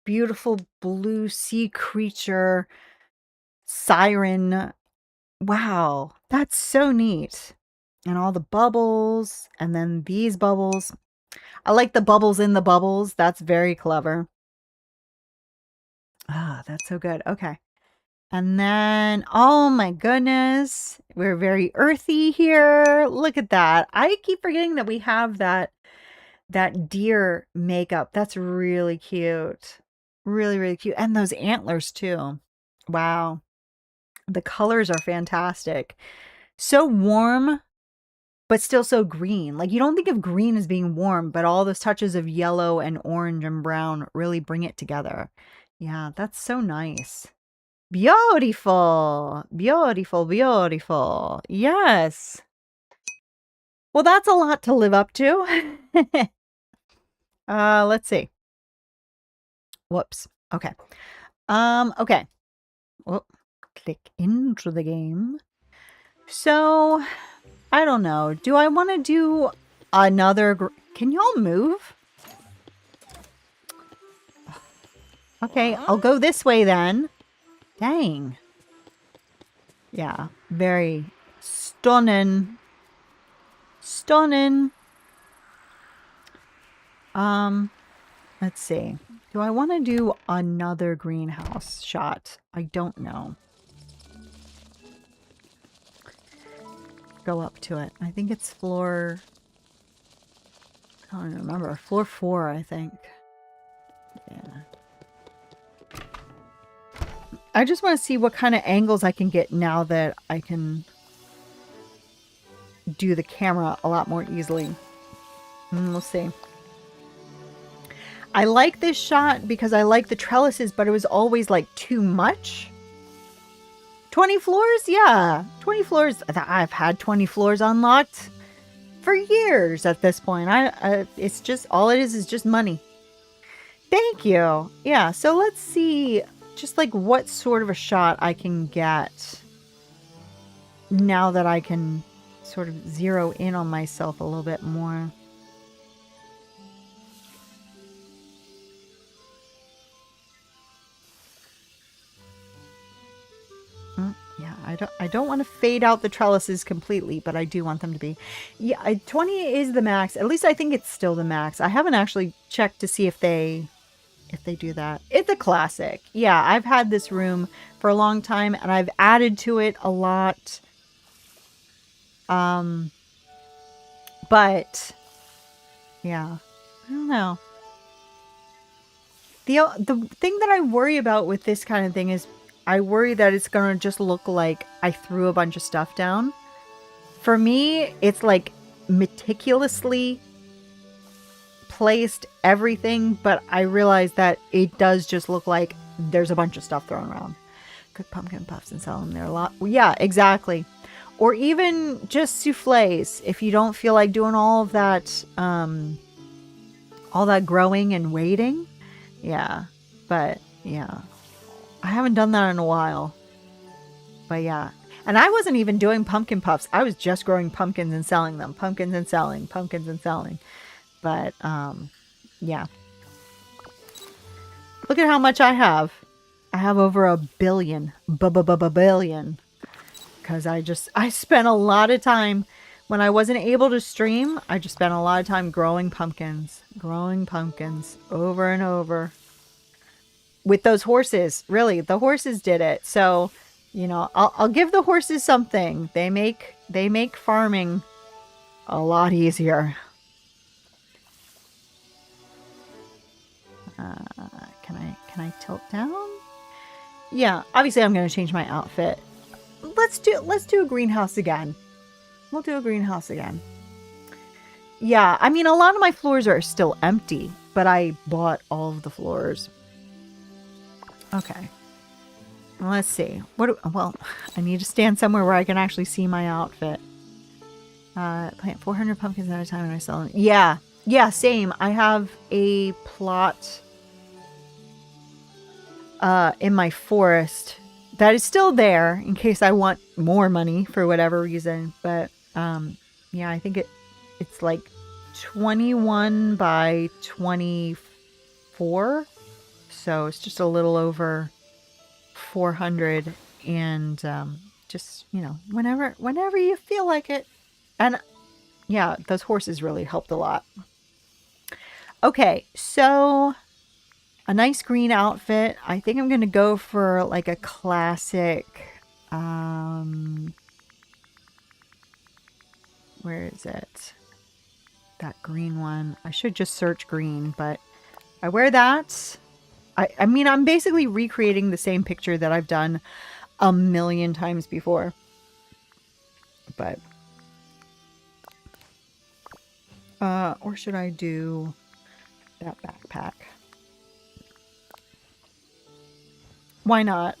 beautiful blue sea creature, siren. Wow, that's so neat. And all the bubbles, and then these bubbles. I like the bubbles in the bubbles. That's very clever. Ah, that's so good. Okay. And then, oh my goodness, we're very earthy here. Look at that. I keep forgetting that we have that deer makeup. That's really cute. Really, really cute. And those antlers too. Wow. The colors are fantastic. So warm, but still so green. Like you don't think of green as being warm, but all those touches of yellow and orange and brown really bring it together. Yeah, that's so nice. Beautiful. Beautiful, beautiful. Yes. Well, that's a lot to live up to. Let's see. Whoops. Okay. Okay. Well, click into the game. So, I don't know. Do I want to do another... Can y'all move? Okay, I'll go this way then. Dang. Yeah, very stunning. Stunning. Let's see. Do I want to do another greenhouse shot? I don't know. Go up to it. I think it's floor... I don't remember. Floor 4, I think. Yeah. I just want to see what kind of angles I can get now that I can do the camera a lot more easily. We'll see. I like this shot because I like the trellises, but it was always like too much. 20 floors? Yeah. 20 floors. I've had 20 floors unlocked for years at this point. It's just, all it is just money. Thank you. Yeah, so let's see just like what sort of a shot I can get now that I can sort of zero in on myself a little bit more. don't want to fade out the trellises completely, but I do want them to be. Yeah, 20 is the max. At least I think it's still the max. I haven't actually checked to see if they do that. It's a classic. Yeah, I've had this room for a long time and I've added to it a lot. But yeah, I don't know. The thing that I worry about with this kind of thing is I worry that it's going to just look like I threw a bunch of stuff down. For me, it's like meticulously placed everything, but I realize that it does just look like there's a bunch of stuff thrown around. Cook pumpkin puffs and sell them there a lot. Yeah, exactly. Or even just souffles if you don't feel like doing all that growing and waiting. Yeah, but yeah, I haven't done that in a while. But yeah, and I wasn't even doing pumpkin puffs. I was just growing pumpkins and selling them. Pumpkins and selling. Pumpkins and selling. But yeah. Look at how much I have. I have over a billion. Billion. Because I spent a lot of time when I wasn't able to stream. I just spent a lot of time growing pumpkins over and over with those horses. Really, the horses did it. So, you know, I'll give the horses something. They make farming a lot easier. Can I tilt down? Yeah, obviously I'm going to change my outfit. Let's do a greenhouse again. We'll do a greenhouse again. Yeah, I mean, a lot of my floors are still empty, but I bought all of the floors. Okay. Let's see. Well, I need to stand somewhere where I can actually see my outfit. Plant 400 pumpkins at a time and I sell them. Yeah. Yeah, same. I have a plot in my forest that is still there in case I want more money for whatever reason. But yeah, I think it's like 21 by 24. So it's just a little over 400. And just, you know, whenever you feel like it. And yeah, those horses really helped a lot. Okay, so a nice green outfit. I think I'm going to go for like a classic, where is it? That green one. I should just search green, but I wear that. I mean, I'm basically recreating the same picture that I've done a million times before. But, or should I do that backpack? Why not?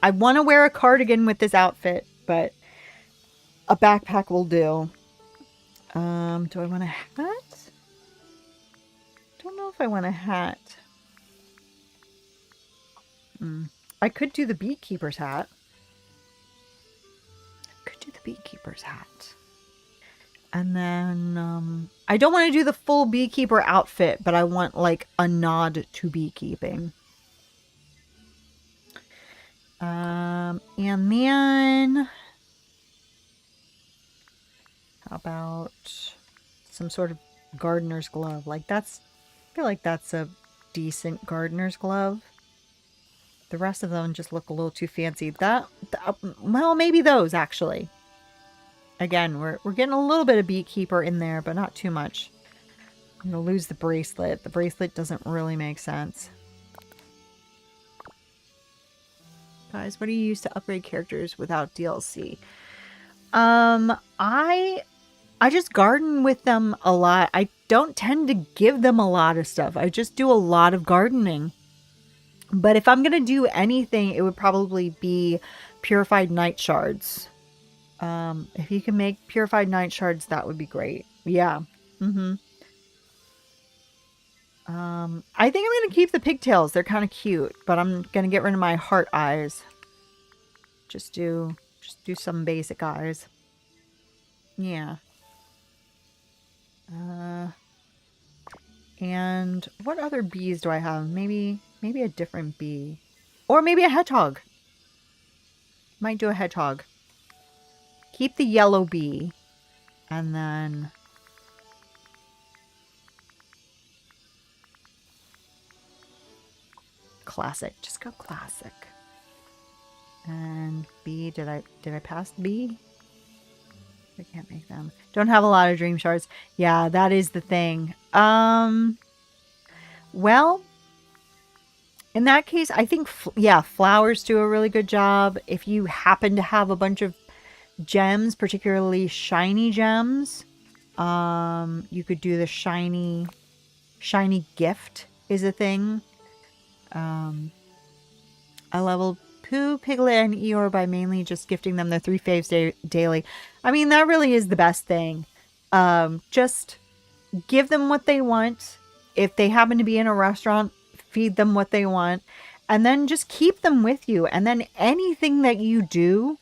I want to wear a cardigan with this outfit, but a backpack will do. Do I want a hat? Don't know if I want a hat. I could do the beekeeper's hat. And then, I don't want to do the full beekeeper outfit, but I want like a nod to beekeeping. And then, how about some sort of gardener's glove? Like I feel like that's a decent gardener's glove. The rest of them just look a little too fancy. Well, maybe those actually. Again, we're getting a little bit of beekeeper in there, but not too much. I'm going to lose the bracelet. The bracelet doesn't really make sense. Guys, what do you use to upgrade characters without DLC? I just garden with them a lot. I don't tend to give them a lot of stuff. I just do a lot of gardening. But if I'm going to do anything, it would probably be purified night shards. If you can make purified night shards, that would be great. Yeah. I think I'm going to keep the pigtails. They're kind of cute, but I'm going to get rid of my heart eyes. Just do some basic eyes. Yeah. And what other bees do I have? Maybe a different bee. Or maybe a hedgehog. Might do a hedgehog. keep the yellow bee. And then... classic. Just go classic. And B, did I pass B? I can't make them. Don't have a lot of dream shards. Yeah, that is the thing. Well, in that case, I think, yeah, flowers do a really good job. If you happen to have a bunch of gems, particularly shiny gems, you could do the shiny gift is a thing. I leveled Pooh, Piglet, and Eeyore by mainly just gifting them their 3 faves daily. I mean, that really is the best thing. Just give them what they want. If they happen to be in a restaurant, feed them what they want. And then just keep them with you. And then anything that you do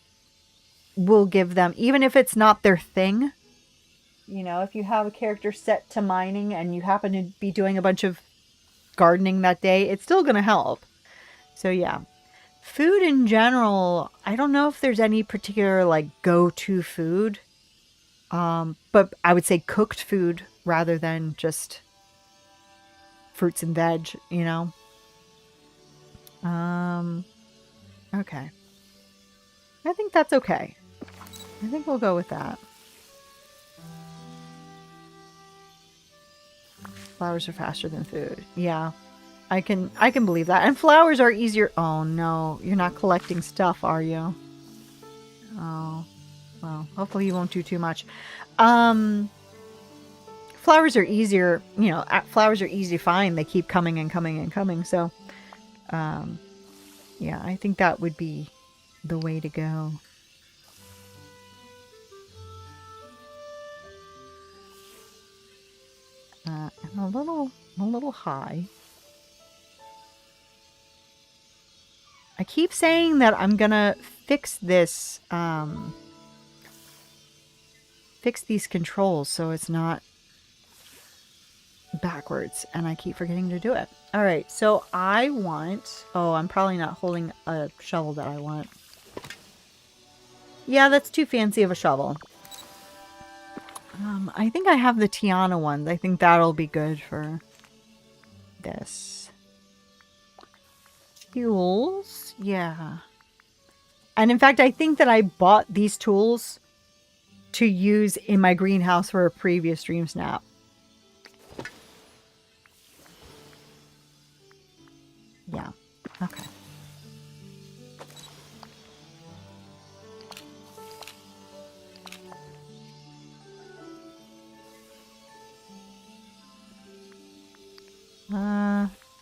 will give them, even if it's not their thing. You know, if you have a character set to mining and you happen to be doing a bunch of gardening that day, it's still going to help. So yeah. Food in general, I don't know if there's any particular like go-to food. But I would say cooked food rather than just fruits and veg, you know. Okay. I think that's okay. I think we'll go with that. Flowers are faster than food. Yeah. I can believe that. And flowers are easier. Oh no, you're not collecting stuff, are you? Oh. Well, hopefully you won't do too much. Flowers are easier, you know, flowers are easy to find. They keep coming and coming and coming. So, yeah, I think that would be the way to go. And a little high. I keep saying that I'm gonna fix this, fix these controls so it's not backwards, and I keep forgetting to do it. All right, so I want... Oh, I'm probably not holding a shovel that I want. Yeah, that's too fancy of a shovel. I think I have the Tiana ones. I think that'll be good for this. Tools? Yeah. And in fact, I think that I bought these tools to use in my greenhouse for a previous Dream Snap. Yeah. Okay.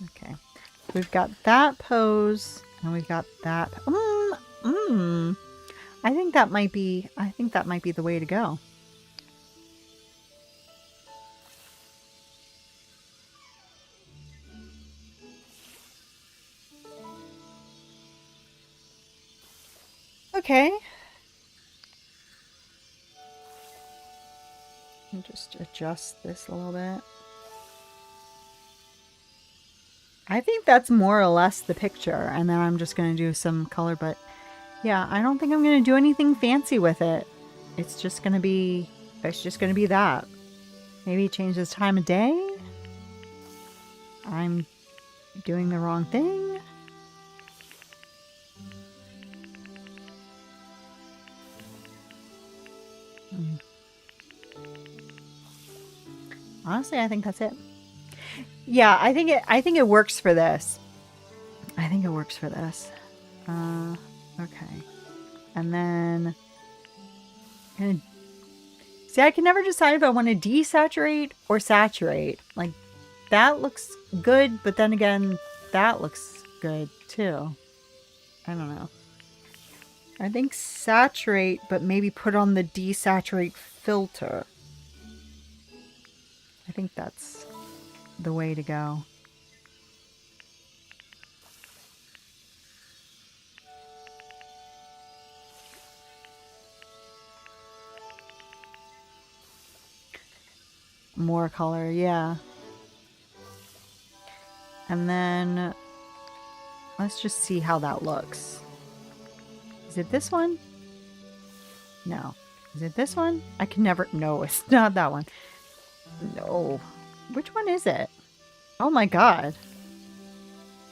Okay. We've got that pose, and we've got that. I think that might be the way to go. Okay. I'll just adjust this a little bit. I think that's more or less the picture, and then I'm just going to do some color, but yeah, I don't think I'm going to do anything fancy with it. It's just going to be that. Maybe change this time of day? I'm doing the wrong thing? Honestly, I think that's it. Yeah, I think it works for this. I think it works for this. Okay. And then... See, I can never decide if I want to desaturate or saturate. Like, that looks good, but then again, that looks good too. I don't know. I think saturate, but maybe put on the desaturate filter. I think that's the way to go. More color, yeah. And then let's just see how that looks. Is it this one? No. Is it this one? I can never... No, it's not that one. No. Which one is it? Oh my god.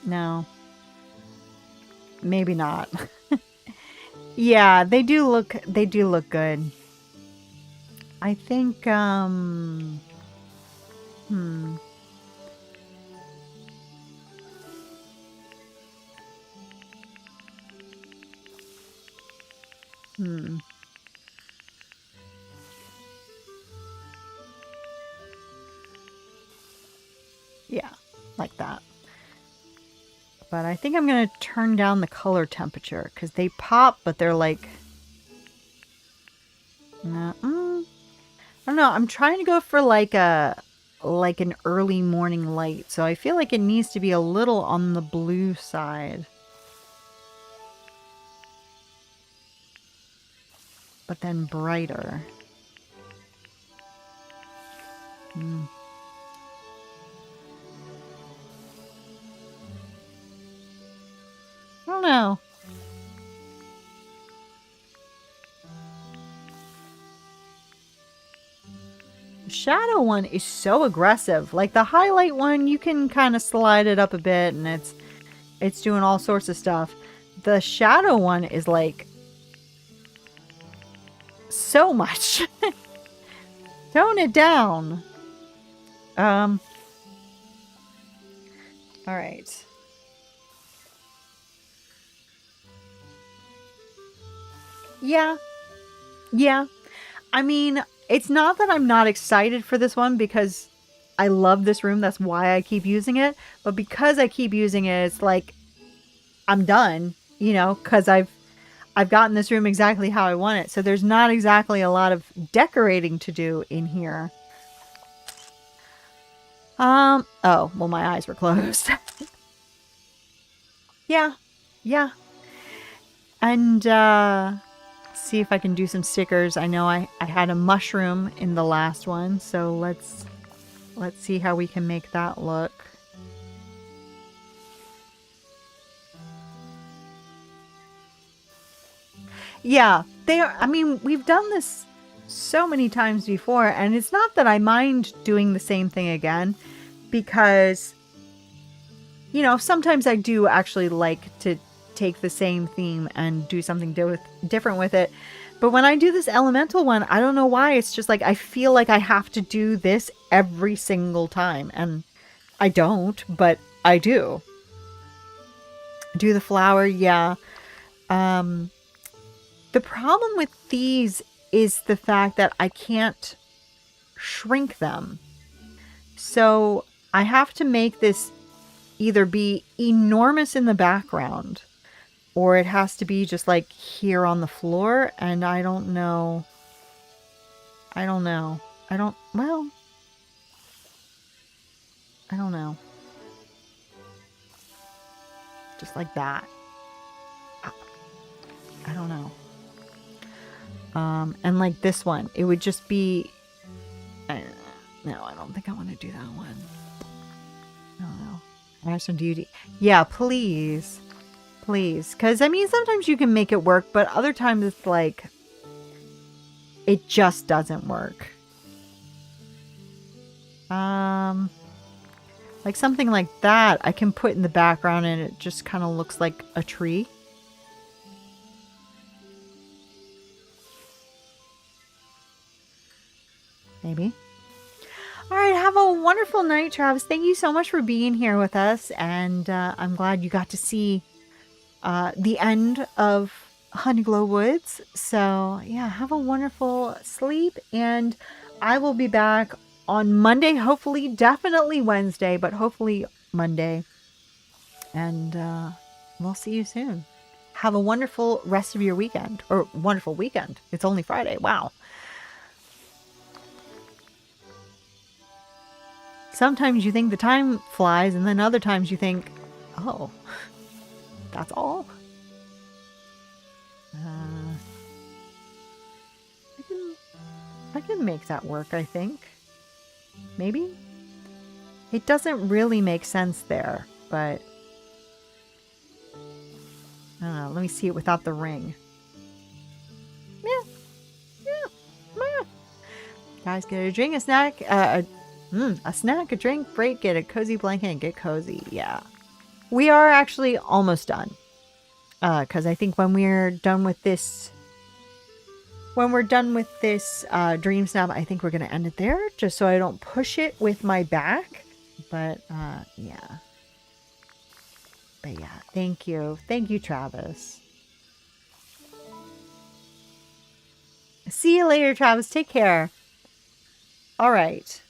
No. Maybe not. Yeah, they do look good. I think, Hmm. Hmm. Yeah, like that. But I think I'm going to turn down the color temperature because they pop, but they're like... I don't know. I'm trying to go for like an early morning light. So I feel like it needs to be a little on the blue side. But then brighter. I don't know. The shadow one is so aggressive. Like the highlight one, you can kind of slide it up a bit and it's doing all sorts of stuff. The shadow one is like so much. Tone it down. All right. Yeah. Yeah. I mean, it's not that I'm not excited for this one because I love this room. That's why I keep using it. But because I keep using it, it's like I'm done, you know, because I've gotten this room exactly how I want it. So there's not exactly a lot of decorating to do in here. Oh, well, my eyes were closed. Yeah. Yeah. And, see if I can do some stickers. I know I had a mushroom in the last one, so let's see how we can make that look. Yeah, they are. I mean, we've done this so many times before, and it's not that I mind doing the same thing again, because, you know, sometimes I do actually like to take the same theme and do something different with it. But when I do this elemental one, I don't know why. It's just like I feel like I have to do this every single time. And I don't, but I do. Do the flower, yeah. The problem with these is the fact that I can't shrink them. So I have to make this either be enormous in the background, or it has to be just like here on the floor, and I don't know. Well, I don't know. Just like that. I don't know. And like this one, it would just be... no, I don't think I want to do that one. I don't know. I have some duty. Yeah, please. Please. Because, I mean, sometimes you can make it work, but other times it's like... it just doesn't work. Like something like that, I can put in the background and it just kind of looks like a tree. Maybe. All right, have a wonderful night, Travis. Thank you so much for being here with us, and I'm glad you got to see the end of Honeyglow Woods. So, yeah, have a wonderful sleep, and I will be back on Monday, hopefully, definitely Wednesday, but hopefully Monday. And we'll see you soon. Have a wonderful rest of your weekend, or wonderful weekend. It's only Friday. Wow. Sometimes you think the time flies, and then other times you think, oh, that's all? I can make that work, I think. Maybe? It doesn't really make sense there, but... I don't know. Let me see it without the ring. Yeah. Guys, get a drink, a snack, a snack, a drink, break, get a cozy blanket, and get cozy. Yeah. We are actually almost done. Because I think when we're done with this... When we're done with this Dream Snap, I think we're going to end it there. Just so I don't push it with my back. But, yeah. But yeah, thank you. Thank you, Travis. See you later, Travis. Take care. All right.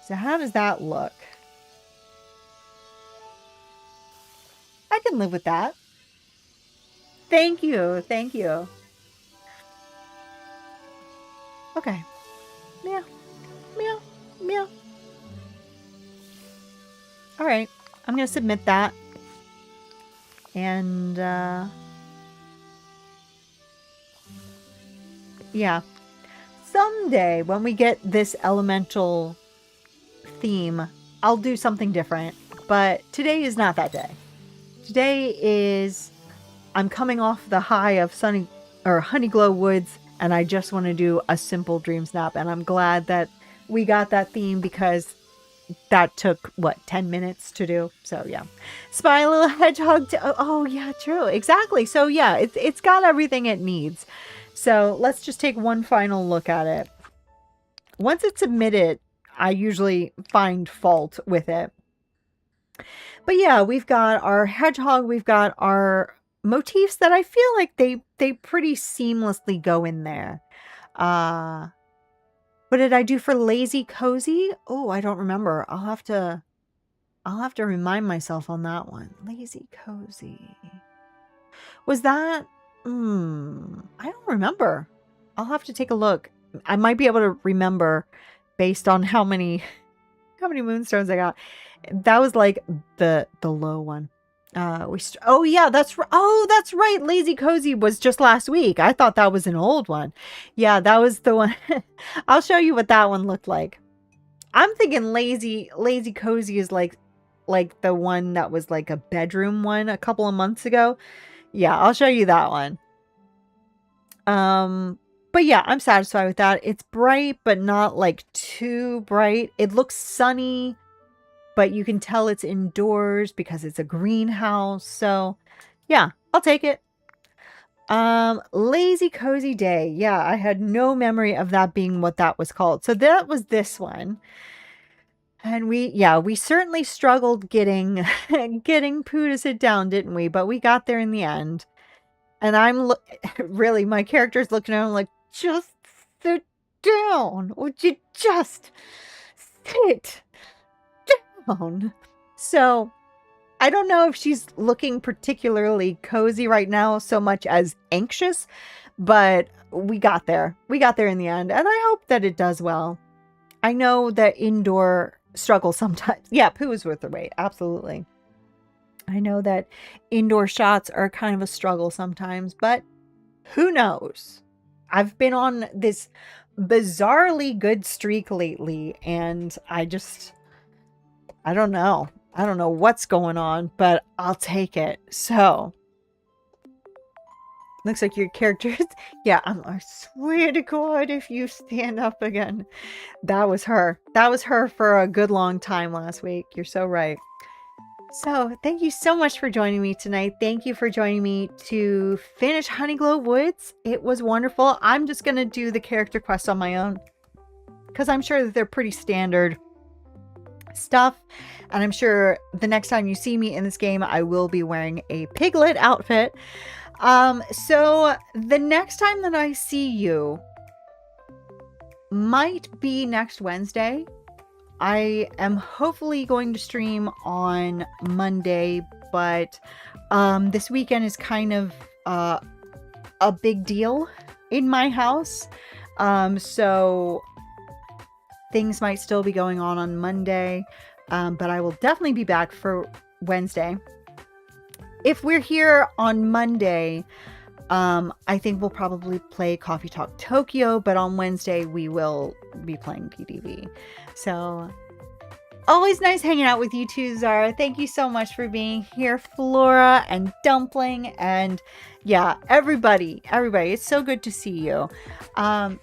So how does that look? I can live with that. Thank you. Thank you. Okay. Meow. Meow. Meow. All right. I'm going to submit that. And, yeah. Someday, when we get this elemental theme, I'll do something different. But today is not that day. Today is... I'm coming off the high of Honeyglow Woods, and I just want to do a simple Dream Snap. And I'm glad that we got that theme because that took, what, 10 minutes to do? So, yeah. Spy a little hedgehog. Oh, yeah, true. Exactly. So, yeah, it's got everything it needs. So, let's just take one final look at it. Once it's submitted, I usually find fault with it. But, yeah, we've got our hedgehog. We've got our motifs that I feel like they pretty seamlessly go in there. What did I do for lazy cozy? Oh, I don't remember. I'll have to remind myself on that one. Lazy cozy. Was that I don't remember. I'll have to take a look. I might be able to remember based on how many moonstones I got. That was like the low one. Oh yeah, that's right. Lazy cozy was just last week. I thought that was an old one. Yeah, that was the one. I'll show you what that one looked like. I'm thinking lazy cozy is like the one that was like a bedroom one a couple of months ago. Yeah, I'll show you that one. But yeah, I'm satisfied with that. It's bright, but not like too bright. It looks sunny, but you can tell it's indoors because it's a greenhouse. So yeah, I'll take it. Lazy cozy day. Yeah, I had no memory of that being what that was called. So that was this one. And we certainly struggled getting Pooh to sit down, didn't we? But we got there in the end. And I'm really, my character's looking at him like, just sit down. Would you just sit down? So I don't know if she's looking particularly cozy right now so much as anxious, but we got there. We got there in the end, and I hope that it does well. I know that indoor struggles sometimes. Yeah, Pooh is worth the wait. Absolutely. I know that indoor shots are kind of a struggle sometimes, but who knows? I've been on this bizarrely good streak lately, and I don't know. I don't know what's going on, but I'll take it. So, looks like your character yeah, I swear to God, if you stand up again. That was her. That was her for a good long time last week. You're so right. So, thank you so much for joining me tonight. Thank you for joining me to finish Honeyglow Woods. It was wonderful. I'm just going to do the character quest on my own because I'm sure that they're pretty standard stuff. And I'm sure the next time you see me in this game, I will be wearing a piglet outfit. So the next time that I see you might be next Wednesday. I am hopefully going to stream on Monday, but this weekend is kind of a big deal in my house. So things might still be going on Monday, but I will definitely be back for Wednesday. If we're here on Monday, I think we'll probably play Coffee Talk Tokyo, but on Wednesday we will be playing PDV. So, always nice hanging out with you too, Zara. Thank you so much for being here, Flora and Dumpling, and yeah, everybody. It's so good to see you.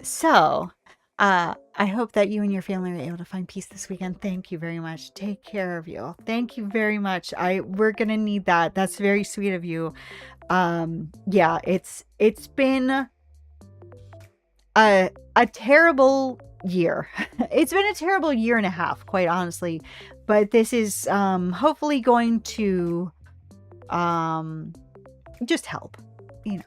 So, I hope that you and your family are able to find peace this weekend. Thank you very much. Take care of you. Thank you very much. We're gonna need that. That's very sweet of you. Yeah, it's been a terrible year. It's been a terrible year and a half, quite honestly. But this is hopefully going to just help, you know.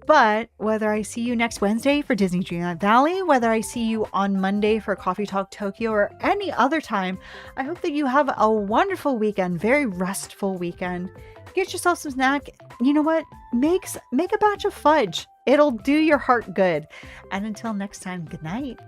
But whether I see you next Wednesday for Disney Dreamlight Valley, whether I see you on Monday for Coffee Talk Tokyo, or any other time, I hope that you have a wonderful weekend, very restful weekend. Get yourself some snack. You know what? Make a batch of fudge. It'll do your heart good. And until next time, good night.